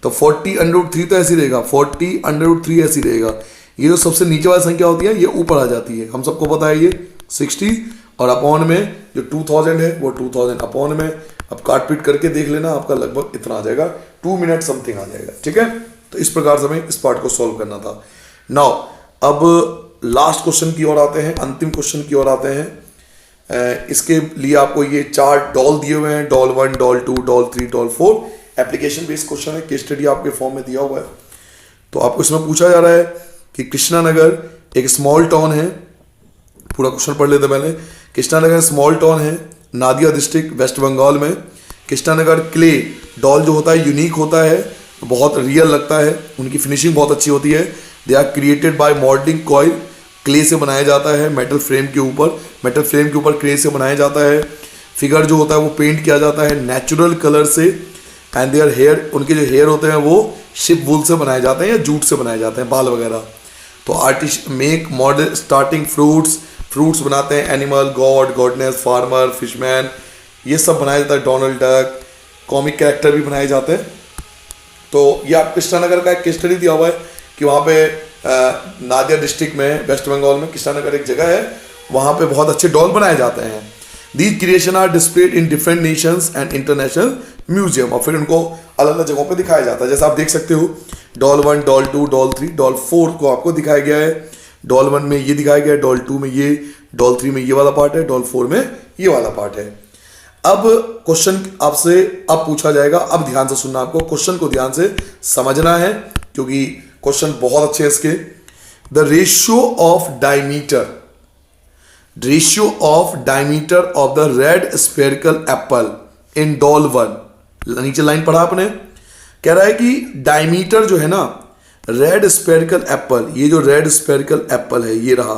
तो 40/√3 तो ऐसी रहेगा, 40/√3 ऐसी रहेगा। ये जो सबसे नीचे वाली संख्या होती है ये ऊपर आ जाती है, हम सबको पता है ये 60, और अपॉन में जो 2000 है वो 2000 अपॉन में, अब काट पीट करके देख लेना, आपका लगभग इतना आ जाएगा, 2 मिनट समथिंग आ जाएगा। ठीक है, तो इस प्रकार से हमें इस पार्ट को सॉल्व करना था। नाउ अब लास्ट क्वेश्चन की ओर आते हैं, अंतिम क्वेश्चन की ओर आते हैं। इसके लिए आपको ये 4 डॉल दिए हुए हैं, doll 1, doll 2, doll 3, doll 4। Application based question है, केस स्टडी आपके फॉर्म में दिया हुआ है। तो आपको इसमें पूछा जा रहा है कि कृष्णा नगर एक स्मॉल टाउन है, पूरा क्वेश्चन पढ़ लेते पहले। कृष्णानगर स्मॉल टाउन है, नादिया डिस्ट्रिक्ट वेस्ट बंगाल में। कृष्णानगर क्ले डॉल जो होता है यूनिक होता है, बहुत रियल लगता है, उनकी फिनिशिंग बहुत अच्छी होती है। They are created by modelling coil, clay से बनाया जाता है, मेटल फ्रेम के ऊपर क्ले से बनाया जाता है। फिगर जो होता है वो पेंट किया जाता है नेचुरल कलर से। एंड देयर हेयर, उनके जो हेयर होते हैं वो शिप वूल से बनाए जाते हैं या जूट से बनाए जाते हैं, बाल वगैरह। तो artist make model starting fruits बनाते हैं, एनिमल, गॉड, गॉडनेस, फार्मर, फिशमैन, ये सब बनाया जाता है। डोनाल्ड डक, कॉमिक कैरेक्टर भी बनाए जाते हैं। तो ये आप कृष्णानगर का एक केस स्टडी दिया हुआ है कि वहाँ पे नादिया डिस्ट्रिक्ट में वेस्ट बंगाल में कृष्णानगर एक जगह है, वहाँ पे बहुत अच्छे डॉल बनाए जाते हैं। These creation are displayed in different nations and international museum, और फिर उनको अलग अलग जगहों पे दिखाया जाता है। जैसे आप देख सकते हो डॉल 1, डॉल 2, डॉल 3, डॉल 4 को आपको दिखाया गया है। डॉल 1 में ये दिखाया गया है, डॉल 2 में ये, डॉल 3 में ये वाला पार्ट है, डॉल 4 में ये वाला पार्ट है। अब क्वेश्चन आपसे अब पूछा जाएगा, अब ध्यान से सुनना, आपको क्वेश्चन को ध्यान से समझना है क्योंकि क्वेश्चन बहुत अच्छे हैं इसके। The ratio of diameter of the red spherical apple in doll 1, नीचे लाइन पढ़ा आपने, कह रहा है कि डायमीटर जो है ना रेड स्फेरिकल एप्पल, ये जो रेड स्फेरिकल एप्पल है ये रहा,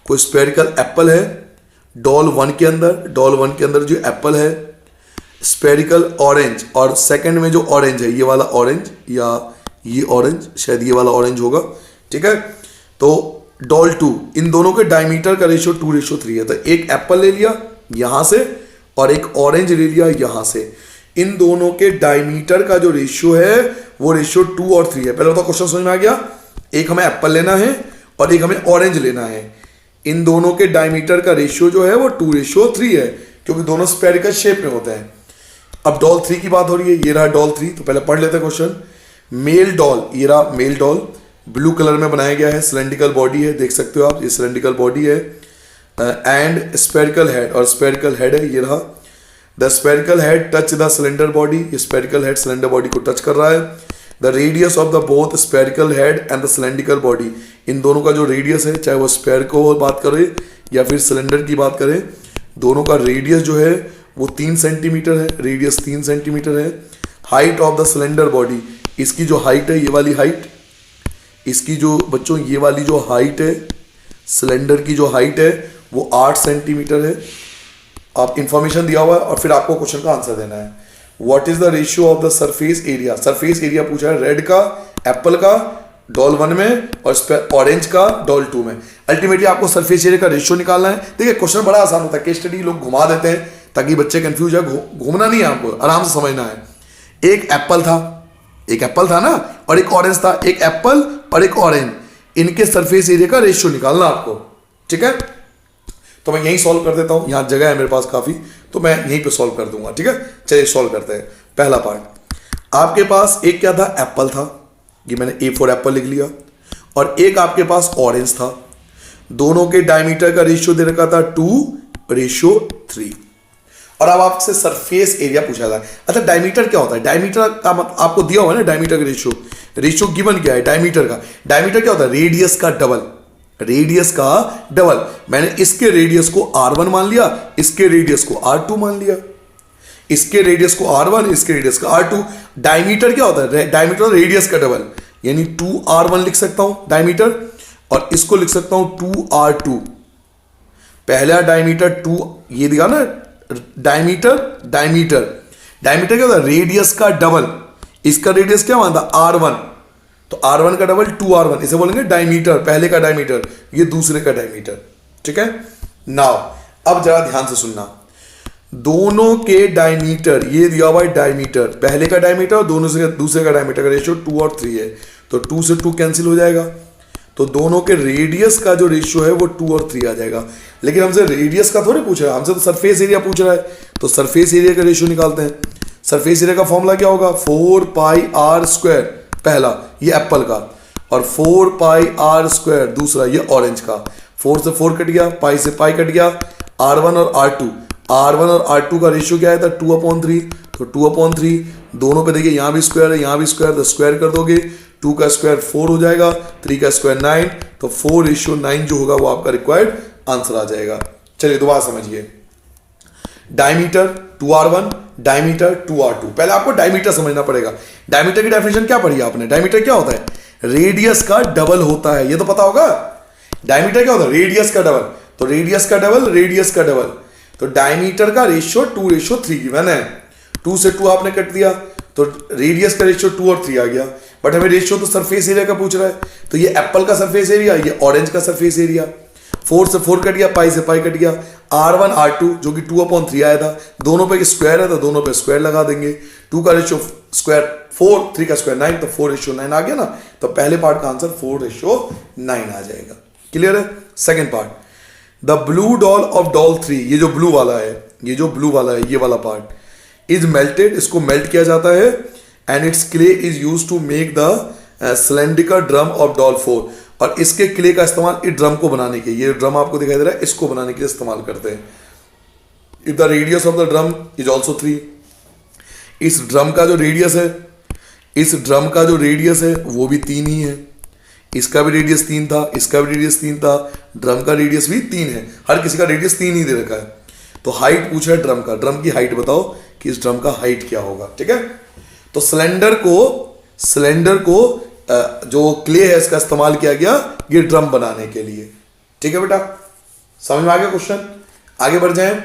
कोई स्फेरिकल एप्पल है डॉल 1 के अंदर जो एप्पल है स्फेरिकल ऑरेंज, और सेकंड में जो ऑरेंज है ये वाला ऑरेंज या ये ऑरेंज, शायद ये वाला ऑरेंज होगा, ठीक है। तो डॉल 2, इन दोनों के डायमीटर का रेशियो 2:3 है। तो एक एप्पल ले लिया यहां से और एक ऑरेंज ले लिया यहां से, इन दोनों के डायमीटर का जो रेशियो है वो रेशियो 2 और 3 है। पहले तो क्वेश्चन समझ में आ गया, एक हमें एप्पल लेना है और एक हमें ऑरेंज लेना है। इन दोनों के डायमीटर का रेशियो जो है वो 2:3 है क्योंकि दोनों स्फेरिकल शेप में होते हैं। अब डॉल 3 की बात हो रही है, ये रहा डॉल 3, तो पहले पढ़ लेते हैं क्वेश्चन। मेल डॉल, ये रहा मेल डॉल, ब्लू कलर में बनाया गया है, सिलेंड्रिकल बॉडी है, देख सकते हो आप, ये सिलेंड्रिकल बॉडी है एंड स्फेरिकल हेड, और स्फेरिकल हेड है, ये रहा। The spherical head touch the cylinder body, ये स्फेरिकल हेड सिलेंडर बॉडी को टच कर रहा है। The radius of the both spherical head and the cylindrical body, इन दोनों का जो रेडियस है, चाहे वो स्फेयर को बात करें या फिर सिलेंडर की बात करें, दोनों का रेडियस जो है वो 3 सेंटीमीटर है, रेडियस 3 सेंटीमीटर है। Height of the cylinder body, इसकी जो हाइट है ये वाली हाइट, इसकी जो बच्चों ये वाली जो हाइट है सिलेंडर की जो हाइट है वो 8 सेंटीमीटर है। आप इंफॉर्मेशन दिया हुआ है और फिर आपको क्वेश्चन का आंसर देना है। What is the ratio of the surface area, surface area पूछा है रेड का, एप्पल का डॉल 1 में और ऑरेंज का डॉल 2 में। अल्टीमेटली आपको सरफेस एरिया का रेशियो निकालना है। देखिए क्वेश्चन बड़ा आसान होता है, केस स्टडी लोग घुमा देते हैं ताकि बच्चे कंफ्यूज है, घूमना नहीं है, आपको आराम से समझना है। एक एप्पल था ना और एक ऑरेंज था, एक एप्पल और एक ऑरेंज, इनके सरफेस एरिया का रेशियो निकालना आपको, ठीक है। तो मैं यहीं सॉल्व कर देता हूं, यहां जगह है मेरे पास काफी, तो मैं यहीं पे सॉल्व कर दूंगा, ठीक है। चलिए सॉल्व करते हैं। पहला पार्ट, आपके पास एक क्या था, एप्पल था, ये मैंने A फॉर एप्पल लिख लिया, और एक आपके पास ऑरेंज था। दोनों के डायमीटर का रेशियो दे रखा था 2:3, और अब आपसे सरफेस एरिया पूछा था। अच्छा डायमीटर क्या होता है, डायमीटर का मतलब आपको दिया हुआ है ना, डायमीटर का रेशियो गिवन क्या है डायमीटर का, डायमीटर क्या होता है, रेडियस का डबल। मैंने इसके रेडियस को R1 मान लिया, इसके रेडियस को R2 मान लिया, इसके रेडियस को R1, इसके रेडियस का R2। डायमीटर क्या होता है, डायमीटर रेडियस का डबल, यानी 2R1 लिख सकता हूं डायमीटर, और इसको लिख सकता हूं 2R2। पहला डायमीटर 2, ये दिखा ना डायमीटर क्या होता है, रेडियस का डबल। इसका रेडियस क्या मानता, R1, तो R1 का डबल 2R1, इसे बोलेंगे डायमीटर, पहले का डायमीटर, ये दूसरे का डायमीटर, ठीक है। नाउ अब जरा ध्यान से सुनना, दोनों के डायमीटर, ये दिया हुआ है डायमीटर, पहले का डायमीटर और दोनों से दूसरे का डायमीटर का रेशियो 2 और 3 है, तो 2 से 2 कैंसिल हो जाएगा, तो दोनों के रेडियस का जो रेशियो है वो 2 और 3 आ जाएगा। लेकिन हमसे रेडियस का थोड़ी पूछ रहा है, हमसे तो सरफेस एरिया पूछ रहा है, तो सरफेस एरिया का रेशियो निकालते हैं। सरफेस एरिया का फॉर्मूला क्या होगा, 4πr², पहला ये एप्पल का, और 4πr² दूसरा ये ऑरेंज का। 4 से 4 कट गया, पाई से पाई कट गया, R1 और R2 का रेशियो क्या आया था, 2/3, तो 2/3 दोनों पे देखिए, यहाँ भी स्क्वायर है यहाँ भी स्क्वायर, तो स्क्वायर कर दोगे, 2 का स्क्वायर 4 हो जाएगा, 3 का स्क्वायर 9, तो 4:9 जो होगा वो आपका रिक्वायर्ड आंसर आ जाएगा। चलिए दोबारा समझिए, डायमीटर 2r1, डायमीटर 2r2। पहले आपको डायमीटर समझना पड़ेगा। डायमीटर की डेफिनेशन क्या पढ़ी आपने? डायमीटर क्या होता है? रेडियस का डबल होता है, ये तो पता होगा। डायमीटर क्या होता है? रेडियस का डबल। तो रेडियस का डबल, रेडियस का डबल। तो डायमीटर का रेशियो 2:3 गिवन है। 2 से 2 आपने कट दिया तो रेडियस का रेशियो 2 और 3 आ गया। बट हमें रेशियो तो सरफेस एरिया का पूछ रहा है, तो ये एप्पल का सरफेस एरिया, ये ऑरेंज का सरफेस एरिया। 4 से 4 कट गया, पाई से पाई कट गया। R1 R2 जो कि 2/3 आया था, दोनों पे स्क्वायर है तो दोनों पे स्क्वायर लगा देंगे। 2 का रेशियो स्क्वायर 4, 3 का स्क्वायर 9, तो 4:9 आ गया ना। तो पहले पार्ट का आंसर 4:9 आ जाएगा। क्लियर है? Second part, the blue doll of doll 3, ये जो ब्लू वाला है, ये जो ब्लू वाला है, ये वाला पार्ट इज मेल्टेड, इसको मेल्ट किया जाता है। And its clay is use to make the cylindrical drum of doll 4, और इसके क्ले का इस्तेमाल इस ड्रम को बनाने के, ये ड्रम आपको दिखाई दे रहा है, इसको बनाने के लिए इस्तेमाल करते हैं। If the radius of the drum is also 3, इस ड्रम का जो रेडियस है, इस ड्रम का जो रेडियस है वो भी 3 ही है। इसका भी रेडियस 3 था, इसका भी रेडियस 3 था, ड्रम का रेडियस भी 3 है। हर किसी का रेडियस 3 ही दे रखा है। तो हाइट पूछा है ड्रम का, ड्रम की हाइट बताओ कि इस ड्रम का हाइट क्या होगा। ठीक है, तो सिलेंडर को जो क्ले है इसका इस्तेमाल किया गया ये ड्रम बनाने के लिए। ठीक है बेटा, समझ में आ गया क्वेश्चन? आगे बढ़ जाएं।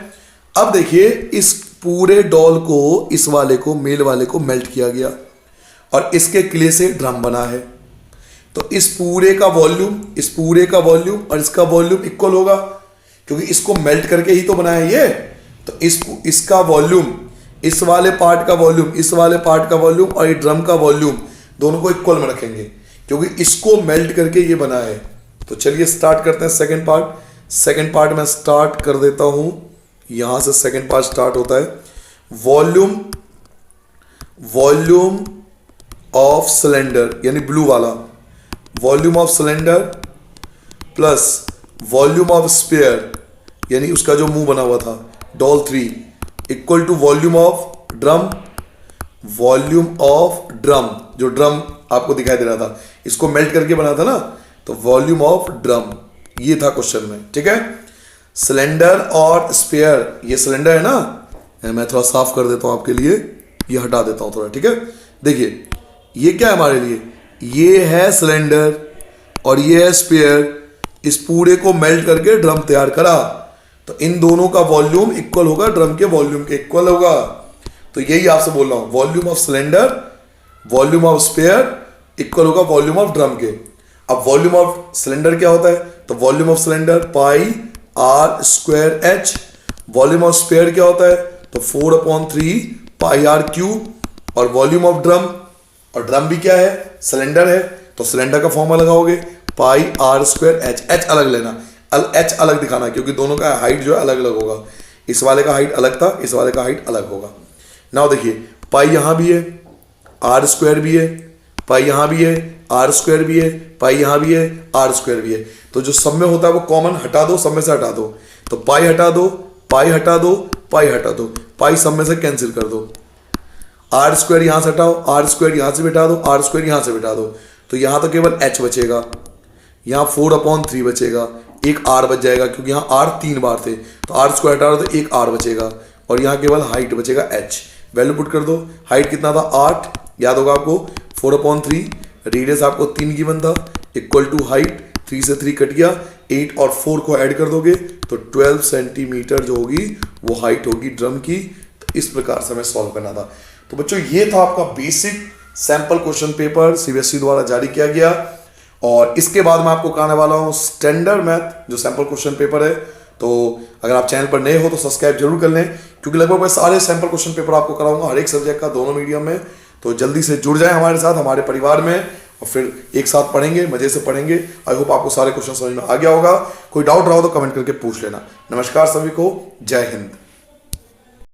अब देखिए, इस पूरे डॉल को, इस वाले को, मेल वाले को मेल्ट किया गया और इसके क्ले से ड्रम बना है। तो इस पूरे का वॉल्यूम और इसका वॉल्यूम इक्वल होगा, क्योंकि इसको मेल्ट करके ही तो बना है ये। तो इसका वॉल्यूम, इस वाले पार्ट का वॉल्यूम, इस वाले पार्ट का वॉल्यूम और ये ड्रम का वॉल्यूम दोनों को इक्वल में रखेंगे, क्योंकि इसको मेल्ट करके ये बना है। तो चलिए स्टार्ट करते हैं सेकंड पार्ट। सेकंड पार्ट में स्टार्ट कर देता हूं, यहां से सेकंड पार्ट स्टार्ट होता है। वॉल्यूम ऑफ सिलेंडर, यानी ब्लू वाला, volume of cylinder plus volume of sphere, यानी उसका जो मुंह बना हुआ था doll 3, equal to volume of drum, जो ड्रम आपको दिखाई दे रहा था, इसको मेल्ट करके बना था ना, तो वॉल्यूम ऑफ ड्रम, ये था क्वेश्चन में। ठीक है, सिलेंडर और स्पेयर, ये सिलेंडर है ना, मैं थोड़ा साफ कर देता हूं आपके लिए, ये हटा देता हूं थोड़ा। ठीक है, देखिए ये क्या है हमारे लिए, ये है सिलेंडर और ये है स्पेयर। इस पूरे को मेल्ट करके ड्रम तैयार करा, तो इन दोनों का वॉल्यूम इक्वल होगा, ड्रम के वॉल्यूम के इक्वल होगा। तो यही आपसे बोल रहा हूं, volume of cylinder, volume of sphere equal होगा वॉल्यूम ऑफ ड्रम के। अब वॉल्यूम ऑफ सिलेंडर क्या होता है, तो volume of cylinder pi r square h. Volume of sphere क्या होता है, तो 4/3 पाई आर क्यूब। और वॉल्यूम ऑफ ड्रम, और ड्रम भी क्या है, सिलेंडर है, तो सिलेंडर का फॉर्मूला लगाओगे पाई आर स्क्वायर एच। एच अलग लेना, एच अलग दिखाना, क्योंकि दोनों का हाइट जो है अलग अलग होगा। इस वाले का हाइट अलग था, इस वाले का हाइट अलग होगा। नाउ देखिए, पाई यहां भी है, आर स्क्वायर भी है, पाई यहां भी है, आर स्क्वायर भी है, पाई यहां भी है, आर स्क्वायर भी है। तो जो सब में होता है वो कॉमन हटा दो, सब में से हटा दो, तो पाई हटा दो, पाई हटा दो, पाई हटा दो, पाई सब में से कैंसिल कर दो। आर स्क्वायर यहां से हटाओ, आर स्क्वायर यहां से बिठा दो, आर स्क्वायर यहां से बिठा दो, तो यहां तो केवल एच बचेगा, यहां 4/3 बचेगा, एक आर बच जाएगा, क्योंकि यहां आर 3 बार थे, तो आर स्क्वायर हटा दो तो एक आर बचेगा, और यहां केवल हाइट बचेगा एच। वैल्यू पुट कर दो, हाइट कितना था 8, याद होगा आपको, 4/3, रेडियस आपको 3 गिवन था, इक्वल टू हाइट 3 से 3 कट गया, 8 और 4 को ऐड कर दोगे तो 12 सेंटीमीटर जो होगी वो हाइट होगी ड्रम की। तो इस प्रकार से हमें सॉल्व करना था। तो बच्चों ये था आपका basic sample question paper CBSE द्वारा जारी किया गया, और इसके बाद मैं आपको कराने वाला हूँ स्टैंडर्ड मैथ जो सैंपल क्वेश्चन पेपर है। तो अगर आप चैनल पर नए हो तो सब्सक्राइब जरूर कर लें, क्योंकि लगभग मैं सारे सैंपल क्वेश्चन पेपर आपको कराऊंगा हर एक सब्जेक्ट का, दोनों मीडियम में। तो जल्दी से जुड़ जाएं हमारे साथ, हमारे परिवार में, और फिर एक साथ पढ़ेंगे, मजे से पढ़ेंगे। आई होप आपको सारे क्वेश्चन समझ में आ गया होगा। कोई डाउट रहा हो तो कमेंट करके पूछ लेना। नमस्कार सभी को, जय हिंद।